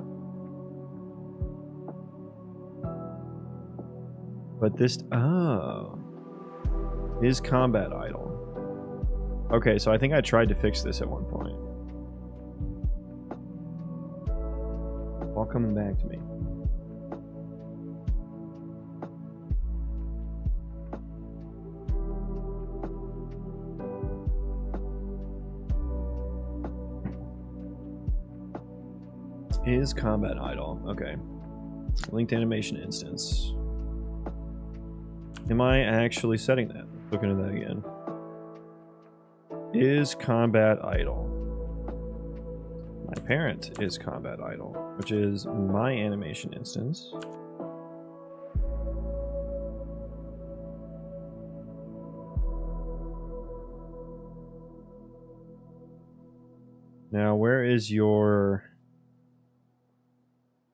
But this... Oh. Is combat idle. Okay, so I think I tried to fix this at one point. All coming back to me. Is combat idle. Okay. Linked animation instance. Am I actually setting that? Looking at that again. Is combat idle. My parent is combat idle, which is my animation instance. Now, where is your...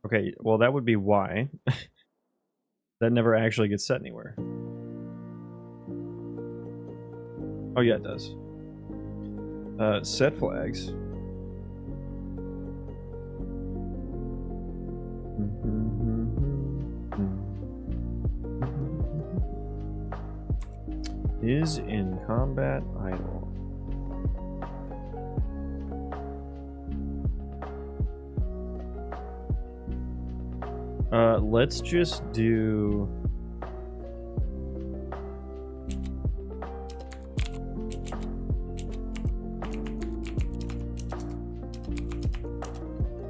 Okay, well, that would be Y. That never actually gets set anywhere. Oh, yeah, it does. Set flags. Is in combat idle. Let's just do...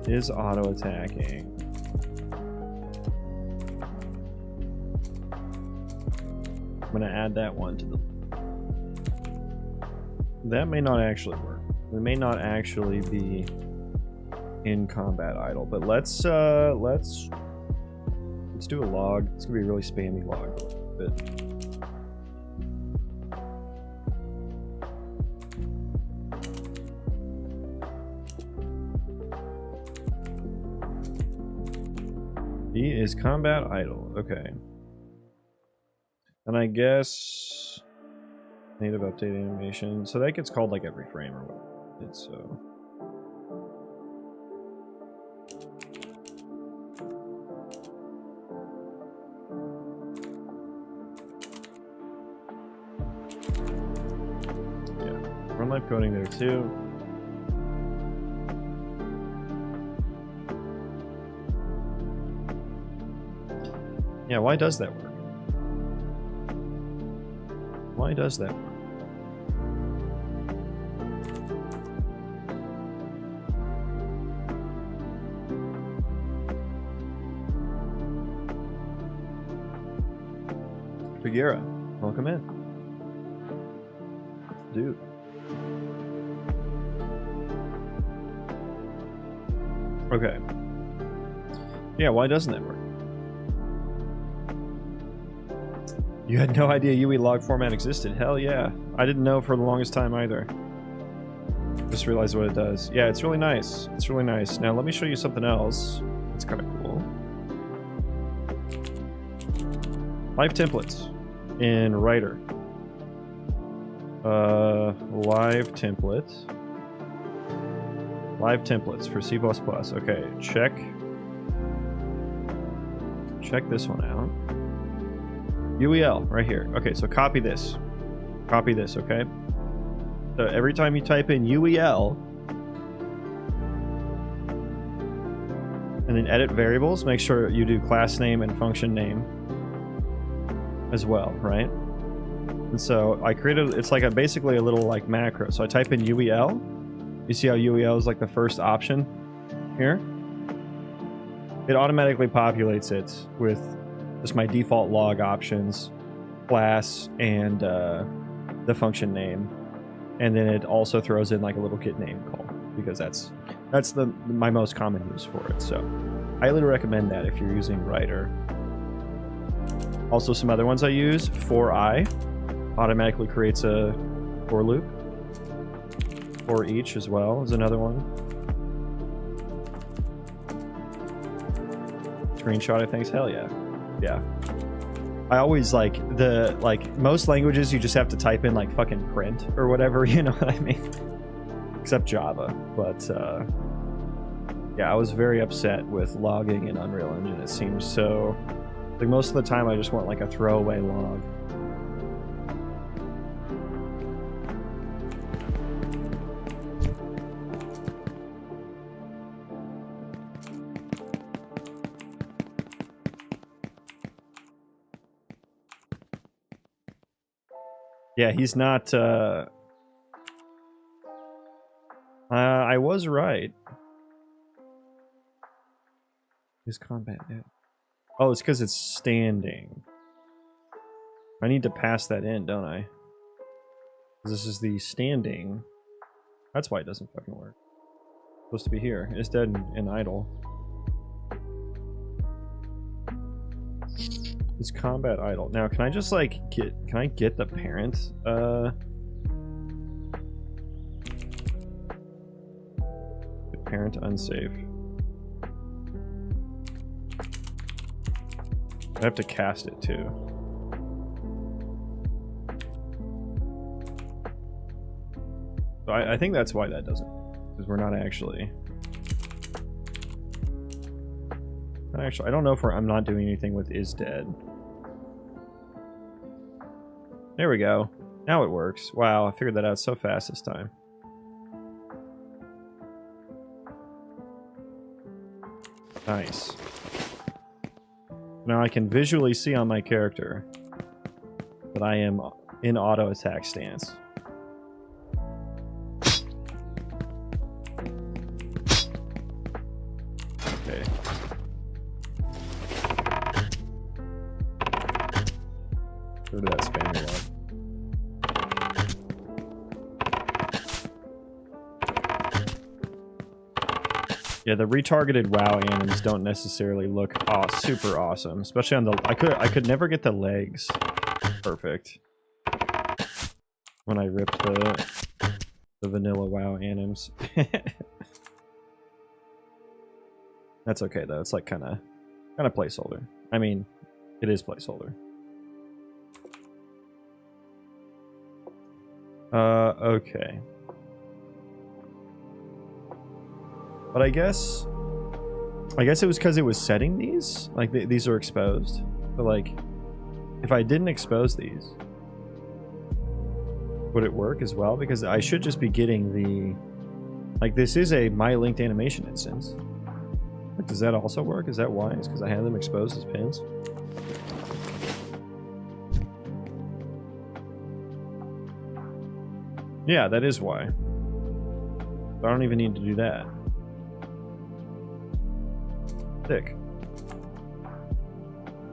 Is auto attacking. I'm gonna add that one to the... That may not actually work. We may not actually be in combat idle, but let's do a log. It's gonna be a really spammy log for a bit. He is combat idle. Okay. And I guess native update animation. So that gets called like every frame or whatever. It's so. life coding there too. Yeah, why does that work? Why does that work? Bagheera, welcome in. Dude. Okay. Yeah, why doesn't that work? You had no idea UE log format existed. Hell yeah. I didn't know for the longest time either. Just realized what it does. Yeah, it's really nice. It's really nice. Now let me show you something else. It's kind of cool. Live templates in Writer. Live templates. Live templates for C++. Okay, check this one out. UEL right here. Okay, so copy this. Copy this, okay? So every time you type in UEL and then edit variables, make sure you do class name and function name as well, right? And so I created, it's like basically a little like macro. So I type in UEL. You see how UEL is like the first option here? It automatically populates it with just my default log options, class, and the function name. And then it also throws in like a little git name call because that's my most common use for it. So I highly recommend that if you're using Writer. Also some other ones I use, for I automatically creates a for loop. For each as well is another one. Screenshot it, thanks. Hell yeah. Yeah. I always like most languages you just have to type in like fucking print or whatever, you know what I mean? Except Java. But yeah, I was very upset with logging in Unreal Engine. It seems so like most of the time I just want like a throwaway log. Yeah, he's not, I was right. His combat, yeah. Oh, it's because it's standing. I need to pass that in, don't I? This is the standing. That's why it doesn't fucking work. It's supposed to be here. It's dead and idle. Is combat idle. Now, can I just like can I get the parent? The parent unsafe. I have to cast it too. So I think that's why that doesn't, because we're not actually. Actually, I don't know if I'm not doing anything with is dead. There we go. Now it works. Wow, I figured that out so fast this time. Nice. Now I can visually see on my character that I am in auto attack stance. Okay. Go to that spammy log. Yeah, the retargeted WoW anims don't necessarily look super awesome, especially on the. I could never get the legs perfect when I ripped the vanilla WoW anims. That's okay though. It's like kind of placeholder. I mean, it is placeholder. Okay. But I guess it was because it was setting these. Like, these are exposed. But, like, if I didn't expose these... would it work as well? Because I should just be getting the... Like, this is a my linked animation instance. Like, does that also work? Is that why? It's because I have them exposed as pins? Yeah, that is why. I don't even need to do that. Sick.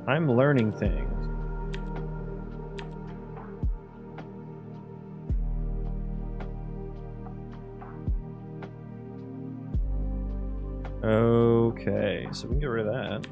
I'm learning things. Okay, so we can get rid of that.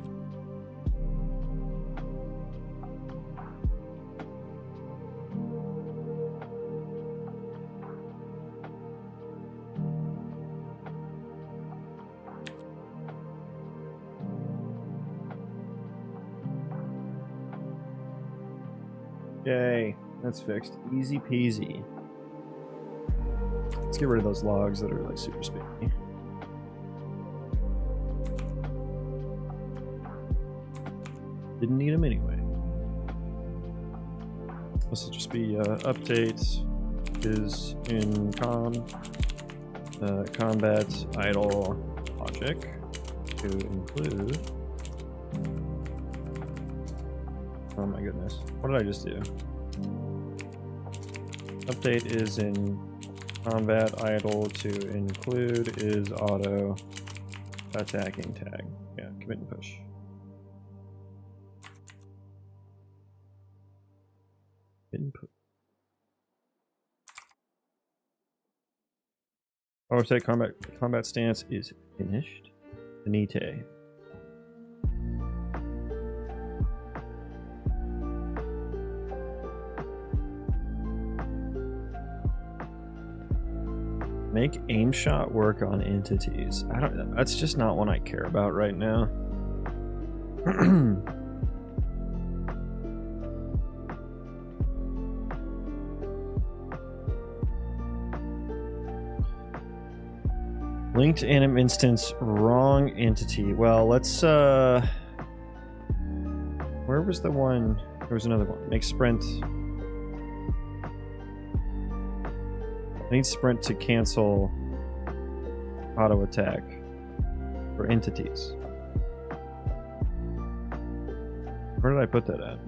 Yay, that's fixed. Easy peasy. Let's get rid of those logs that are like super spammy. Didn't need them anyway. This will just be update is in combat idle logic to include. Oh my goodness. What did I just do? Update is in combat idle to include is auto attacking tag. Yeah, commit and push. Input. Auto attack combat stance is finished. Finite. Make aim shot work on entities. I don't. That's just not one I care about right now. Linked anim instance, wrong entity. Well, let's where was the one? There was another one. Make sprint. I need sprint to cancel auto attack for entities. Where did I put that at?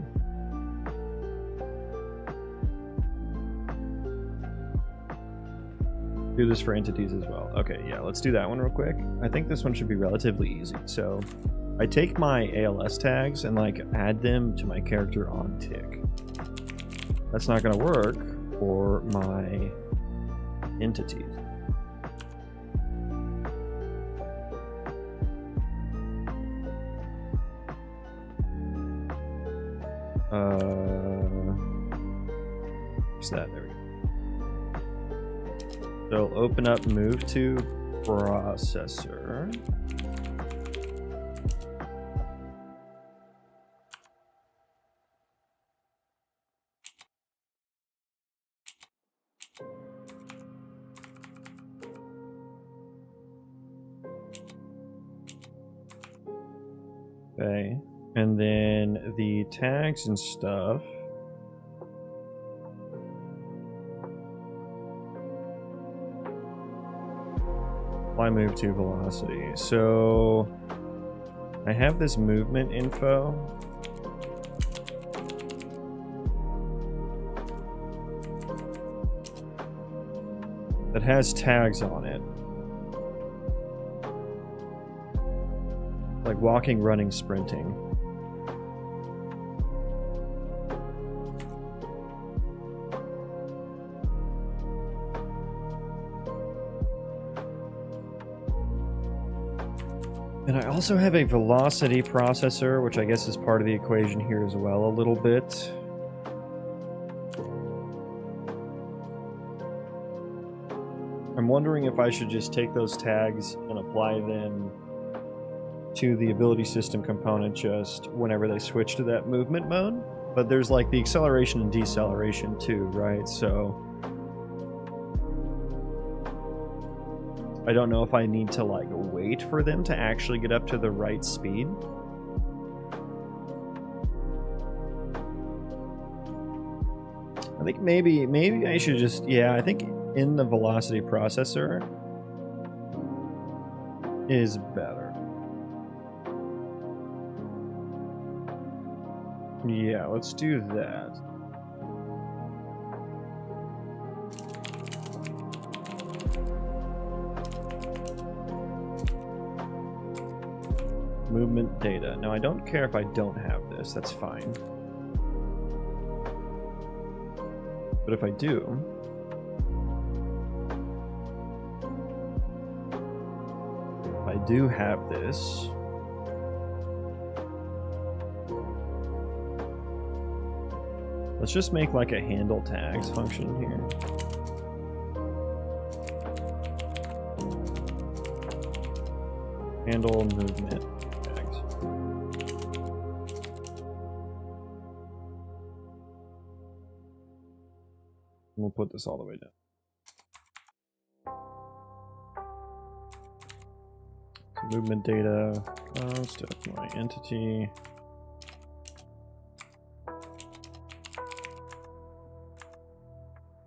Do this for entities as well. Okay, yeah, let's do that one real quick. I think this one should be relatively easy. So I take my ALS tags and like add them to my character on tick. That's not gonna work for my entities. What's that? There we go. So open up move to processor. Okay, and then the tags and stuff. Apply move to velocity. So I have this movement info. That has tags on it. Like walking, running, sprinting. And I also have a velocity processor, which I guess is part of the equation here as well a little bit. I'm wondering if I should just take those tags and apply them to the ability system component just whenever they switch to that movement mode. But there's like the acceleration and deceleration too, right? So I don't know if I need to like wait for them to actually get up to the right speed. I think maybe I should just, yeah, I think in the velocity processor is better. Yeah, let's do that. Movement data. Now I don't care if I don't have this, that's fine. But if I do, have this, let's just make like a handle tags function here. Handle movement tags. We'll put this all the way down. Movement data, const of my entity.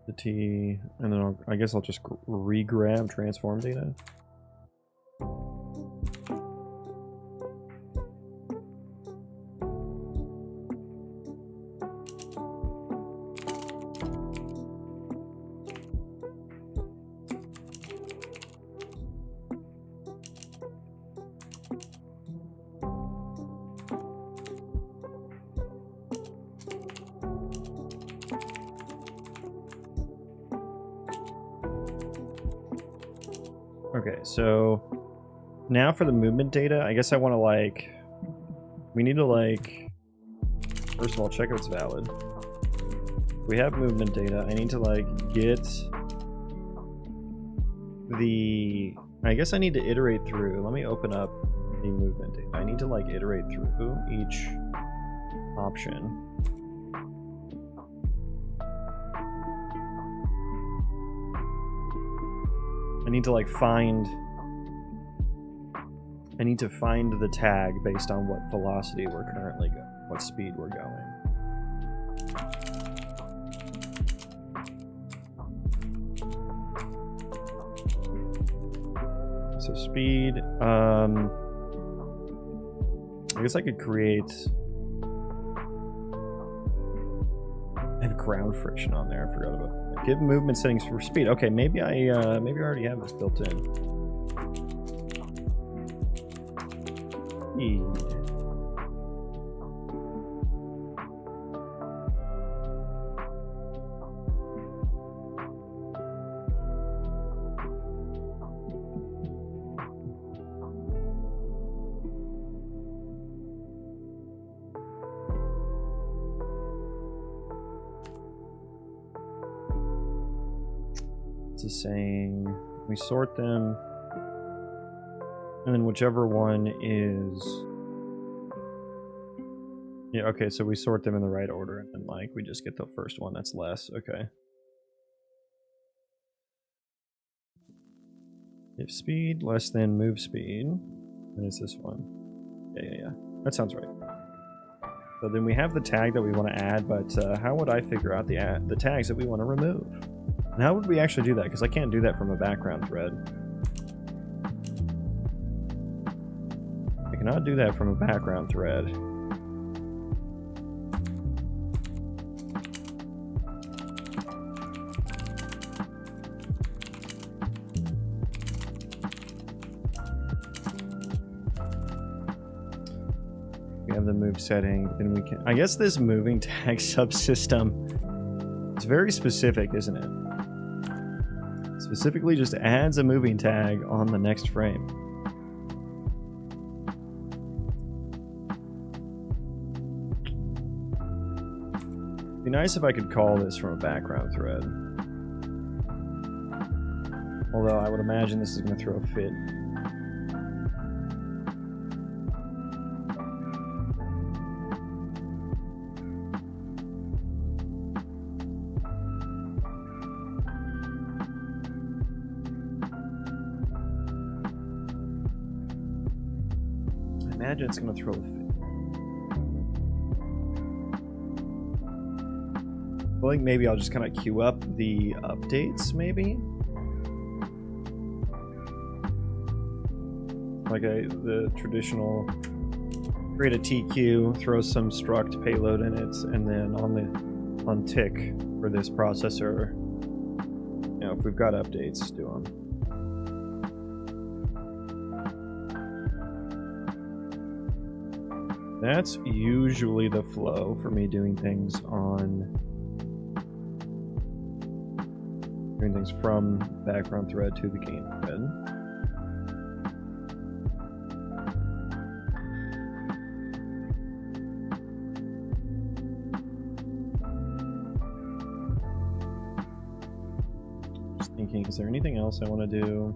The T, and then I guess I'll just re-grab transform data. Okay, so now for the movement data, I guess I want to like, we need to like, first of all, check if it's valid. We have movement data. I need to like get the, I guess I need to iterate through. Let me open up the movement data. I need to like iterate through each option. I need to like find the tag based on what velocity we're currently going, what speed we're going. So speed, I guess I could create, I have ground friction on there, I forgot about that. Give movement settings for speed. Okay, maybe I already have this built in. Speed. Is saying we sort them, and then whichever one is, yeah, okay, so we sort them in the right order, and then like we just get the first one that's less. Okay, if speed less than move speed, then it's this one. Yeah, that sounds right. So then we have the tag that we want to add, but how would I figure out the tags that we want to remove? And how would we actually do that? Because I can't do that from a background thread. I cannot do that from a background thread. We have the move setting, then we can, I guess this moving tag subsystem, it's very specific, isn't it? Specifically just adds a moving tag on the next frame. It'd be nice if I could call this from a background thread. Although I would imagine this is going to throw a fit. Imagine it's going to throw a fit. I think maybe I'll just kind of queue up the updates, maybe? Like the traditional, create a TQ, throw some struct payload in it, and then on tick for this processor, you know, if we've got updates, do them. That's usually the flow for me doing things from background thread to the game thread. Just thinking, is there anything else I want to do?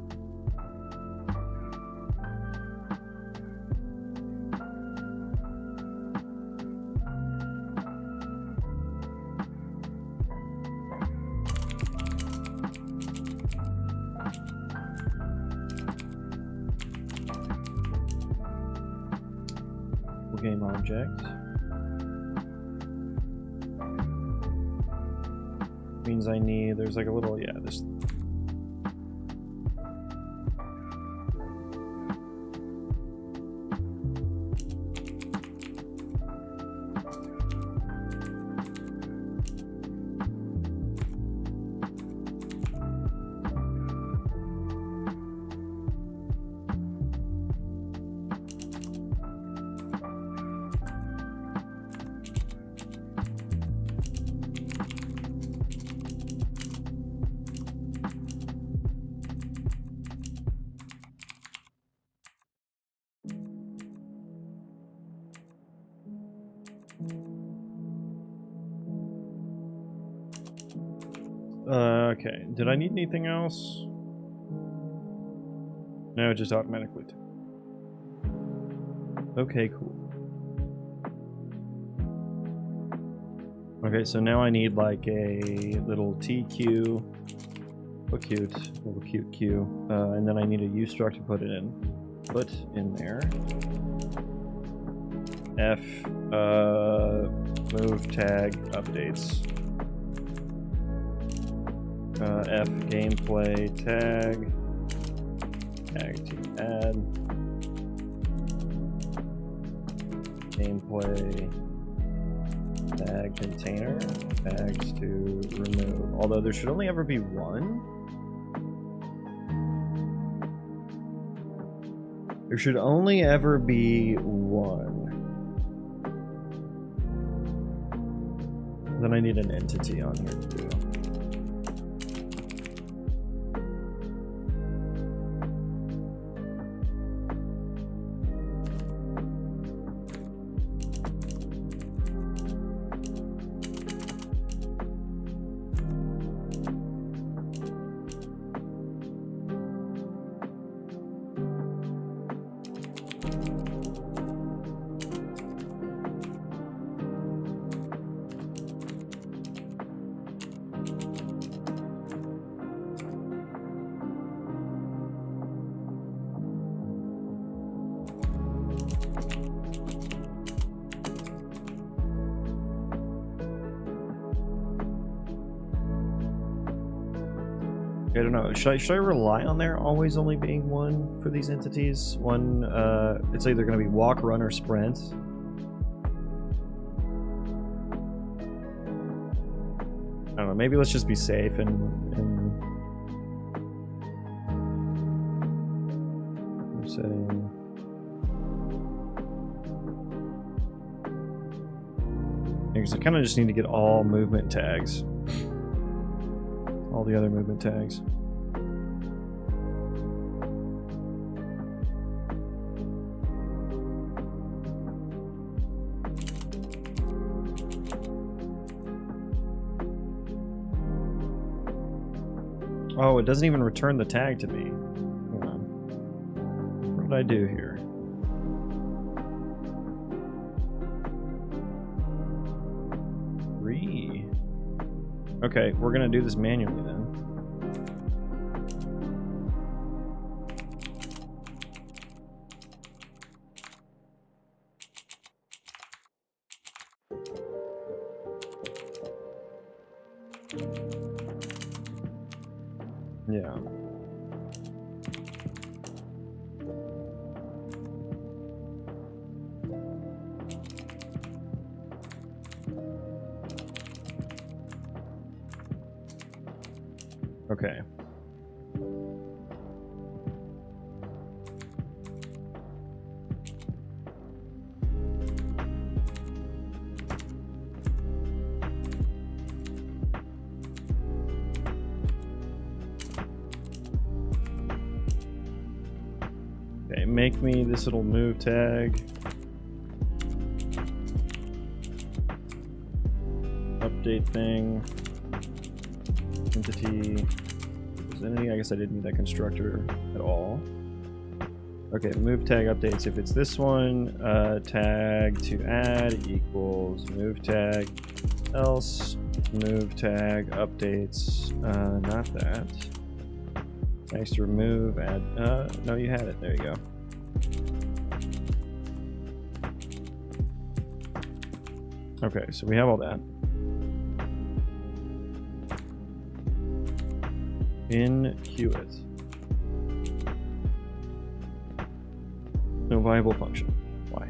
Game object means I need, there's like a little, yeah, there's okay, did I need anything else? No, just automatically. Okay, cool. Okay, so now I need like a little TQ, oh cute, little cute Q, and then I need a ustruct to put it in. Put in there. F, move tag updates. F gameplay tag to add gameplay tag container tags to remove. Although there should only ever be one. There should only ever be one. Then I need an entity on here too. I don't know. Should I rely on there always only being one for these entities? One, it's either going to be walk, run, or sprint. I don't know. Maybe let's just be safe and setting. Because I kind of just need to get all movement tags. All the other movement tags. Oh, it doesn't even return the tag to me. Hold on. What did I do here? Okay, we're gonna do this manually then. Yeah. Okay. Okay, make me this little move tag. Update thing. Entity. Identity. I guess I didn't need that constructor at all. Okay, move tag updates. If it's this one, tag to add equals move tag else move tag updates. Not that. Tags to remove, add. No, you had it. There you go. Okay, so we have all that. Enqueue it. No viable function. Why?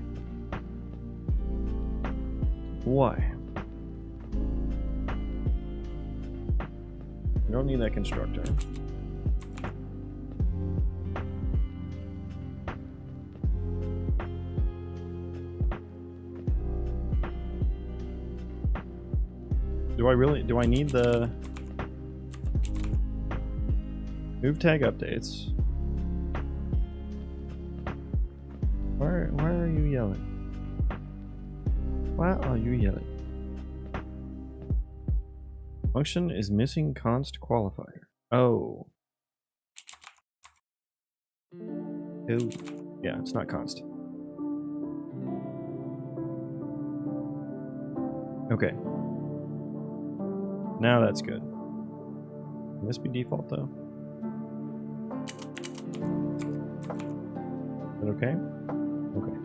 Why? We don't need that constructor. Do I need the move tag updates? Why are you yelling? Why are you yelling? Function is missing const qualifier. Oh. Ew. Yeah, it's not const. Okay. Now that's good. Can this be default though? Is that okay? Okay.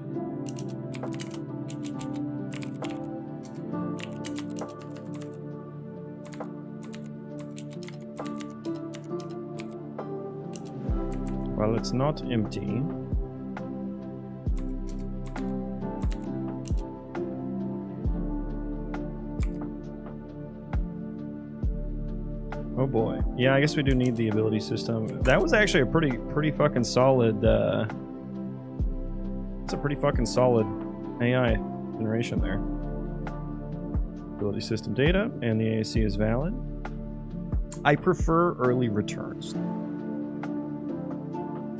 Well, it's not empty. Oh boy. Yeah, I guess we do need the ability system. That was actually a pretty fucking solid it's a pretty fucking solid AI generation there. Ability system data, and the AAC is valid. I prefer early returns.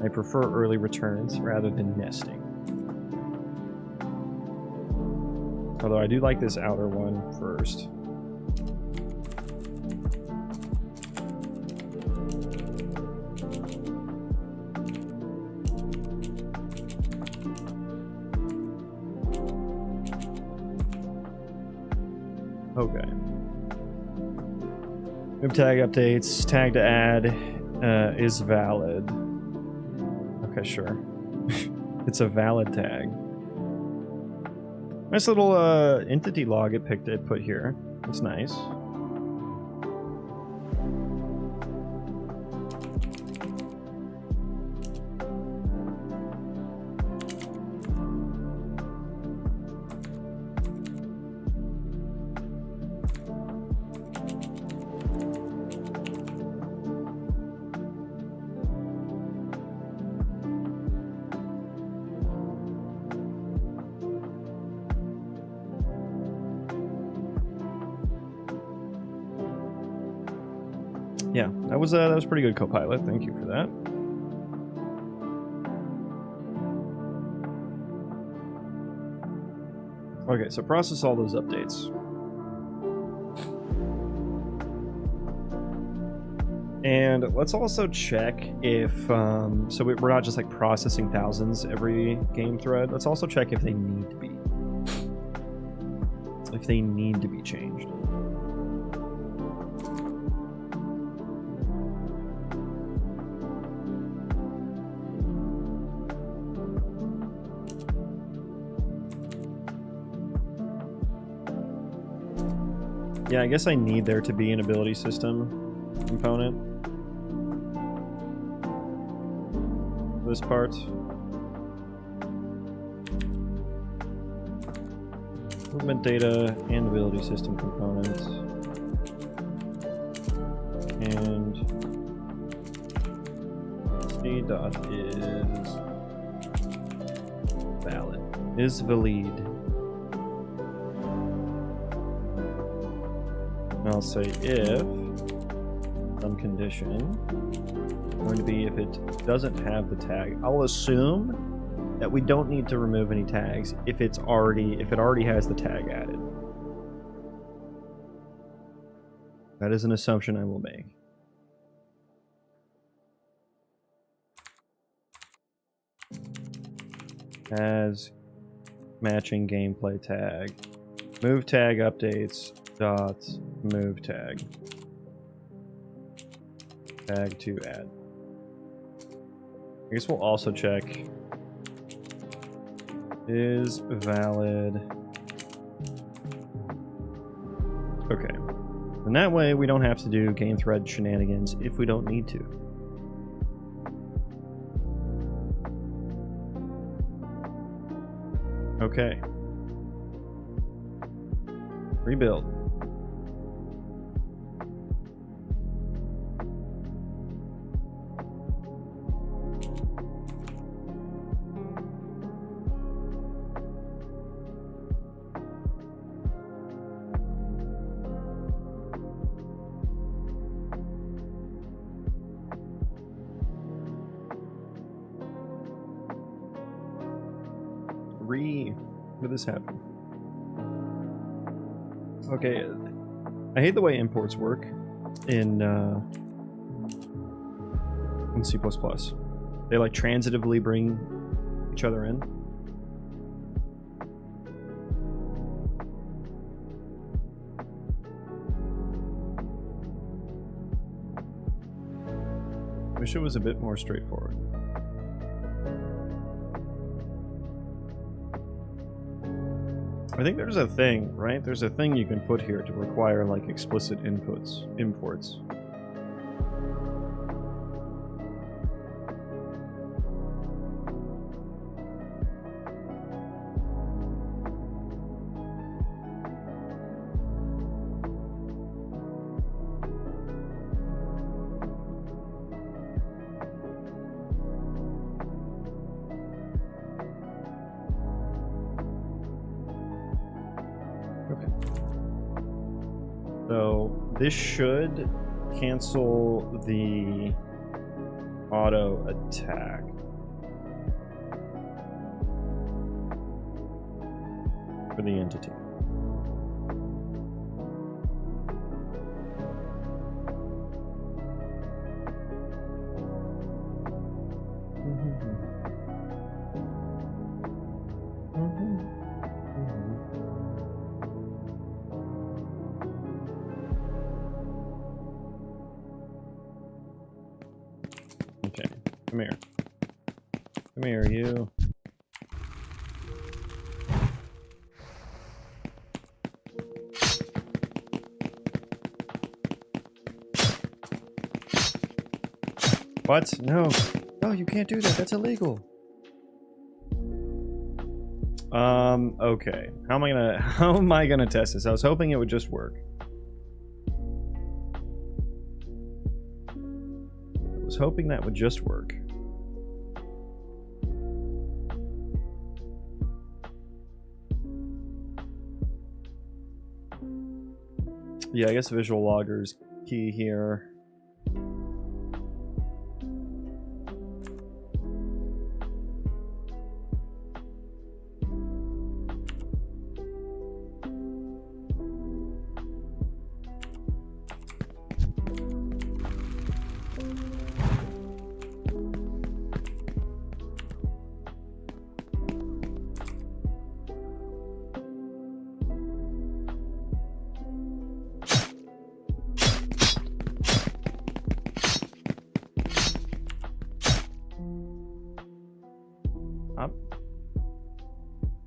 I prefer early returns rather than nesting. Although I do like this outer one first. Okay. Move tag updates, tag to add is valid. Okay, sure. It's a valid tag. Nice little entity log it put here. That's nice. Yeah, that was pretty good, Copilot. Thank you for that. Okay, so process all those updates. And let's also check if, so we're not just like processing thousands every game thread. Let's also check if they need to be. If they need to be changed. Yeah, I guess I need there to be an ability system component. This part. Movement data and ability system components. And C dot is valid. Is valid. And I'll say if some condition going to be if it doesn't have the tag. I'll assume that we don't need to remove any tags if it already has the tag added. That is an assumption I will make. As matching gameplay tag. Move tag updates dot move tag. Tag to add. I guess we'll also check is valid. Okay. And that way we don't have to do game thread shenanigans if we don't need to. Okay. Rebuild. When did this happen? Okay, I hate the way imports work in C++. They like transitively bring each other in. Wish it was a bit more straightforward. I think there's a thing, right? There's a thing you can put here to require like explicit imports. So this should cancel the auto attack. For the entity. Okay, come here. Come here, you. What? No. No, you can't do that. That's illegal. Okay. How am I gonna test this? I was hoping it would just work. I was hoping that would just work. Yeah, I guess visual logger's key here.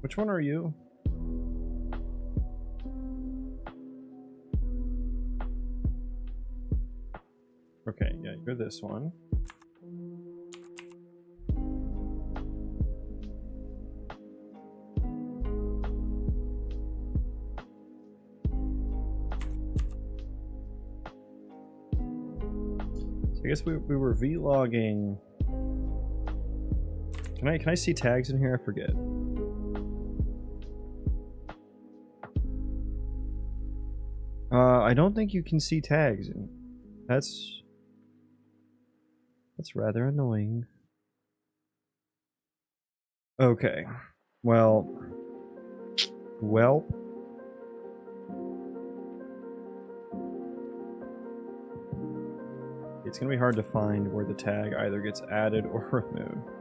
Which one are you? Or this one. So I guess we were vlogging. Can I see tags in here? I forget. I don't think you can see tags in. That's rather annoying. Okay. Well. It's gonna be hard to find where the tag either gets added or removed.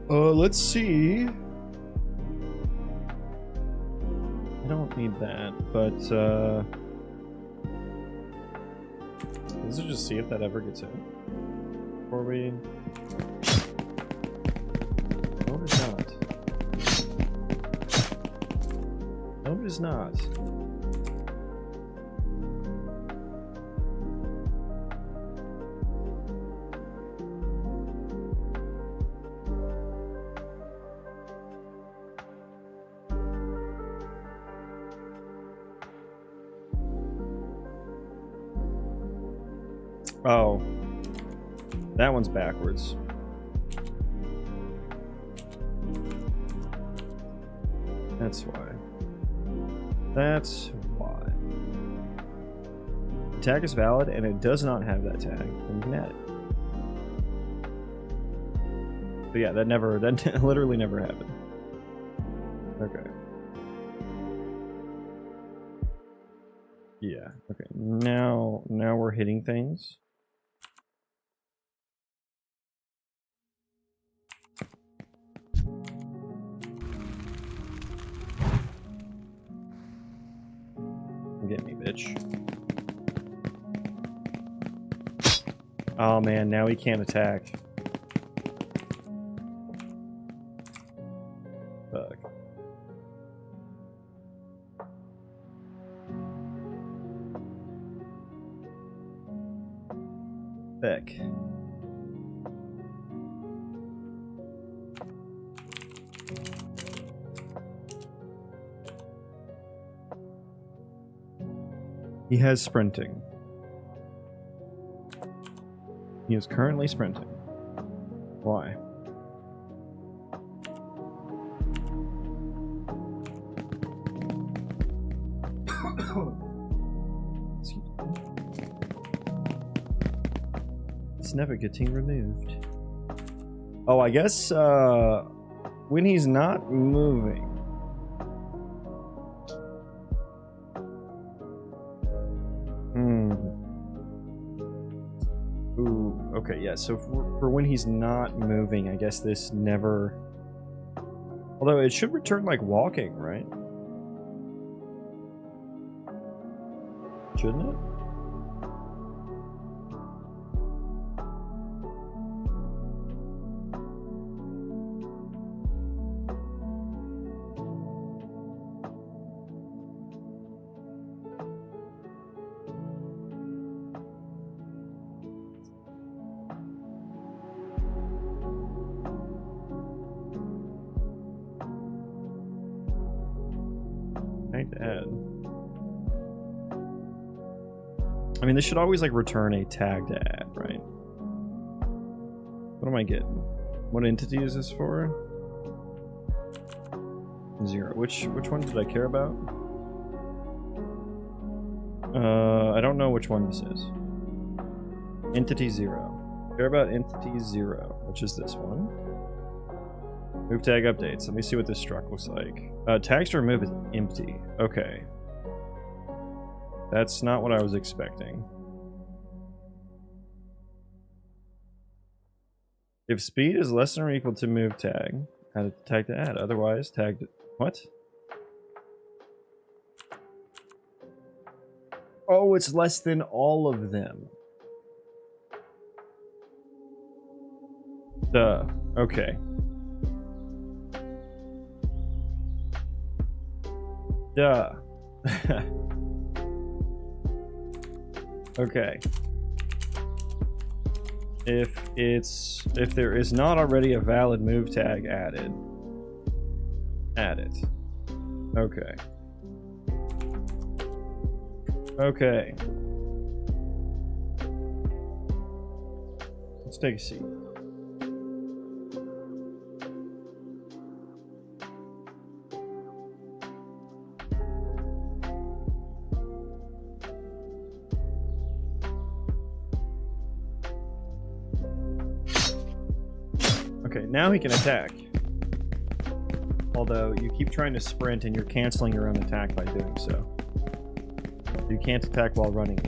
Let's see. I don't need that, but let's just see if that ever gets in. Before we... No, it is not. No, it is not. Oh, that one's backwards. That's why. That's why. The tag is valid, and it does not have that tag. And you can add it. But yeah, that literally never happened. Okay. Yeah. Okay. Now we're hitting things. Get me, bitch. Oh man, now he can't attack. Fuck. Heck. He has sprinting. He is currently sprinting. Why? It's never getting removed. Oh, I guess when he's not moving. Ooh, okay, yeah, so for when he's not moving, I guess this never... Although it should return like walking, right? Shouldn't it? To add. I mean, this should always like return a tag to add, right? What am I getting? What entity is this for? 0. Which one did I care about? I don't know which one this is. Entity 0. Care about entity 0, which is this one. Move tag updates. Let me see what this struct looks like. Tags to remove is empty. Okay. That's not what I was expecting. If speed is less than or equal to move tag, add a tag to add. Otherwise, tag to... What? Oh, it's less than all of them. Duh. Okay. Duh. Okay. If there is not already a valid move tag added, add it. Okay. Okay. Let's take a seat. Okay, now he can attack. Although you keep trying to sprint and you're canceling your own attack by doing so. You can't attack while running.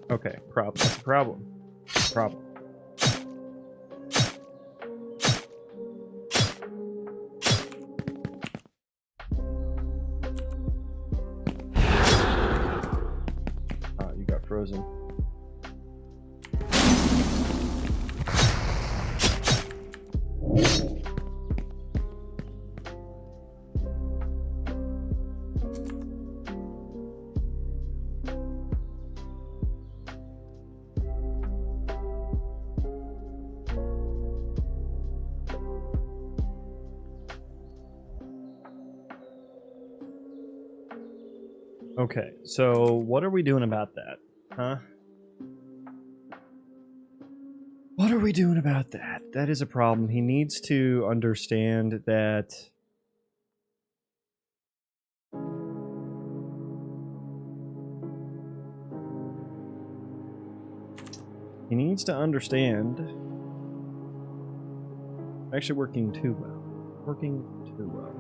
Okay, problem. That's a problem. Problem. You got frozen. Okay, so what are we doing about that? Huh? What are we doing about that? That is a problem. He needs to understand that... He needs to understand... Actually working too well. Working too well.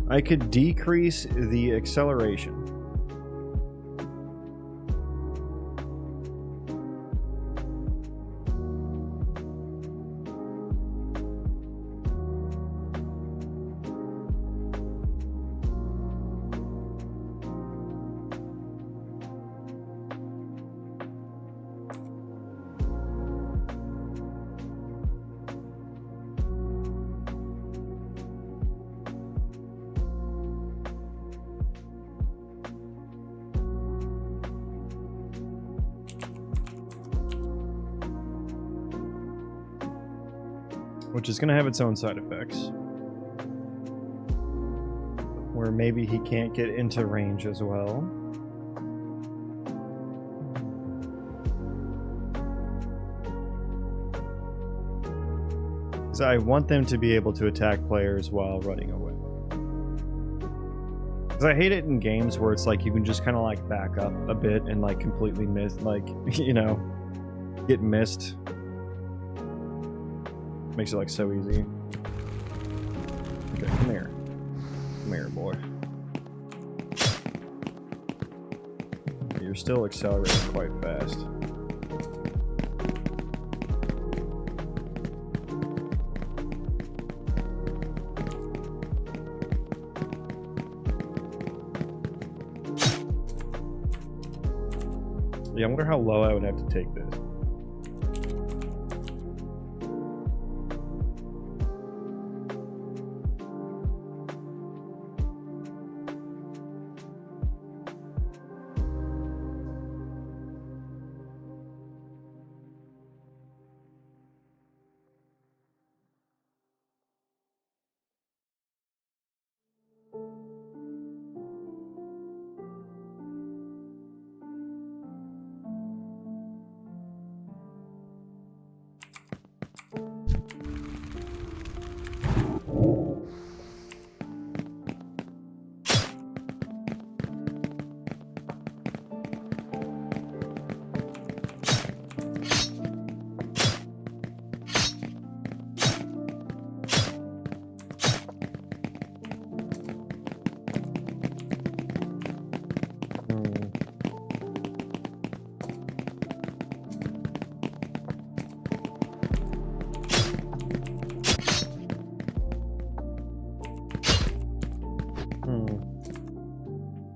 I could decrease the acceleration. Which is going to have its own side effects. Where maybe he can't get into range as well. Because I want them to be able to attack players while running away. Because I hate it in games where it's like you can just kind of like back up a bit and like completely miss, like, you know, get missed. Makes it like so easy. Okay, come here. Come here, boy. You're still accelerating quite fast. Yeah, I wonder how low I would have to take this.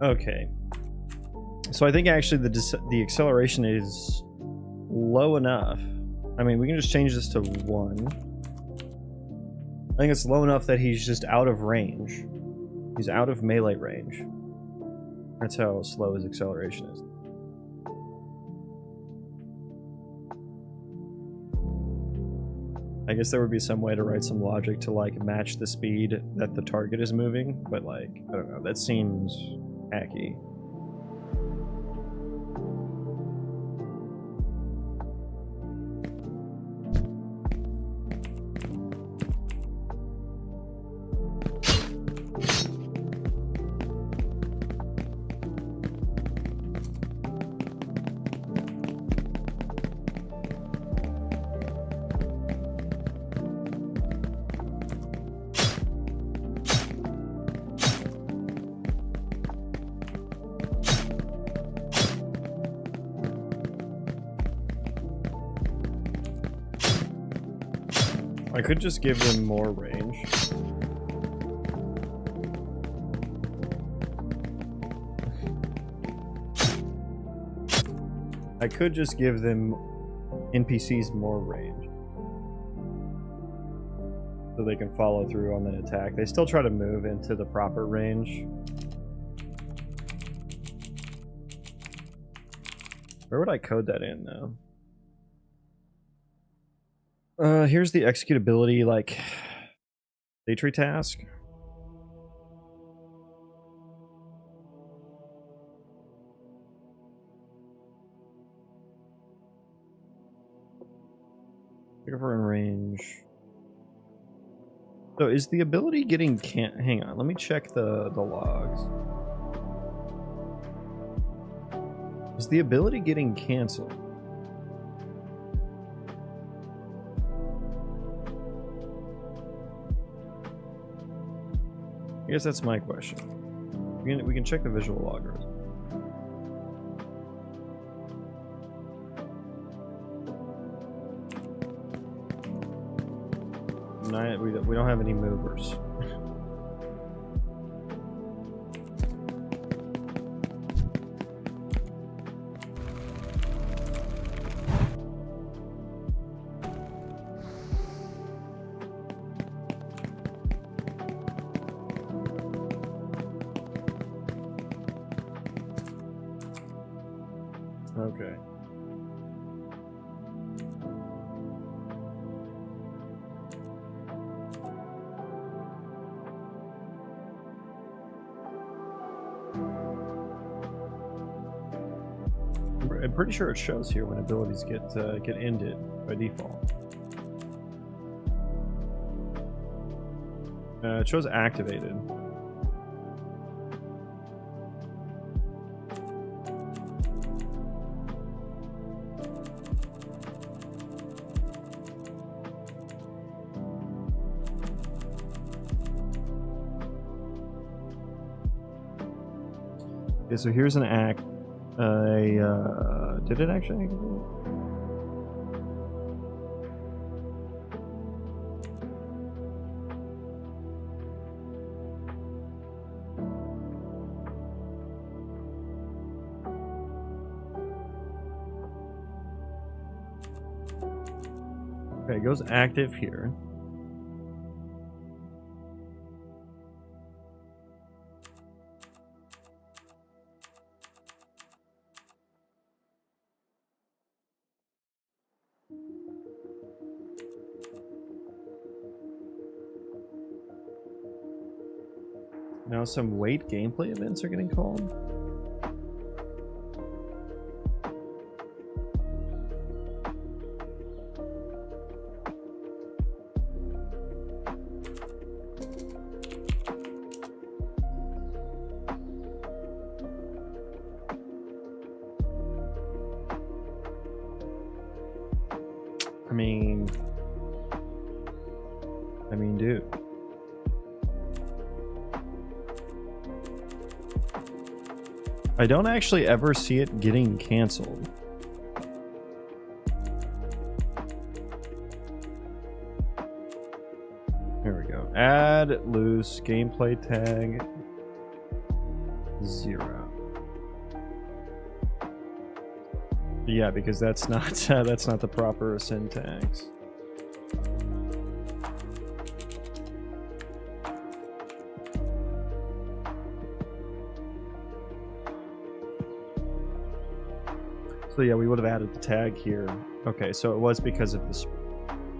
Okay. So I think actually the acceleration is low enough. I mean, we can just change this to 1. I think it's low enough that he's just out of range. He's out of melee range. That's how slow his acceleration is. I guess there would be some way to write some logic to like match the speed that the target is moving, but like, I don't know, that seems hacky. I could just give them more range. I could just give them NPCs more range. So they can follow through on an attack. They still try to move into the proper range. Where would I code that in though? Here's the executability, like, day tree task. If we're in range. So is the ability getting hang on, let me check the logs. Is the ability getting canceled? I guess that's my question. We can check the visual loggers. We don't have any movers. Okay. I'm pretty sure it shows here when abilities get ended by default. It shows activated. Okay, so here's an act. Did it actually? Okay, it goes active here. Now some wait gameplay events are getting called. I mean, dude. I don't actually ever see it getting canceled. There we go. Add loose gameplay tag. 0. Yeah, because that's not the proper syntax. So yeah, we would have added the tag here. Okay, so it was because of this.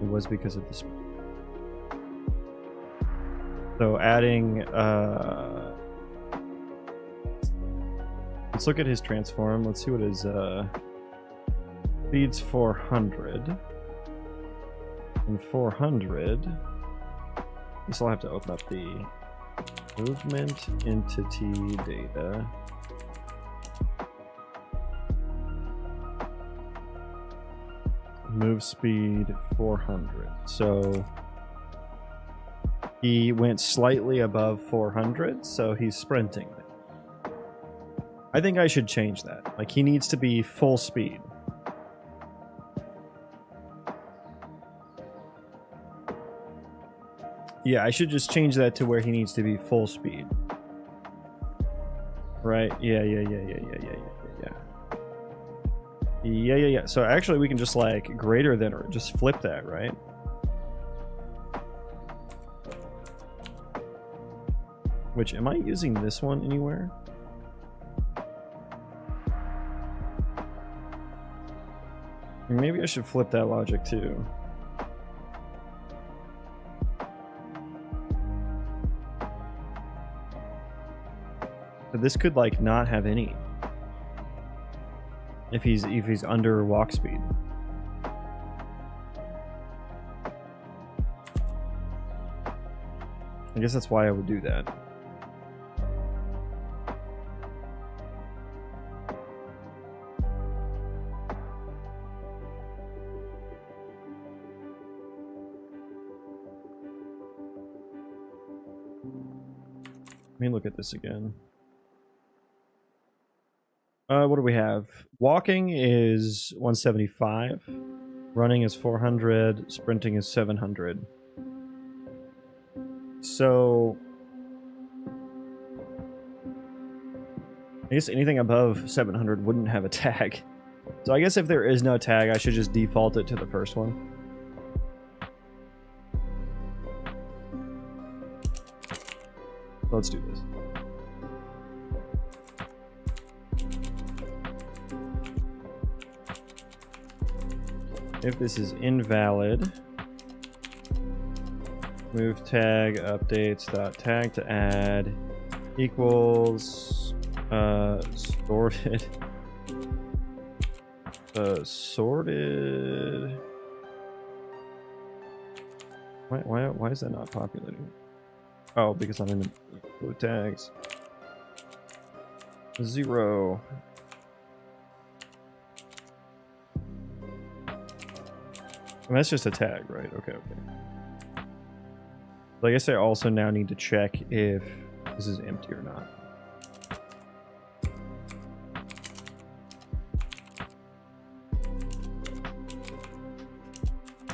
It was because of this. So adding. Let's look at his transform. Let's see what his speed's 400. And 400. I guess I'll have to open up the movement entity data. Move speed 400. So he went slightly above 400, so he's sprinting. I think I should change that. Like, he needs to be full speed. Yeah, I should just change that to where he needs to be full speed. Right? Yeah. Yeah. So actually we can just like greater than or just flip that, right? Which, am I using this one anywhere? Maybe I should flip that logic too. But this could like not have any. If he's under walk speed. I guess that's why I would do that. Let me look at this again. What do we have? Walking is 175. Running is 400. Sprinting is 700. So I guess anything above 700 wouldn't have a tag. So I guess if there is no tag, I should just default it to the first one. Let's do this. If this is invalid, move tag updates dot tag to add equals sorted sorted. Why is that not populating? Oh, because I'm in the tags. 0. And that's just a tag, right? Okay. So I guess I also now need to check if this is empty or not.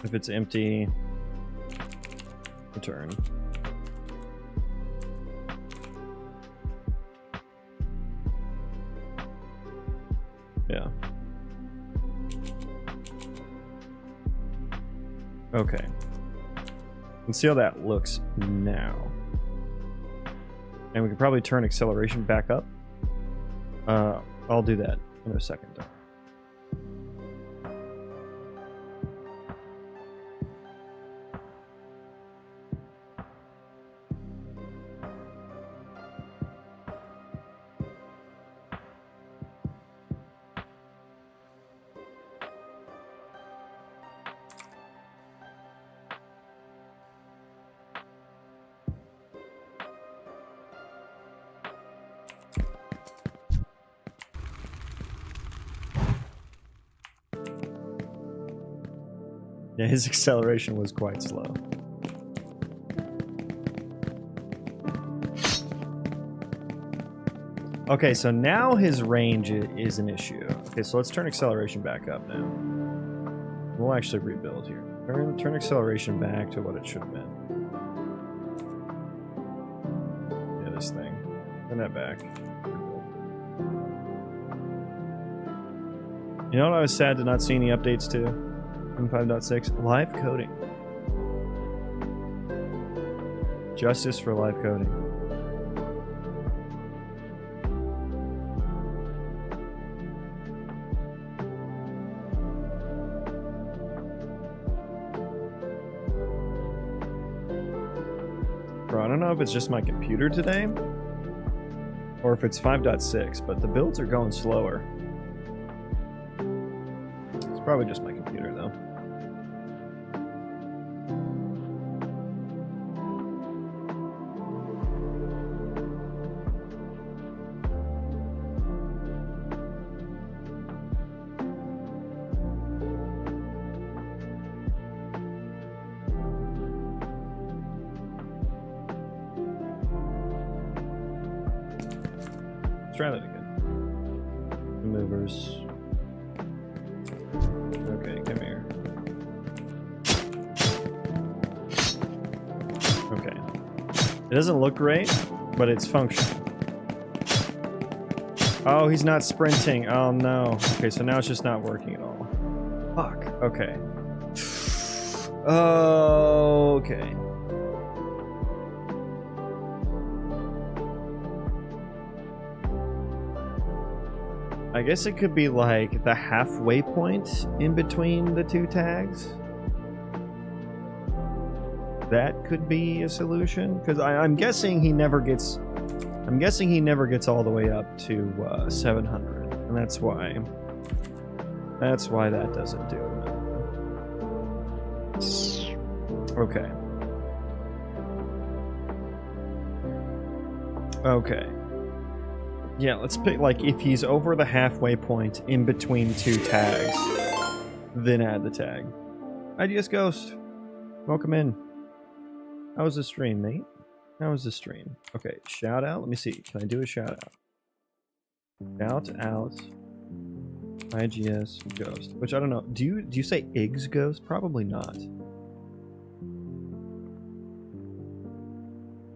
If it's empty, return. Yeah. Okay. Let's see how that looks now. And we could probably turn acceleration back up. I'll do that in a second though. Yeah, his acceleration was quite slow. Okay, so now his range is an issue. Okay, so let's turn acceleration back up now. We'll actually rebuild here. Turn acceleration back to what it should have been. Yeah, this thing. Turn that back. You know what I was sad to not see any updates to in 5.6? Live coding. Justice for live coding. Bro, I don't know if it's just my computer today or if it's 5.6, but the builds are going slower. It's probably just my computer though. Try that again. Movers. Okay, come here. Okay. It doesn't look great, but it's functional. Oh, he's not sprinting. Oh no. Okay, so now it's just not working at all. Fuck. Okay. Oh, okay. I guess it could be like the halfway point in between the two tags. That could be a solution, because I'm guessing he never gets. I'm guessing he never gets all the way up to 700, and that's why. That's why that doesn't do it. Okay. Okay. Yeah, let's pick, like, if he's over the halfway point in between two tags, then add the tag. IDS Ghost, welcome in. How was the stream, mate? How was the stream? Okay, shout out. Let me see. Can I do a shout out? Shout out IGS Ghost. Which I don't know. Do you say IGS Ghost? Probably not.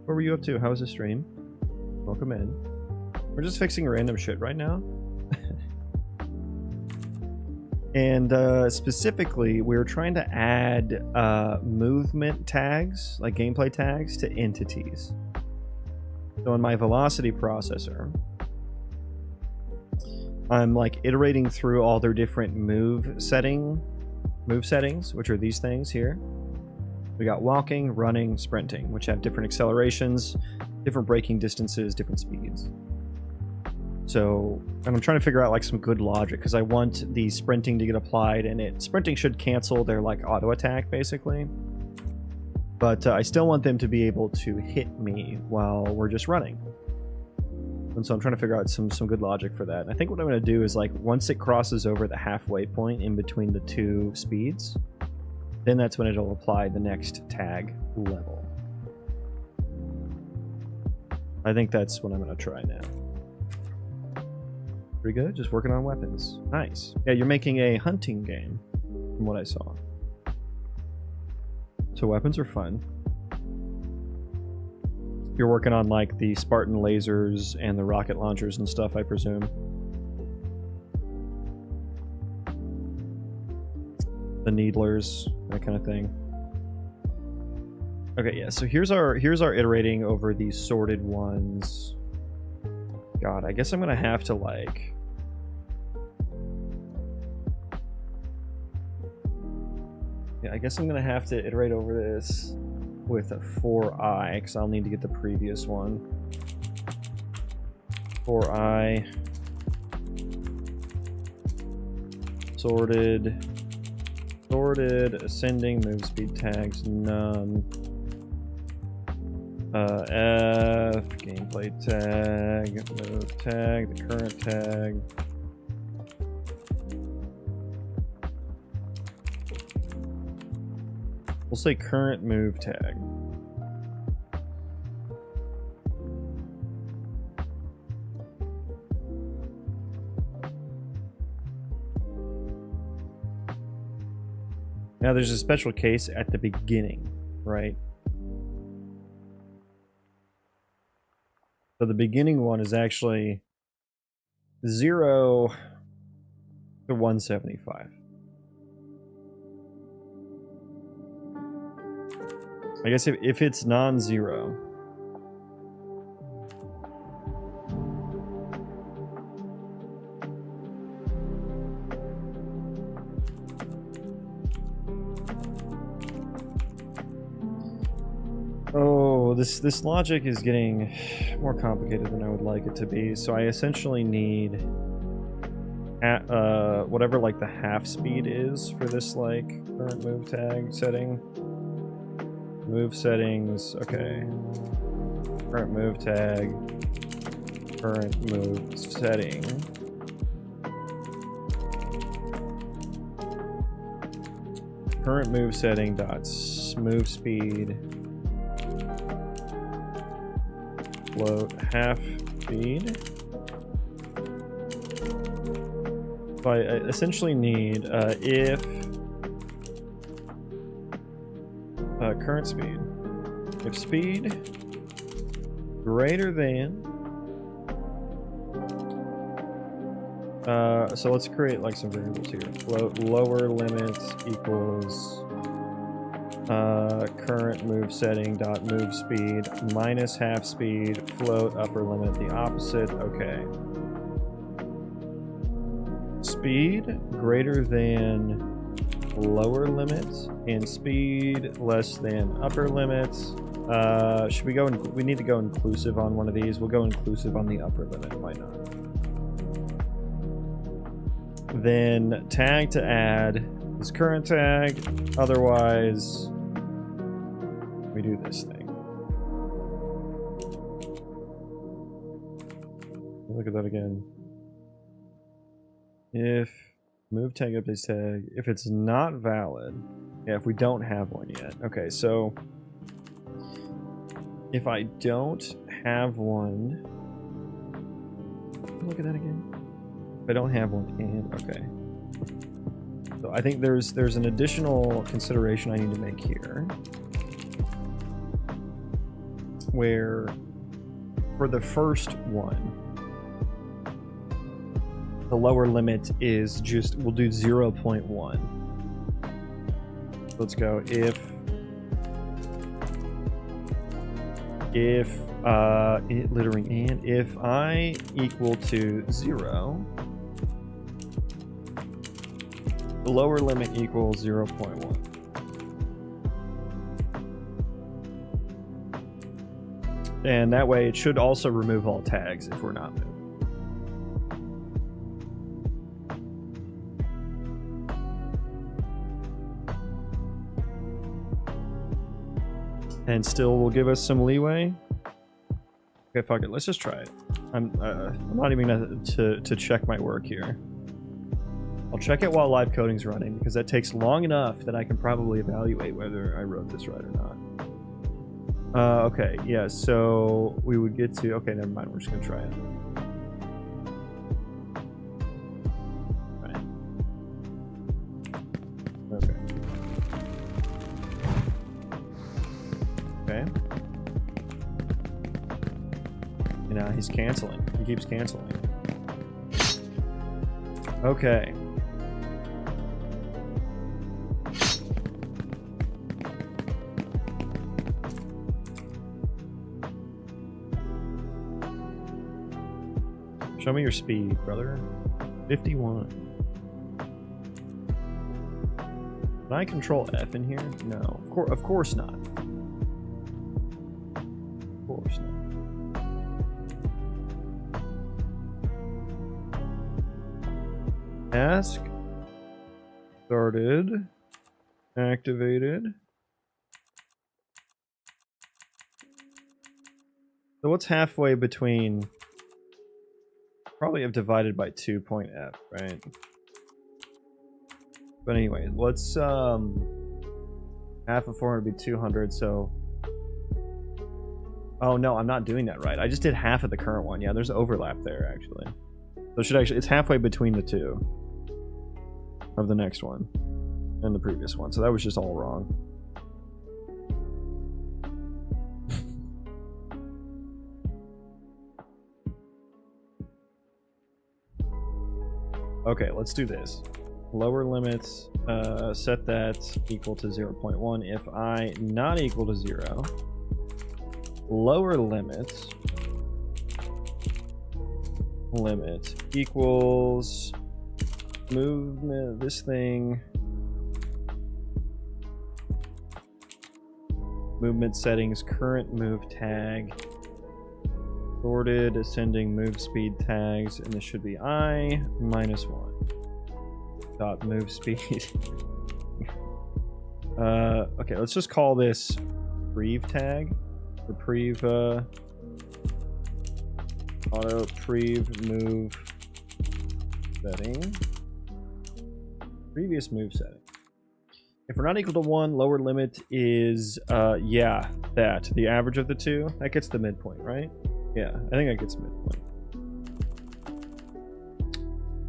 What were you up to? How was the stream? Welcome in. We're just fixing random shit right now. And specifically, we're trying to add movement tags, like gameplay tags, to entities. So in my velocity processor, I'm like iterating through all their different move settings, which are these things here. We got walking, running, sprinting, which have different accelerations, different braking distances, different speeds. So I'm trying to figure out like some good logic, because I want the sprinting to get applied, and sprinting should cancel their like auto attack basically. But I still want them to be able to hit me while we're just running. And so I'm trying to figure out some good logic for that. And I think what I'm going to do is, like, once it crosses over the halfway point in between the two speeds, then that's when it'll apply the next tag level. I think that's what I'm going to try now. Pretty good, just working on weapons. Nice. Yeah, you're making a hunting game, from what I saw. So weapons are fun. You're working on like the Spartan lasers and the rocket launchers and stuff, I presume. The needlers, that kind of thing. Okay, yeah, so here's our iterating over these sorted ones. God, I guess I'm gonna have to like... Yeah, I guess I'm gonna have to iterate over this with a 4i, because I'll need to get the previous one. 4i. Sorted. Sorted, ascending, move speed tags, none. F, gameplay tag, move tag, the current tag. We'll say current move tag. Now there's a special case at the beginning, right? So the beginning one is actually 0 to 175. I guess if it's non-zero, oh, this logic is getting more complicated than I would like it to be. So I essentially need whatever like the half speed is for this like current move tag setting. Move settings, okay. Current move tag, current move setting. Current move setting dot move speed float half speed. So I essentially need if current speed. If speed greater than so let's create like some variables here. Float lower limits equals current move setting dot move speed minus half speed float upper limit the opposite. Okay. Speed greater than lower limits and speed less than upper limits. Should we go we need to go inclusive on one of these. We'll go inclusive on the upper limit. Why not? Then tag to add is current tag. Otherwise, we do this thing. Look at that again. If move tag updates tag, if it's not valid, yeah, if we don't have one yet. Okay, so if I don't have one, look at that again. If I don't have one, and okay. So I think there's an additional consideration I need to make here, where for the first one, the lower limit is just, we'll do 0.1. Let's go littering and if I equal to 0, the lower limit equals 0.1. And that way it should also remove all tags if we're not moving. And still will give us some leeway. Okay, fuck it. Let's just try it. I'm not even gonna to check my work here. I'll check it while live coding's running because that takes long enough that I can probably evaluate whether I wrote this right or not. Okay, yeah. So we would get to. Okay, never mind. We're just gonna try it. Right. Okay. Okay. And now he's canceling. He keeps canceling. Okay. Show me your speed, brother. 51. Can I control F in here? No. Of course not. Of course not. Ask. Started. Activated. So what's halfway between... Probably have divided by 2.f, right? But anyway, let's half of 400 would be 200, so oh no, I'm not doing that right. I just did half of the current one. Yeah, there's overlap there actually. So it should actually, it's halfway between the two of the next one and the previous one. So that was just all wrong. Okay, let's do this. Lower limits, set that equal to 0.1 if I not equal to 0. Lower limits limit equals movement, this thing, movement settings, current move tag, sorted ascending move speed tags, and this should be I minus 1 dot move speed. Okay, let's just call this prev tag. Reprieve auto prev move setting. Previous move setting. If we're not equal to 1, lower limit is yeah, that. The average of the two. That gets the midpoint, right? Yeah, I think that gets midpoint.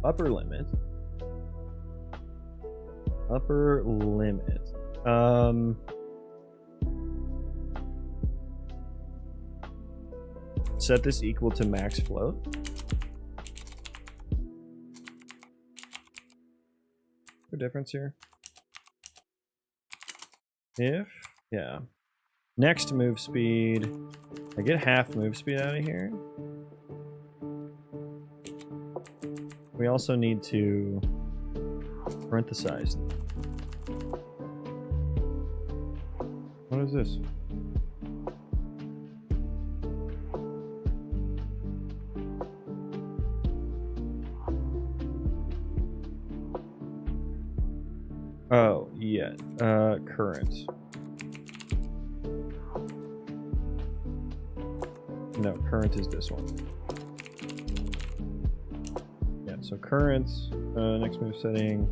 Upper limit. Upper limit. Set this equal to max float. The difference here. If, yeah. Next move speed. I get half move speed out of here. We also need to parenthesize. What is this? Oh, yeah. Current. No, current is this one. Yeah, so current, next move setting.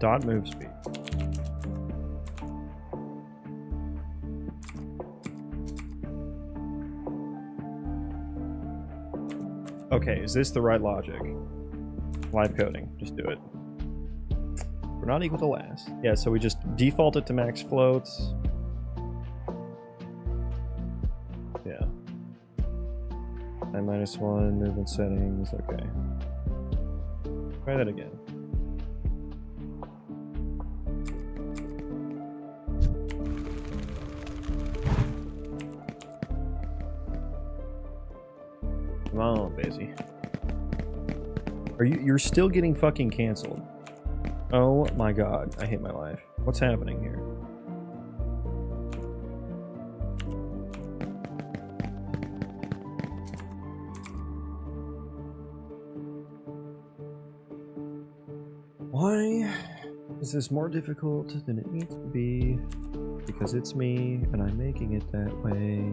Dot move speed. Okay, is this the right logic? Live coding, just do it. We're not equal to last. Yeah, so we just default it to max floats. Yeah. I minus 1, movement settings, okay. Try that again. Come on, Basie. You're still getting fucking canceled. Oh my god, I hate my life. What's happening here? Why is this more difficult than it needs to be? Because it's me and I'm making it that way.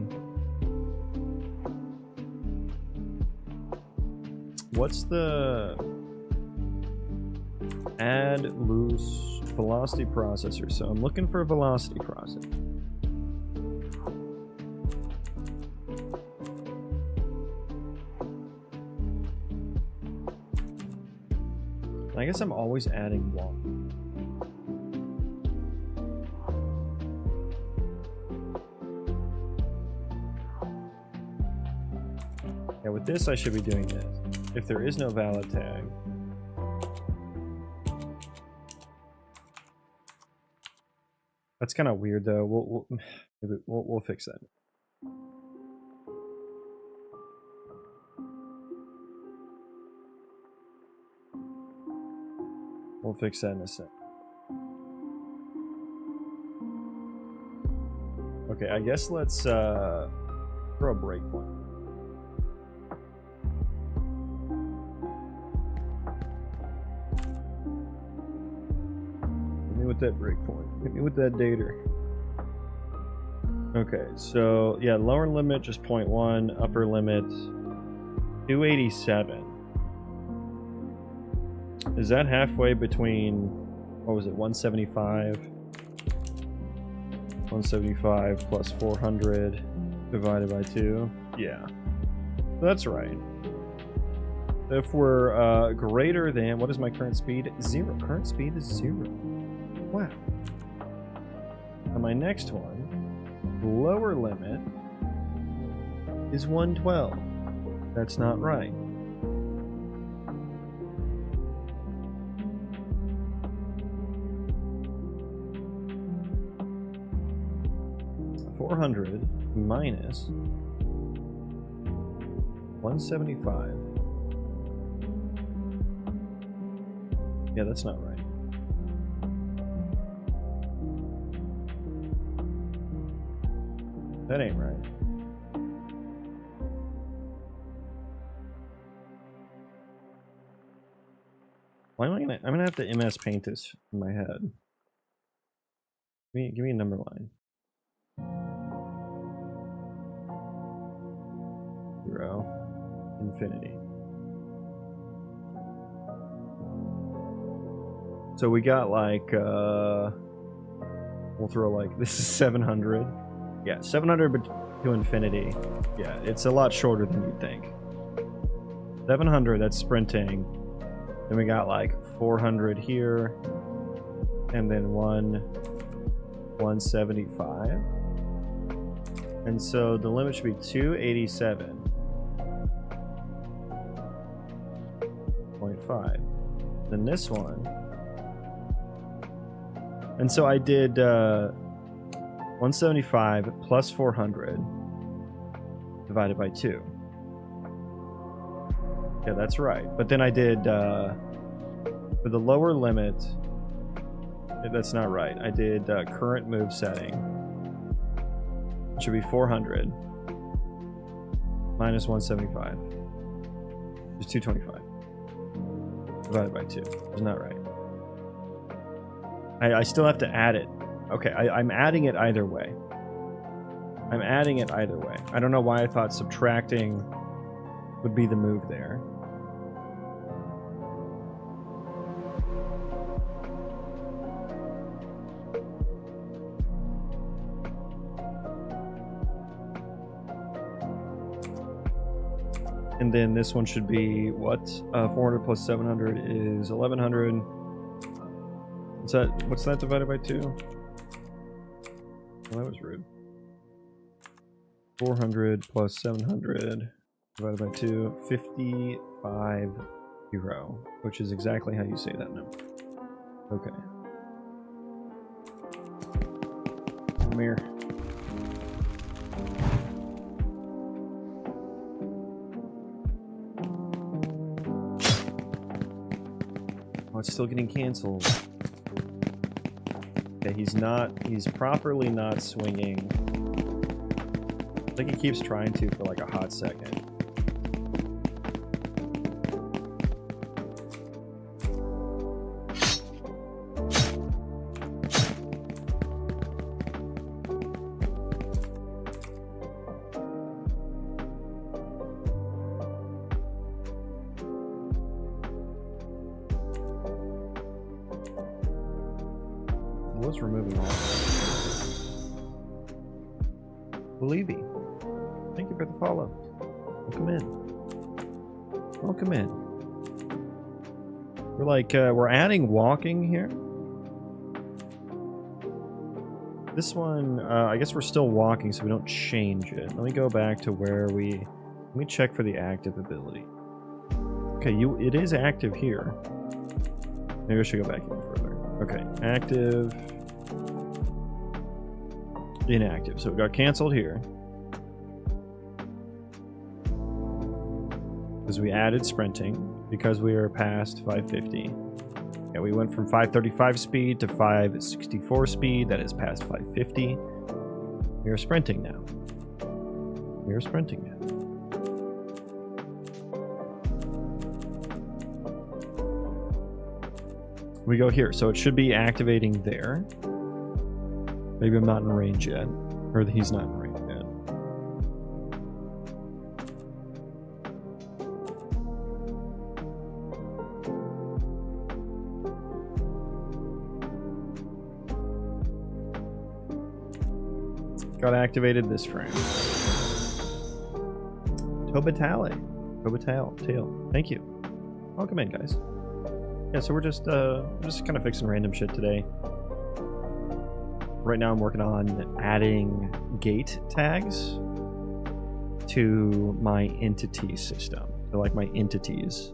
What's the add loose velocity processor? So I'm looking for a velocity processor. I guess I'm always adding one. Yeah, with this I should be doing this. If there is no valid tag. That's kind of weird though. We'll fix that. We'll fix that in a sec. Okay, I guess let's throw a breakpoint. With that breakpoint. Hit me with that dater. Okay, so yeah, lower limit just 0.1, upper limit 287. Is that halfway between, what was it, 175? 175 plus 400 divided by 2? Yeah. So that's right. If we're greater than, what is my current speed? 0. Current speed is 0. Wow. On my next one, lower limit is 112. That's not right. $400 minus 175. Yeah, that's not right. That ain't right. Why am I'm gonna have to MS paint this in my head. Give me a number line. 0, infinity. So we got like, we'll throw like, this is 700. Yeah, 700 to infinity. Yeah, it's a lot shorter than you'd think. 700, that's sprinting. Then we got like 400 here. And then 175. And so the limit should be 287.5. Then this one. And so I did 175 plus 400 divided by 2. Yeah, that's right. But then I did, for the lower limit, that's not right. I did current move setting. It should be 400 minus 175. It's 225 divided by 2. It's not right. I still have to add it. Okay, I'm adding it either way. I'm adding it either way. I don't know why I thought subtracting would be the move there. And then this one should be what? 400 plus 700 is 1100. What's that divided by 2? Well, that was rude. 400 plus 700 divided by 2, 550, which is exactly how you say that number. Okay. Come here. Oh, it's still getting canceled. Okay, he's properly not swinging. I think he keeps trying to for like a hot second. Removing all Levy, thank you for the follow. Welcome in. Welcome in. We're like we're adding walking here. This one, I guess we're still walking, so we don't change it. Let me go back to where let me check for the active ability. Okay, it is active here. Maybe I should go back even further. Okay, active. Inactive. So it got canceled here because we added sprinting because we are past 550. And we went from 535 speed to 564 speed. That is past 550. We are sprinting now. We are sprinting now. We go here, so it should be activating there. Maybe I'm not in range yet, or he's not in range yet. Got activated this frame. Tobatale. Tail. Thank you. Welcome in, guys. Yeah, so we're just kind of fixing random shit today. Right now I'm working on adding gate tags to my entity system. They're like my entities.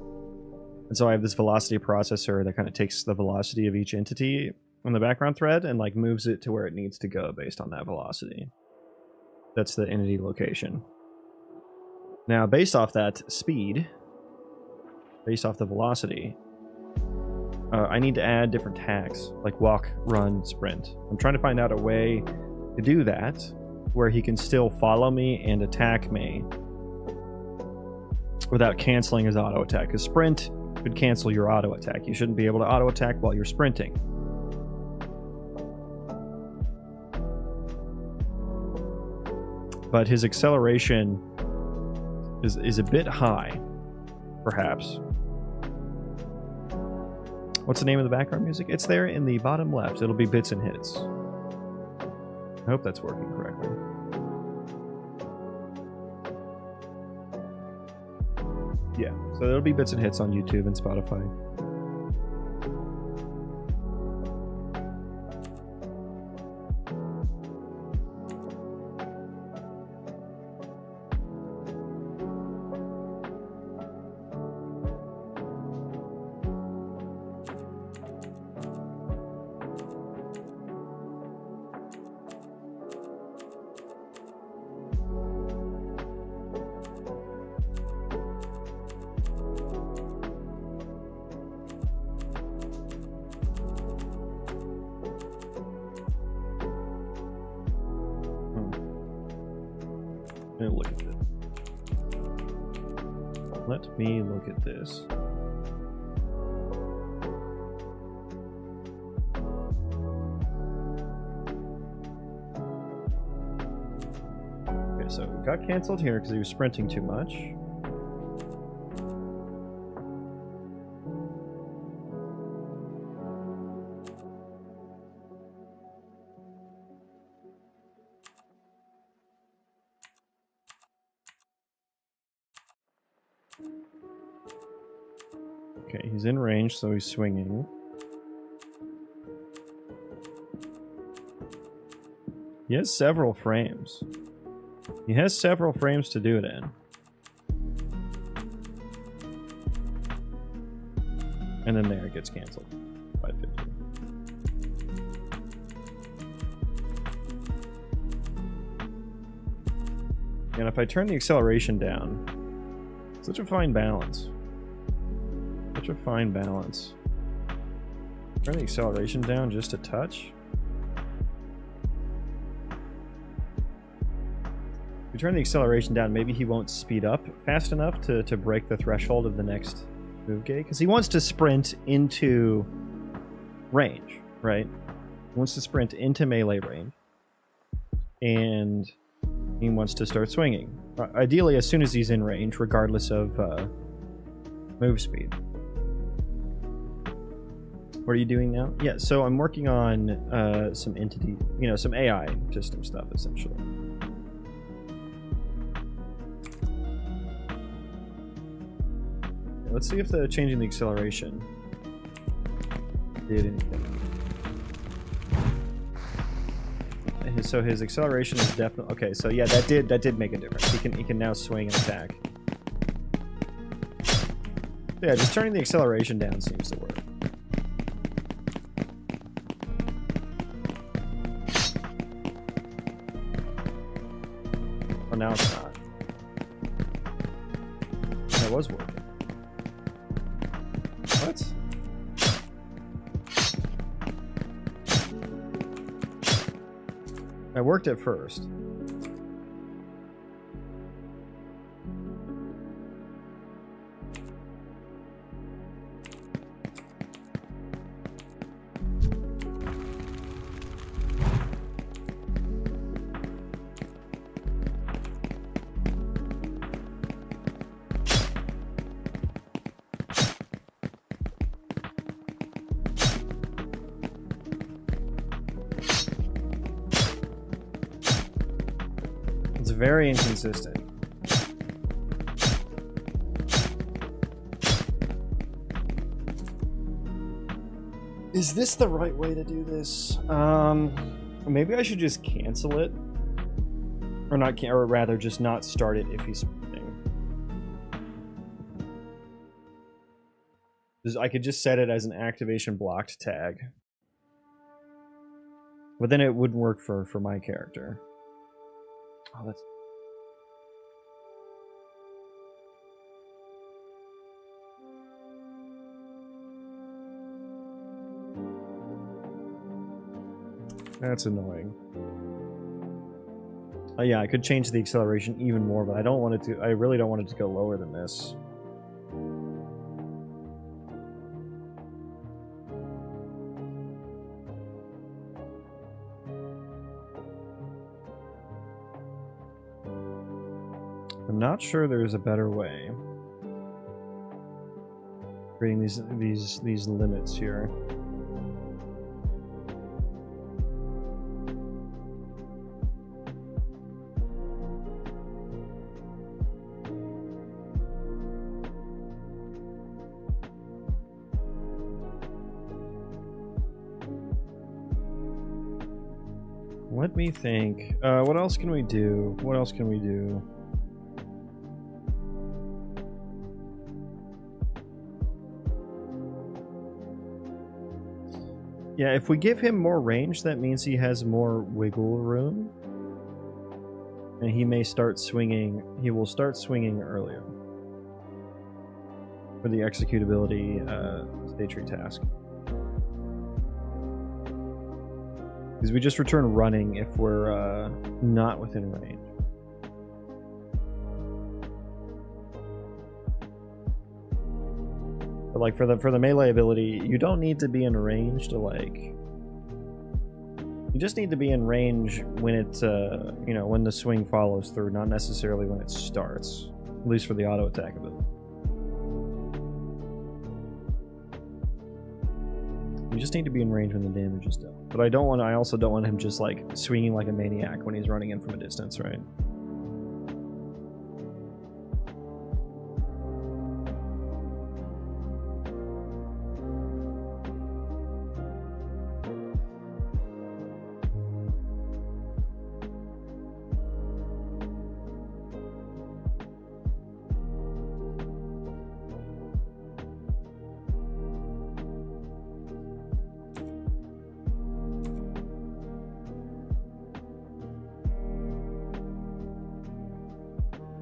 And so I have this velocity processor that kind of takes the velocity of each entity on the background thread and like moves it to where it needs to go based on that velocity. That's the entity location. Now, based off that speed, based off the velocity, I need to add different tags, like walk, run, sprint. I'm trying to find out a way to do that where he can still follow me and attack me without canceling his auto attack, because sprint could cancel your auto attack. You shouldn't be able to auto attack while you're sprinting. But his acceleration is a bit high, perhaps. What's the name of the background music? It's there in the bottom left. It'll be bits and hits. I hope that's working correctly. Yeah, so there'll be bits and hits on YouTube and Spotify. Let me look at this. Okay, so it got canceled here because he was sprinting too much. Okay, he's in range, so he's swinging. He has several frames. He has several frames to do it in. And then there it gets canceled. 550. And if I turn the acceleration down, such a fine balance. Such a fine balance. Turn the acceleration down just a touch. If we turn the acceleration down, maybe he won't speed up fast enough to break the threshold of the next move gate. Because he wants to sprint into range, right? He wants to sprint into melee range. And he wants to start swinging. Ideally, as soon as he's in range, regardless of move speed. What are you doing now? Yeah, so I'm working on some entity, some AI system stuff, essentially. Let's see if the changing the acceleration did anything. So his acceleration is definitely okay. So yeah, that did make a difference. He can now swing and attack. Yeah, just turning the acceleration down seems to work. Oh, now it's not. That was working. What? I worked at first. Very inconsistent. Is this the right way to do this? Maybe I should just cancel it. Or not, or rather just not start it if he's sprinting. I could just set it as an activation blocked tag. But then it wouldn't work for my character. Oh, that's... That's annoying. Yeah, I could change the acceleration even more, but I don't want it to. I really don't want it to go lower than this. I'm not sure there's a better way. Creating these limits here. Let me think. What else can we do? What else can we do? Yeah, if we give him more range, that means he has more wiggle room. And he may start swinging. He will start swinging earlier. For the executability state tree task. Because we just return running if we're not within range. But like for the melee ability, you don't need to be in range to like. You just need to be in range when it you know, when the swing follows through, not necessarily when it starts. At least for the auto attack ability. You just need to be in range when the damage is done. But I also don't want him just like swinging like a maniac when he's running in from a distance, right?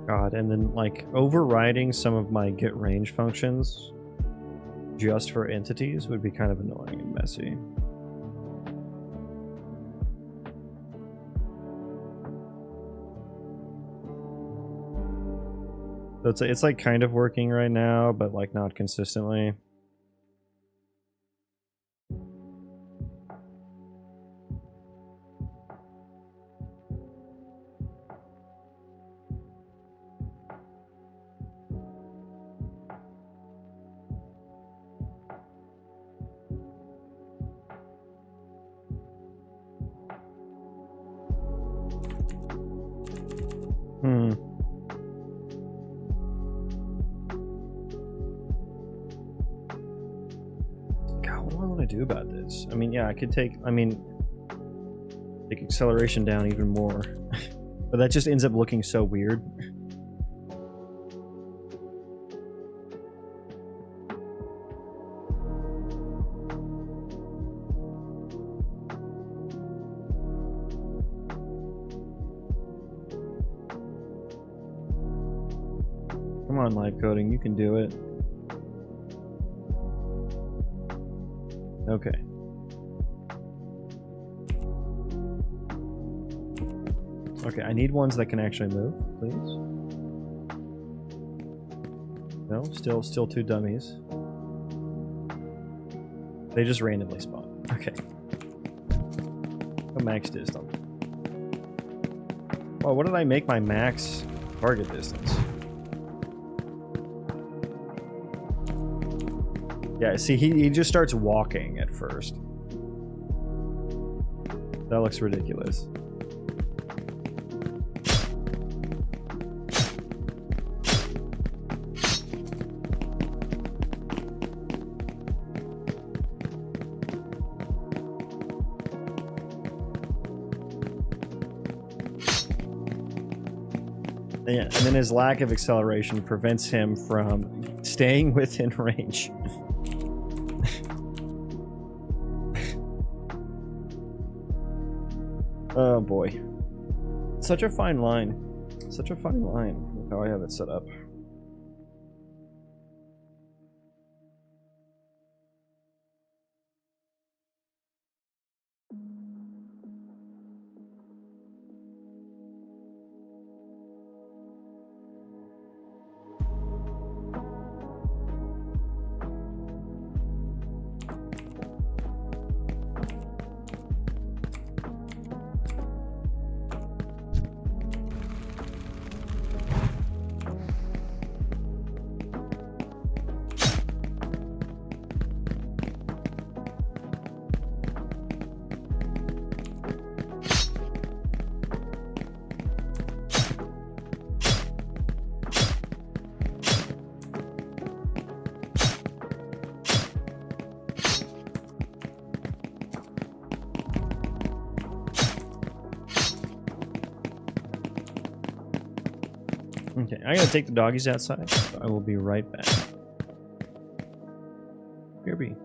God, and then like overriding some of my get range functions just for entities would be kind of annoying and messy. So it's like kind of working right now, but like not consistently. Do about this? I mean, yeah, I could take acceleration down even more. But that just ends up looking so weird. Come on, live coding, you can do it. Okay. Okay, I need ones that can actually move, please. No, still two dummies. They just randomly spawn. Okay. Go max distance. Well, what did I make my max target distance? Yeah, see, he just starts walking at first. That looks ridiculous. And then his lack of acceleration prevents him from staying within range. Oh boy. Such a fine line. Such a fine line with how I have it set up. Okay, I gotta take the doggies outside, so I will be right back. Here be.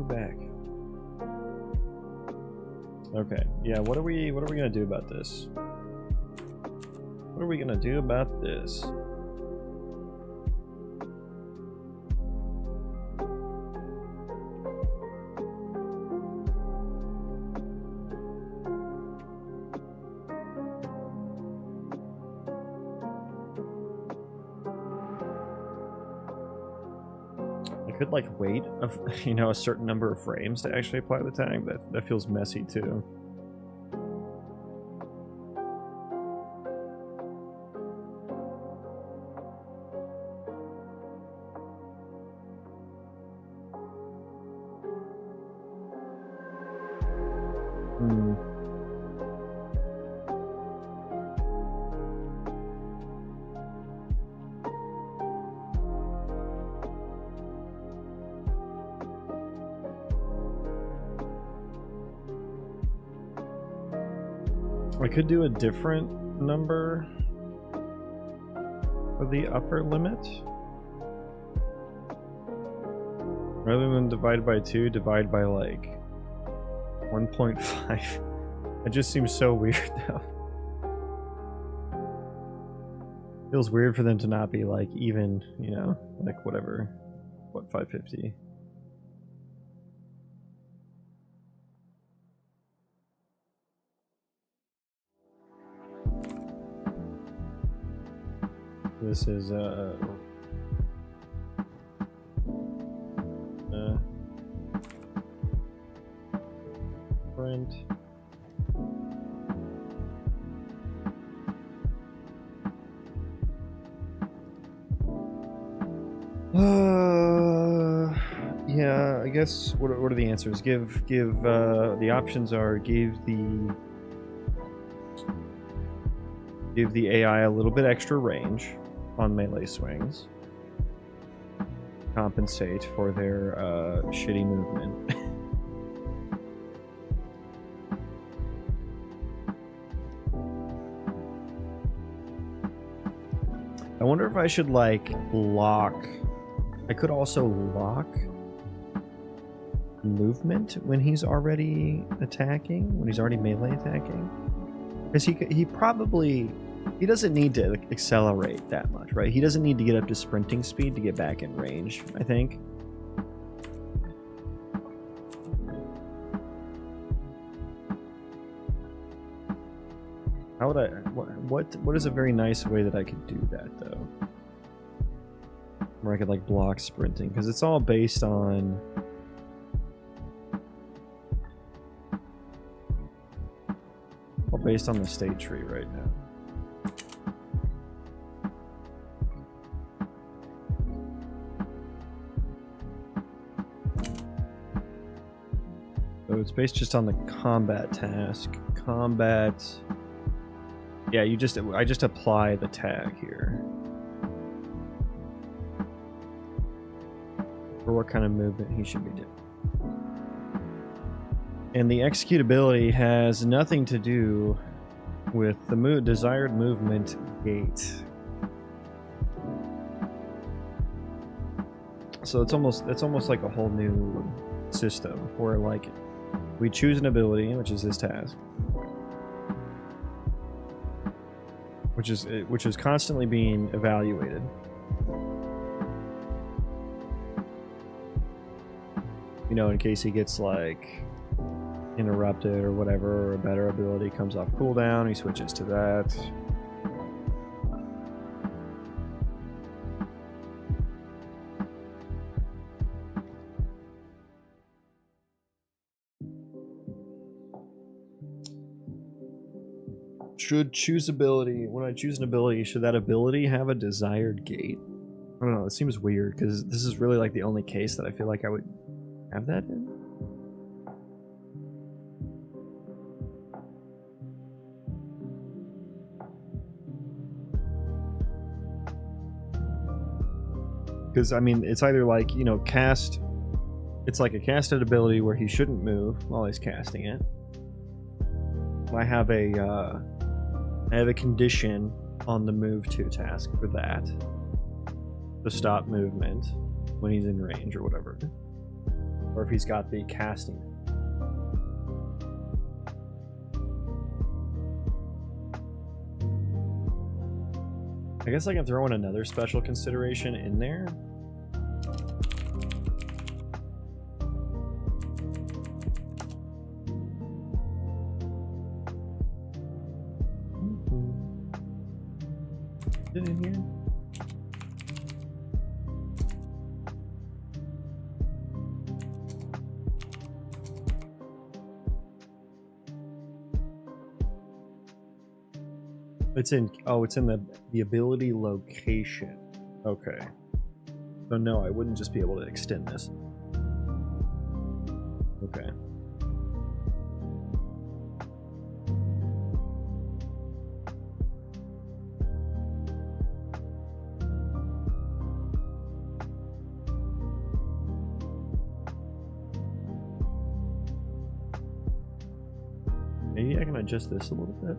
back. Okay, yeah, what are we gonna do about this? What are we gonna do about this? Could like wait a certain number of frames to actually apply the tag. That feels messy too. I could do a different number for the upper limit. Rather than divide by 2, divide by like 1.5. It just seems so weird though. Feels weird for them to not be like even, you know, like whatever. What, 550? This is print. Yeah, I guess what are the answers? Give the options are give the AI a little bit extra range on melee swings. Compensate for their shitty movement. I wonder if I should like lock. I could also lock movement when he's already attacking, when he's already melee attacking. Because he probably, he doesn't need to accelerate that much, right? He doesn't need to get up to sprinting speed to get back in range, I think. How would I, what is a very nice way that I could do that though? Where I could like block sprinting, because it's all based on the state tree right now. So it's based just on the combat task. Combat. Yeah, I just apply the tag here. For what kind of movement he should be doing. And the executability has nothing to do with the desired movement gate. So it's almost like a whole new system where like we choose an ability, which is this task, which is constantly being evaluated. You know, in case he gets like interrupted or whatever, or a better ability comes off cooldown, he switches to that. Should choose ability. When I choose an ability, should that ability have a desired gate? I don't know, it seems weird because this is really like the only case that I feel like I would have that in. Because, I mean, it's either like, you know, cast... It's like a casted ability where he shouldn't move while he's casting it. I have a condition on the move to task for that. To stop movement when he's in range or whatever. or if he's got the casting. I guess I can throw in another special consideration in there. Is it in here? It's in, oh, it's in the ability location. Okay. So no, I wouldn't just be able to extend this. Okay. Maybe I can adjust this a little bit.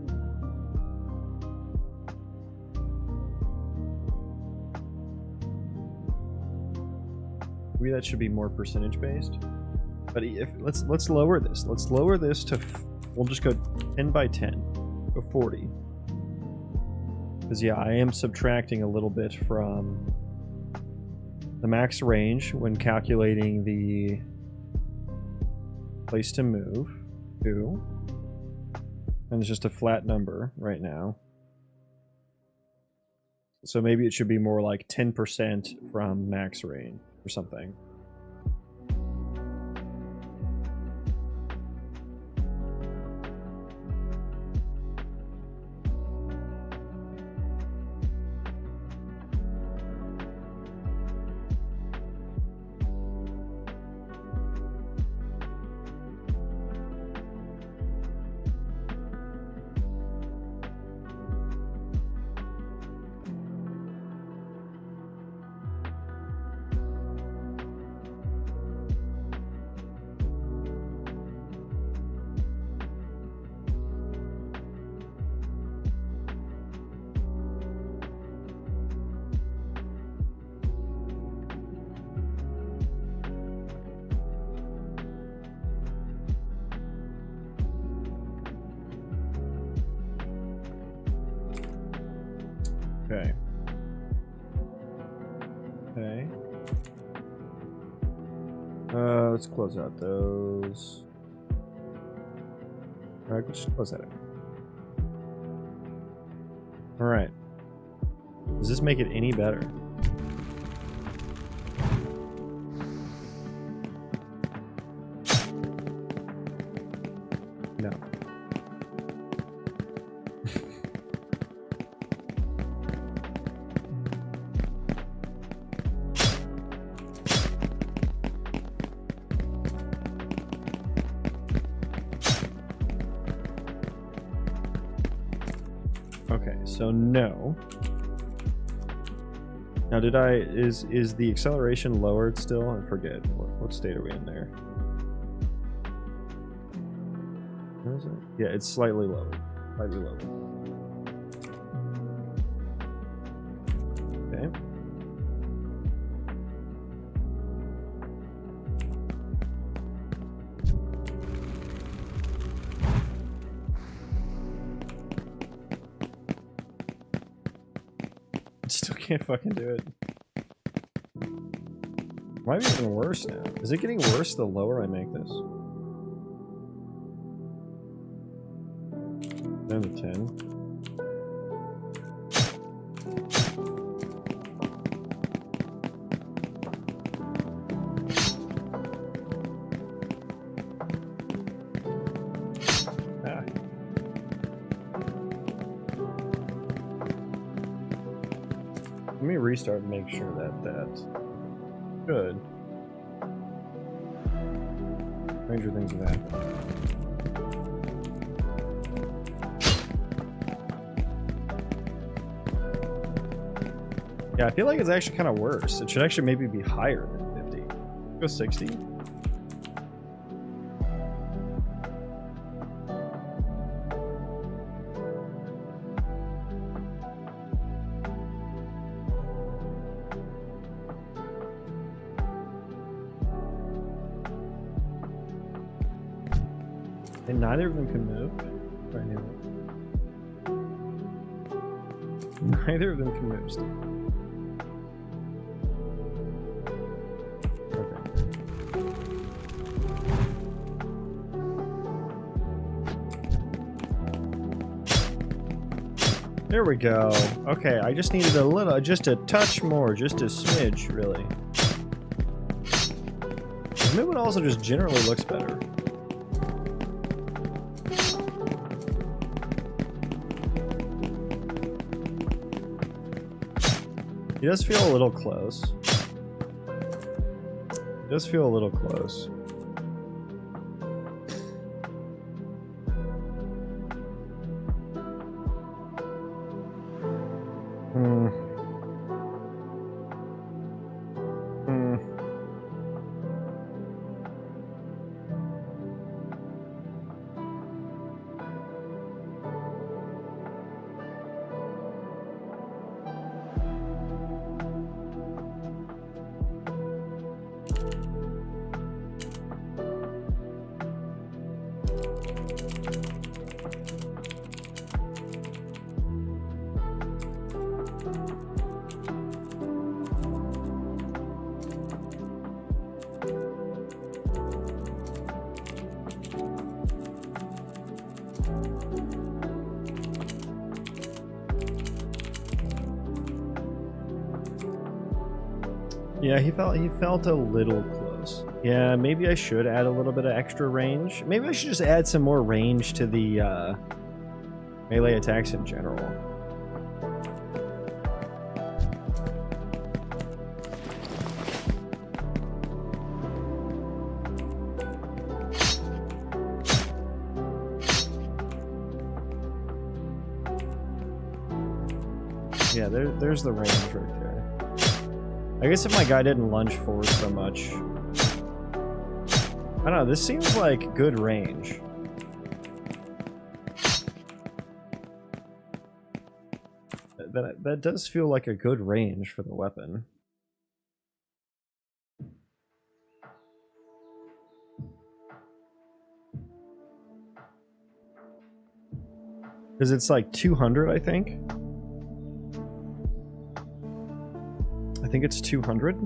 Maybe that should be more percentage based. But if let's lower this. Let's lower this to, we'll just go 10 by 10, go 40. Because yeah, I am subtracting a little bit from the max range when calculating the place to move to, and it's just a flat number right now. So maybe it should be more like 10% from max range or something. Okay. Okay. Let's close out those. Alright, we'll just close that out. Alright. Does this make it any better? No. Okay, so no. Now did I, is the acceleration lowered still? I forget. What state are we in there? Where is it? Yeah, it's slightly lowered. Slightly lowered. Okay. Still can't fucking do it. Might be even worse now. Is it getting worse the lower I make this? Down to 10. Let me restart and make sure that that's good. Stranger things have happened. Yeah, I feel like it's actually kind of worse. It should actually maybe be higher than 50. Go 60. And neither of them can move. Right here. Neither of them can move still. There we go. Okay, I just needed a little, just a touch more, just a smidge, really. The movement also just generally looks better. He does feel a little close. He does feel a little close. Yeah, he felt a little close. Yeah, maybe I should add a little bit of extra range. Maybe I should just add some more range to the melee attacks in general. Yeah, there's the range right there. I guess if my guy didn't lunge forward so much. I don't know, this seems like good range. That does feel like a good range for the weapon. Because it's like 200, I think. I think it's 200.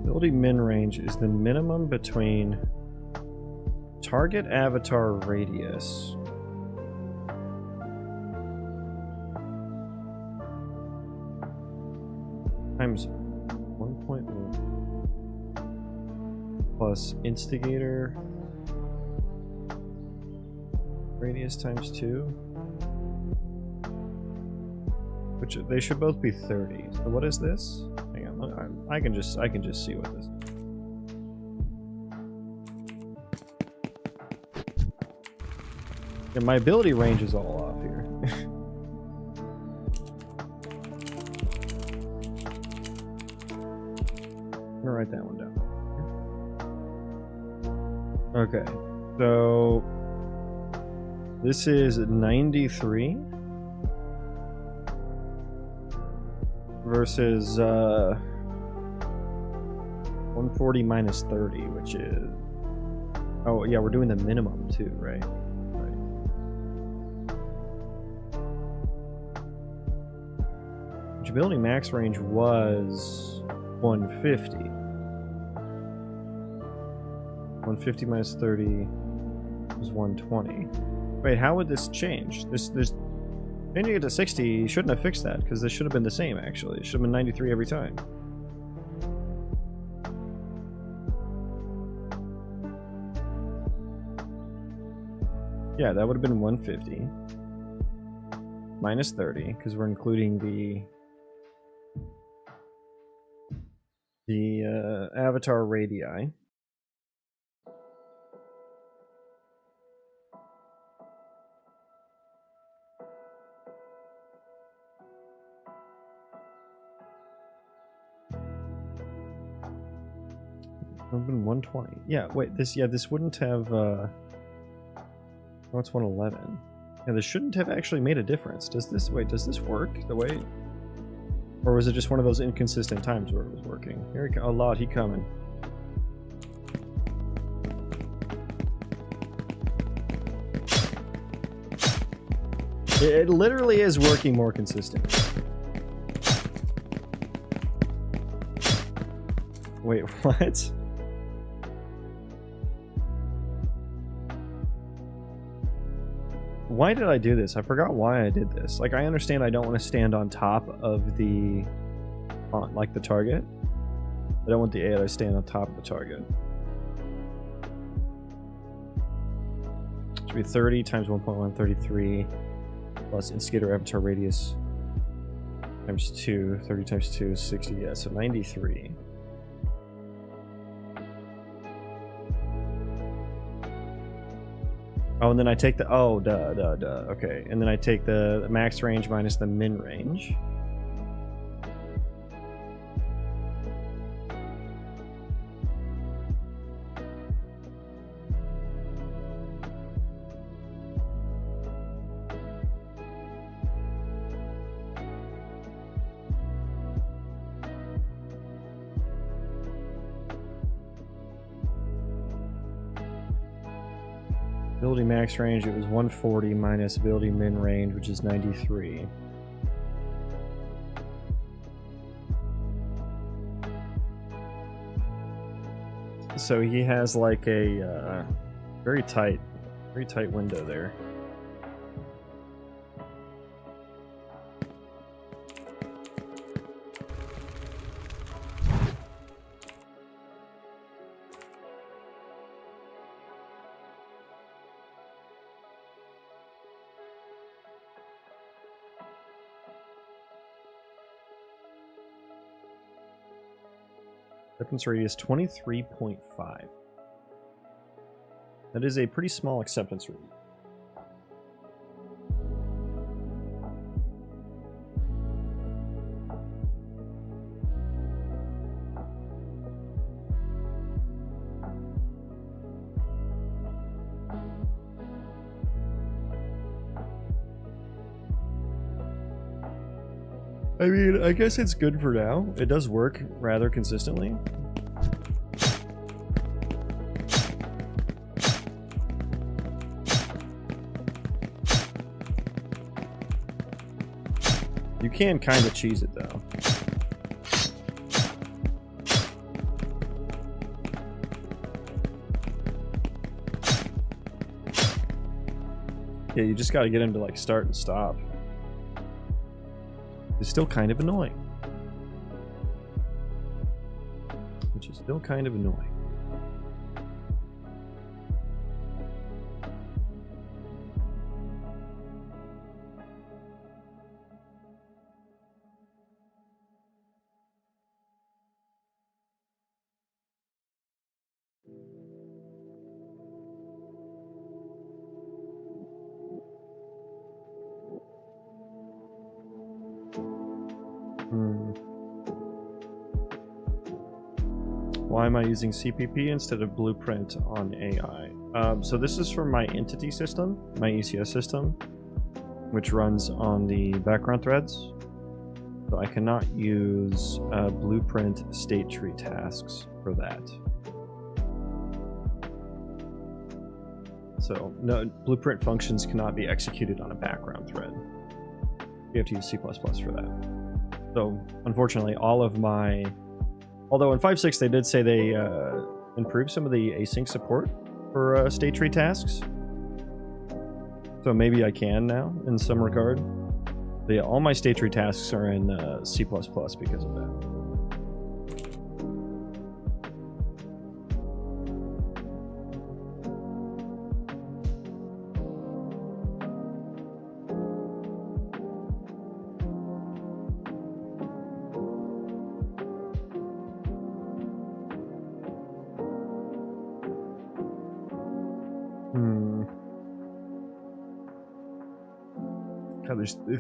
Ability min range is the minimum between target avatar radius times 1.1 plus instigator radius times 2, which they should both be 30. So what is this? Hang on, I can just see what this is. Yeah, my ability range is all off here. I'm gonna write that one down. Okay, so this is 93 versus 140 minus 30, which is, oh yeah, we're doing the minimum too, right? Ability max range was 150. 150 minus 30 was 120. Wait, how would this change? Changing it to 60 shouldn't have fixed that, because this should have been the same actually. It should have been 93 every time. Yeah, that would have been 150 minus 30, because we're including the avatar radii. Would have been 120. Yeah, wait, this wouldn't have, oh, it's 111. Yeah, this shouldn't have actually made a difference. Does this work the way? Or was it just one of those inconsistent times where it was working? Here he a lot, he coming. It literally is working more consistently. Wait, what? Why did I do this? I forgot why I did this. Like, I understand I don't want to stand on top of the, like the target. I don't want the AI to stand on top of the target. It should be 30 times 1.1, 33, plus instigator avatar radius times 2, 30 times 2 is 60, yeah, so 93. Oh, and then I take the, oh, okay. And then I take the max range minus the min range. Ability max range, it was 140 minus ability min range, which is 93. So he has like a very tight window there. Acceptance radius 23.5. That is a pretty small acceptance radius. I mean, I guess it's good for now. It does work rather consistently. You can kind of cheese it though. Yeah, you just got to get him to like start and stop. It's still kind of annoying. Which is still kind of annoying. Why am I using CPP instead of Blueprint on AI? So this is from my entity system, my ECS system, which runs on the background threads. So I cannot use Blueprint state tree tasks for that. So no, Blueprint functions cannot be executed on a background thread. You have to use C++ for that. So unfortunately, all of my... Although in 5.6 they did say they improved some of the async support for state tree tasks. So maybe I can now, in some regard. But yeah, all my state tree tasks are in C++ because of that.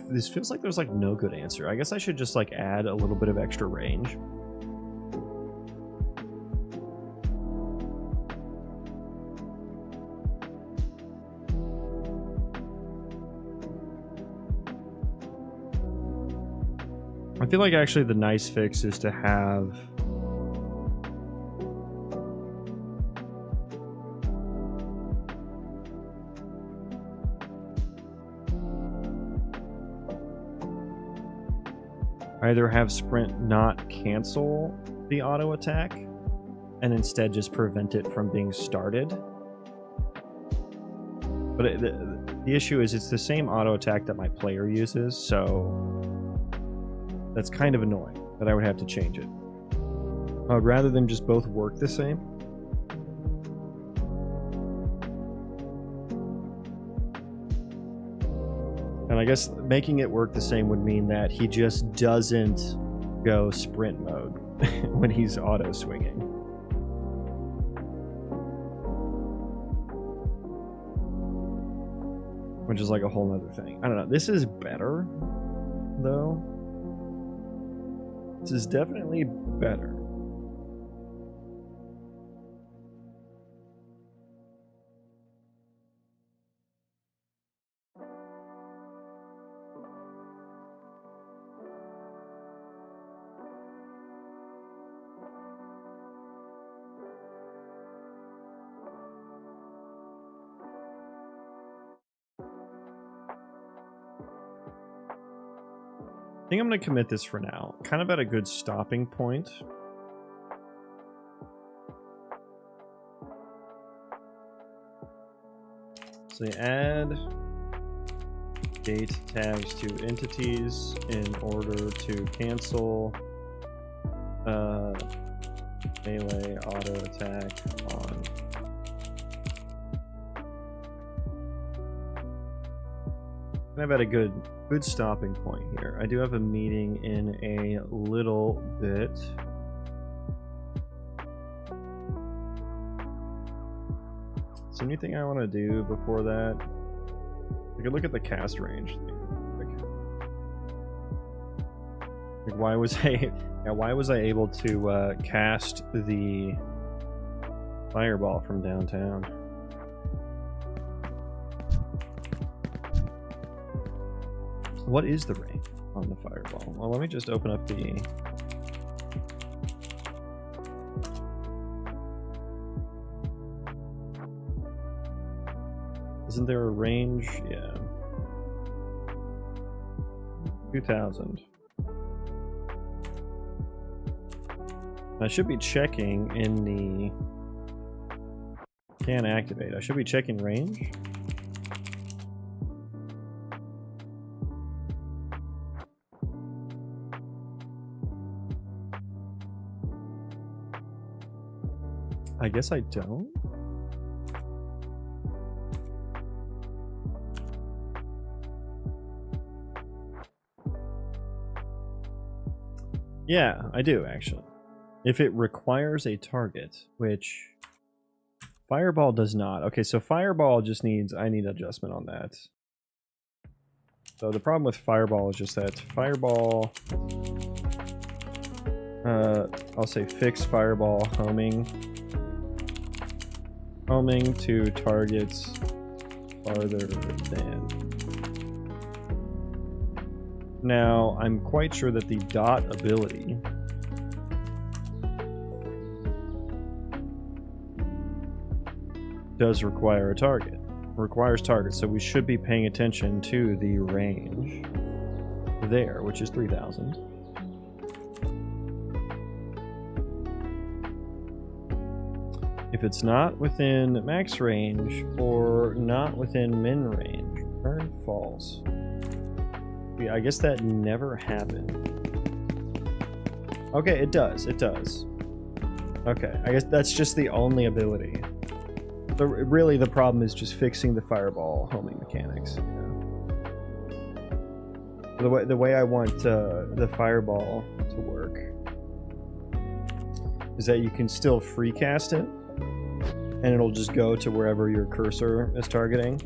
This feels like there's like no good answer. I guess I should just like add a little bit of extra range. I feel like actually the nice fix is to have either have sprint not cancel the auto attack and instead just prevent it from being started. But the issue is it's the same auto attack that my player uses, so that's kind of annoying that I would have to change it. Rather than just both work the same. And I guess making it work the same would mean that he just doesn't go sprint mode when he's auto swinging. Which is like a whole nother thing. I don't know. This is better, though. This is definitely better. I think I'm going to commit this for now. Kind of at a good stopping point. So you add gate tabs to entities in order to cancel melee auto attack on. I've had a good stopping point here. I do have a meeting in a little bit. Is there anything I want to do before that? I could look at the cast range. Like why was I able to cast the fireball from downtown? What is the range on the fireball? Well, let me just open up the... Isn't there a range? Yeah. 2000. I should be checking in the... Can activate. I should be checking range. I guess I don't. Yeah, I do actually. If it requires a target, which Fireball does not. Okay, so Fireball just needs, I need adjustment on that. So the problem with Fireball is just that Fireball, I'll say fix Fireball homing to targets farther than. Now, I'm quite sure that the dot ability does require a target. Requires target, so we should be paying attention to the range there, which is 3000. If it's not within max range or not within min range, turn false. Yeah, I guess that never happened. Okay, it does. It does. Okay, I guess that's just the only ability. So really, the problem is just fixing the fireball homing mechanics. Yeah. The way I want the fireball to work is that you can still free cast it, and it'll just go to wherever your cursor is targeting.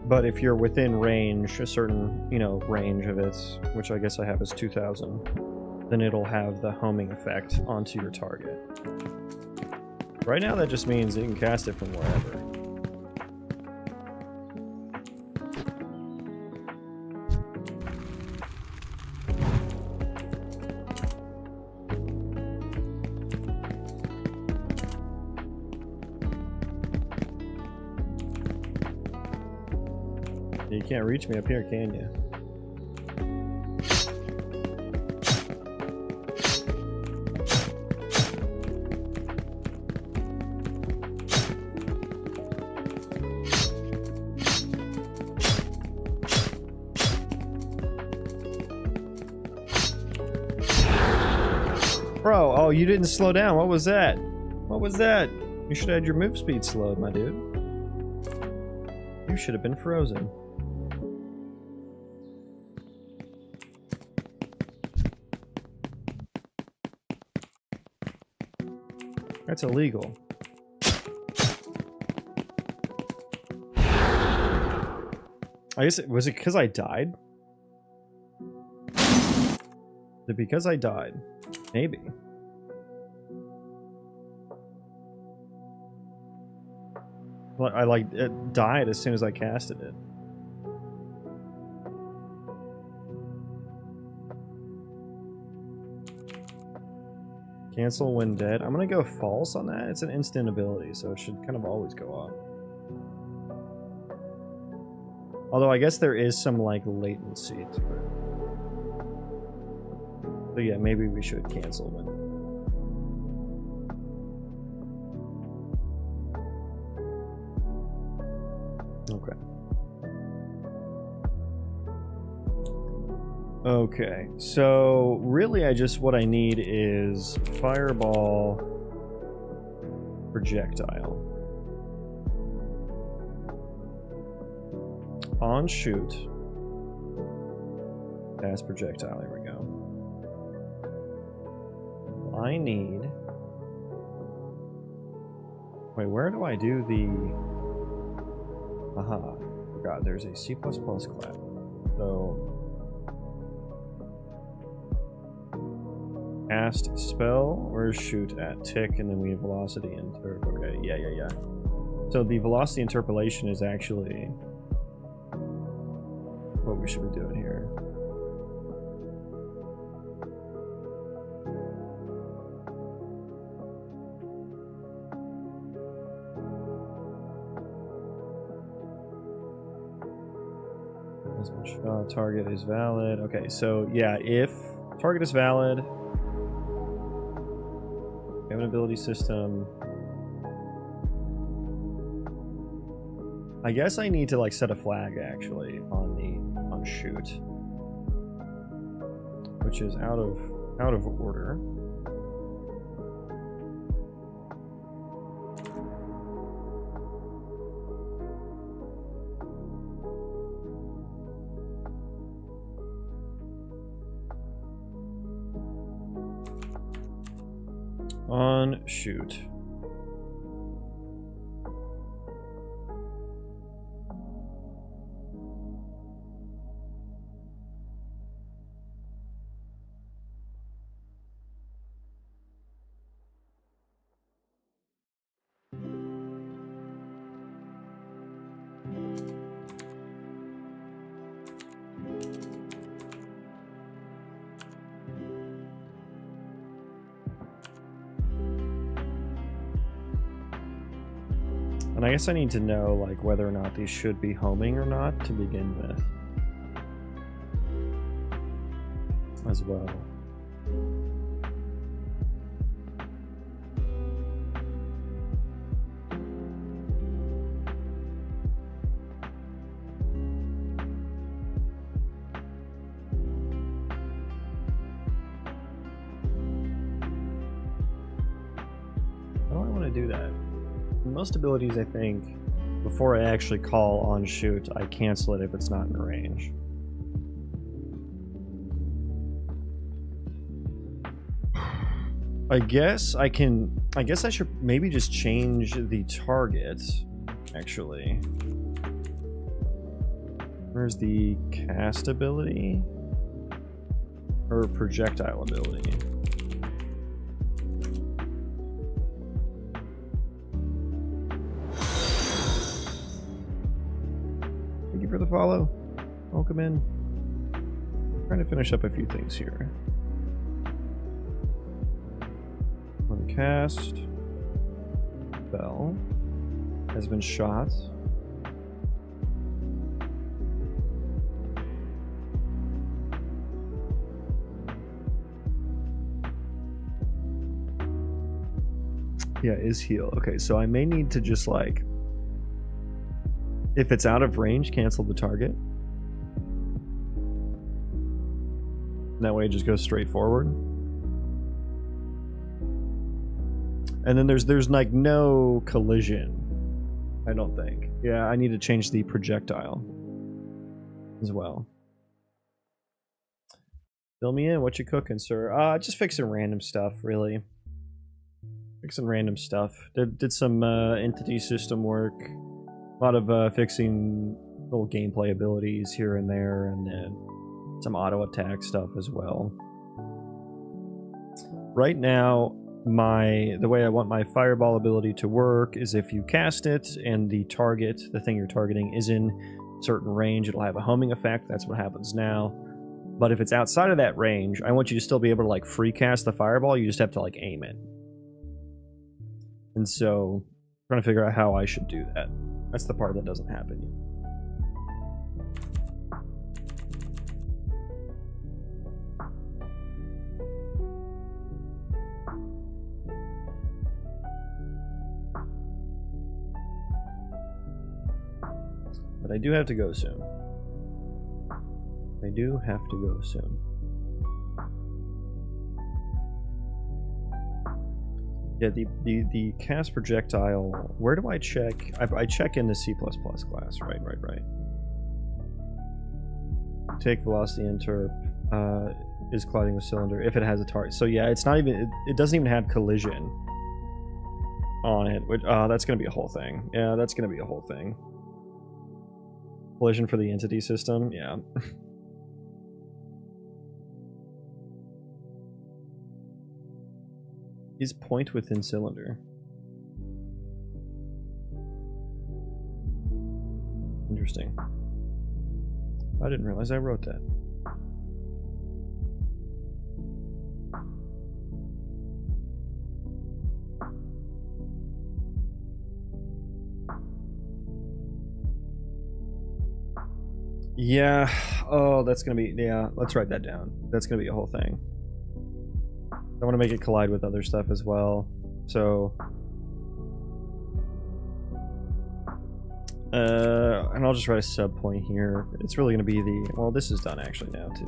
But if you're within range, a certain, range of it, which I guess I have is 2000, then it'll have the homing effect onto your target. Right now that just means you can cast it from wherever. You can't reach me up here, can you? Bro, oh, you didn't slow down. What was that? What was that? You should have had your move speed slowed, my dude. You should have been frozen. That's illegal. I guess was it because I died? Is it because I died? Maybe. I like it died as soon as I casted it. Cancel when dead. I'm gonna go false on that. It's an instant ability, so it should kind of always go off. Although I guess there is some like latency to it. So yeah, maybe we should cancel when. Okay. Okay, so really what I need is fireball, projectile. On shoot. As projectile, here we go. I need... Wait, where do I do the... Aha, forgot, there's a C++ class. So... Cast spell or shoot at tick, and then we have velocity interp. Okay, yeah. So the velocity interpolation is actually what we should be doing here. Target is valid. Okay, so yeah, if target is valid. We have an ability system. I guess I need to like set a flag actually on shoot, which is out of order. On shoot. And I guess I need to know like whether or not these should be homing or not to begin with. As well. How do I want to do that? Most abilities, I think, before I actually call on shoot, I cancel it if it's not in range. I guess I should maybe just change the target, actually. Where's the cast ability? Or projectile ability? you for the follow. Welcome in. Trying to finish up a few things here. One cast. Bell has been shot. Yeah, is heal. Okay, so I may need to just like, if it's out of range, cancel the target. That way it just goes straight forward. And then there's like no collision, I don't think. Yeah, I need to change the projectile as well. Fill me in, what you cooking, sir? Just fixing random stuff, really. Fixing random stuff. Did some entity system work. A lot of fixing little gameplay abilities here and there, and then some auto attack stuff as well. Right now, the way I want my fireball ability to work is if you cast it and the target, the thing you're targeting, is in a certain range, it'll have a homing effect. That's what happens now. But if it's outside of that range, I want you to still be able to like free cast the fireball. You just have to like aim it. And so, I'm trying to figure out how I should do that. That's the part that doesn't happen yet. But I do have to go soon. I do have to go soon. Yeah, the cast projectile, where do I check? I check in the C++ class, right. Take velocity interp, is colliding with cylinder if it has a target. So yeah, it's not even, it doesn't even have collision on it, which, that's gonna be a whole thing. Yeah, that's gonna be a whole thing. Collision for the entity system, yeah. Is point within cylinder. Interesting. I didn't realize I wrote that. Yeah. Oh, that's gonna be, yeah, let's write that down. That's gonna be a whole thing. I want to make it collide with other stuff as well. So, and I'll just write a sub point here. It's really going to be the, well, this is done actually now too.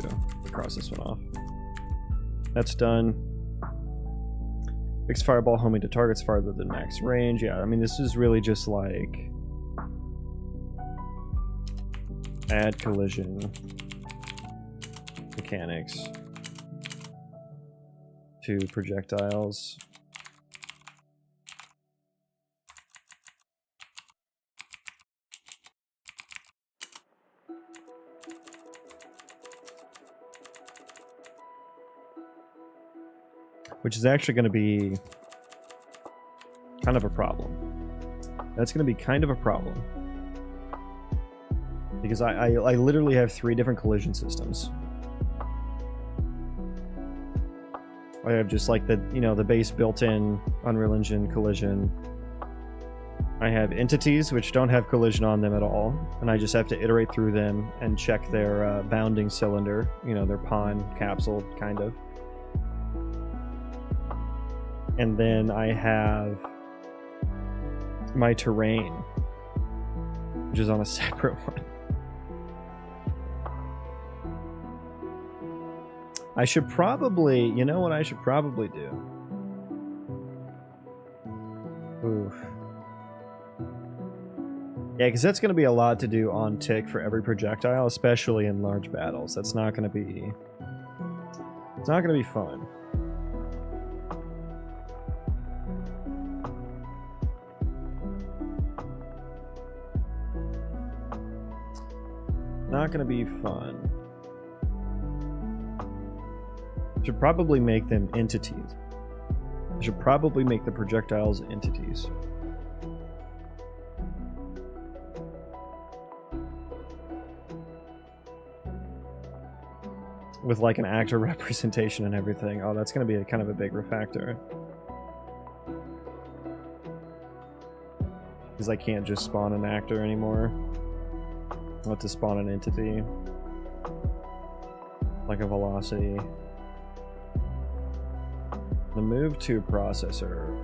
Cross this one off. That's done. Fix fireball homing to targets farther than max range. Yeah, I mean, this is really just like add collision mechanics to projectiles. Which is actually going to be kind of a problem. That's going to be kind of a problem. Because I literally have 3 different collision systems. I have just like the, you know, the base built-in Unreal Engine collision. I have entities which don't have collision on them at all, and I just have to iterate through them and check their bounding cylinder, you know, their pawn capsule, kind of. And then I have my terrain, which is on a separate one. I should probably, you know what I should probably do? Oof. Yeah, because that's going to be a lot to do on tick for every projectile, especially in large battles. That's not going to be... It's not going to be fun. Not going to be fun. Should probably make them entities. I should probably make the projectiles entities. with like an actor representation and everything. Oh, that's going to be a kind of a big refactor. Because I can't just spawn an actor anymore. I'll have to spawn an entity. Like a velocity. The move to processor.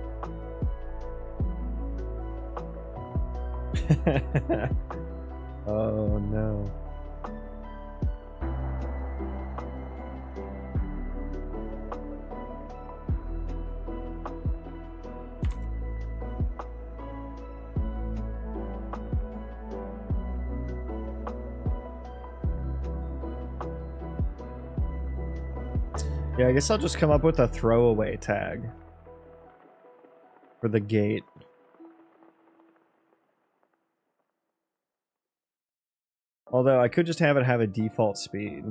Oh no. Yeah, I guess I'll just come up with a throwaway tag for the gate. Although I could just have it have a default speed.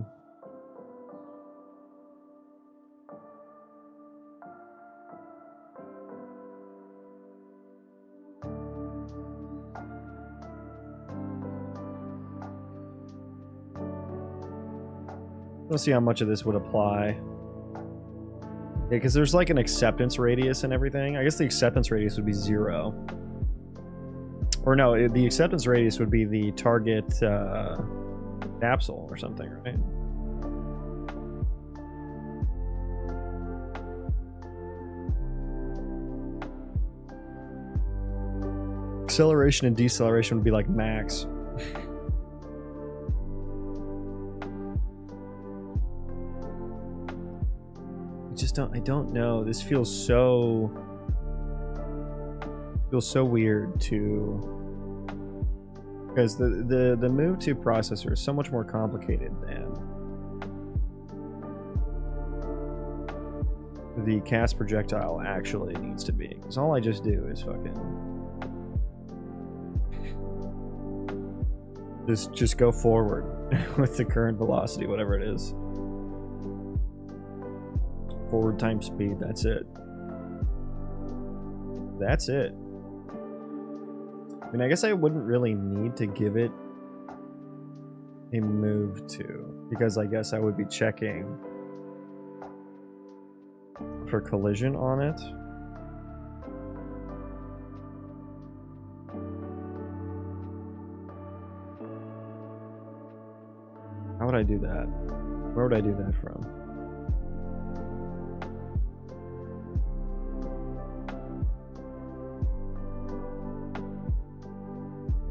Let's see how much of this would apply. Yeah, because there's like an acceptance radius and everything. I guess the acceptance radius would be 0. Or no, the acceptance radius would be the target capsule or something, right? Acceleration and deceleration would be like max. I don't know. This feels so weird to, because the move to processor is so much more complicated than the cast projectile actually needs to be. Because all I just do is fucking just go forward with the current velocity, whatever it is. Forward times speed, that's it. That's it. I mean, I guess I wouldn't really need to give it a move to, because I guess I would be checking for collision on it. How would I do that? Where would I do that from?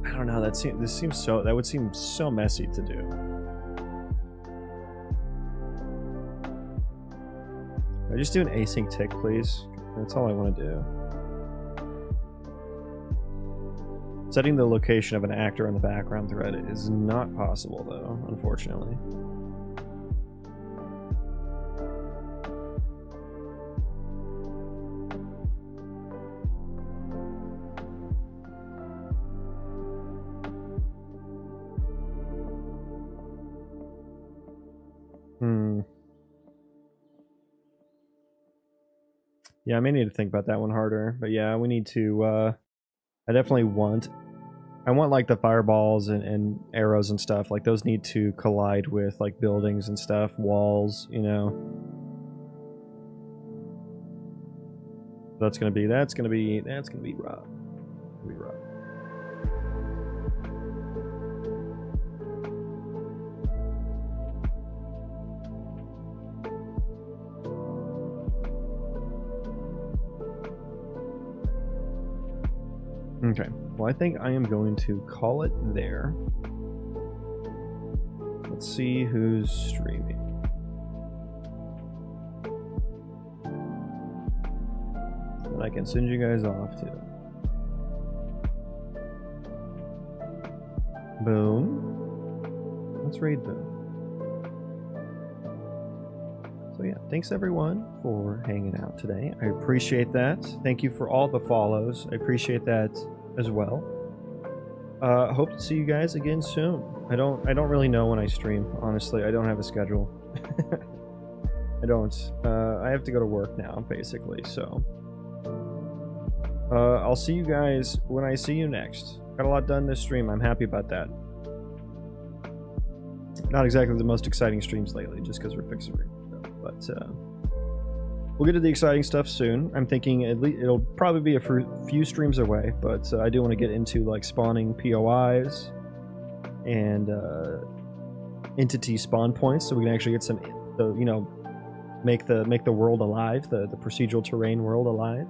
I don't know. That would seem so messy to do. Can I just do an async tick, please? That's all I want to do. Setting the location of an actor in the background thread is not possible, though, unfortunately. Yeah, I may need to think about that one harder, but yeah, we need to, I definitely want like the fireballs and arrows and stuff, like those need to collide with like buildings and stuff, walls, you know. That's gonna be rough. It's gonna be rough. Okay, well, I think I am going to call it there. Let's see who's streaming. And I can send you guys off to. Boom. Let's raid Boom. So yeah, thanks everyone for hanging out today. I appreciate that. Thank you for all the follows. I appreciate that as well. Hope to see you guys again soon. I don't really know when I stream, honestly. I don't have a schedule. I don't. I have to go to work now, basically, so. I'll see you guys when I see you next. Got a lot done this stream. I'm happy about that. not exactly the most exciting streams lately, just because we're fixing stuff. But we'll get to the exciting stuff soon. I'm thinking at least it'll probably be a few streams away, but I do want to get into like spawning POIs and entity spawn points, so we can actually get some, you know, make the world alive, the procedural terrain world alive.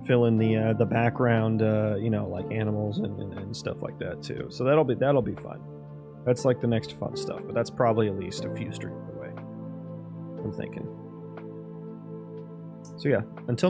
Fill in the background, you know, like animals and stuff like that too. So that'll be fun. That's like the next fun stuff, but that's probably at least a few streams away, I'm thinking. So yeah, until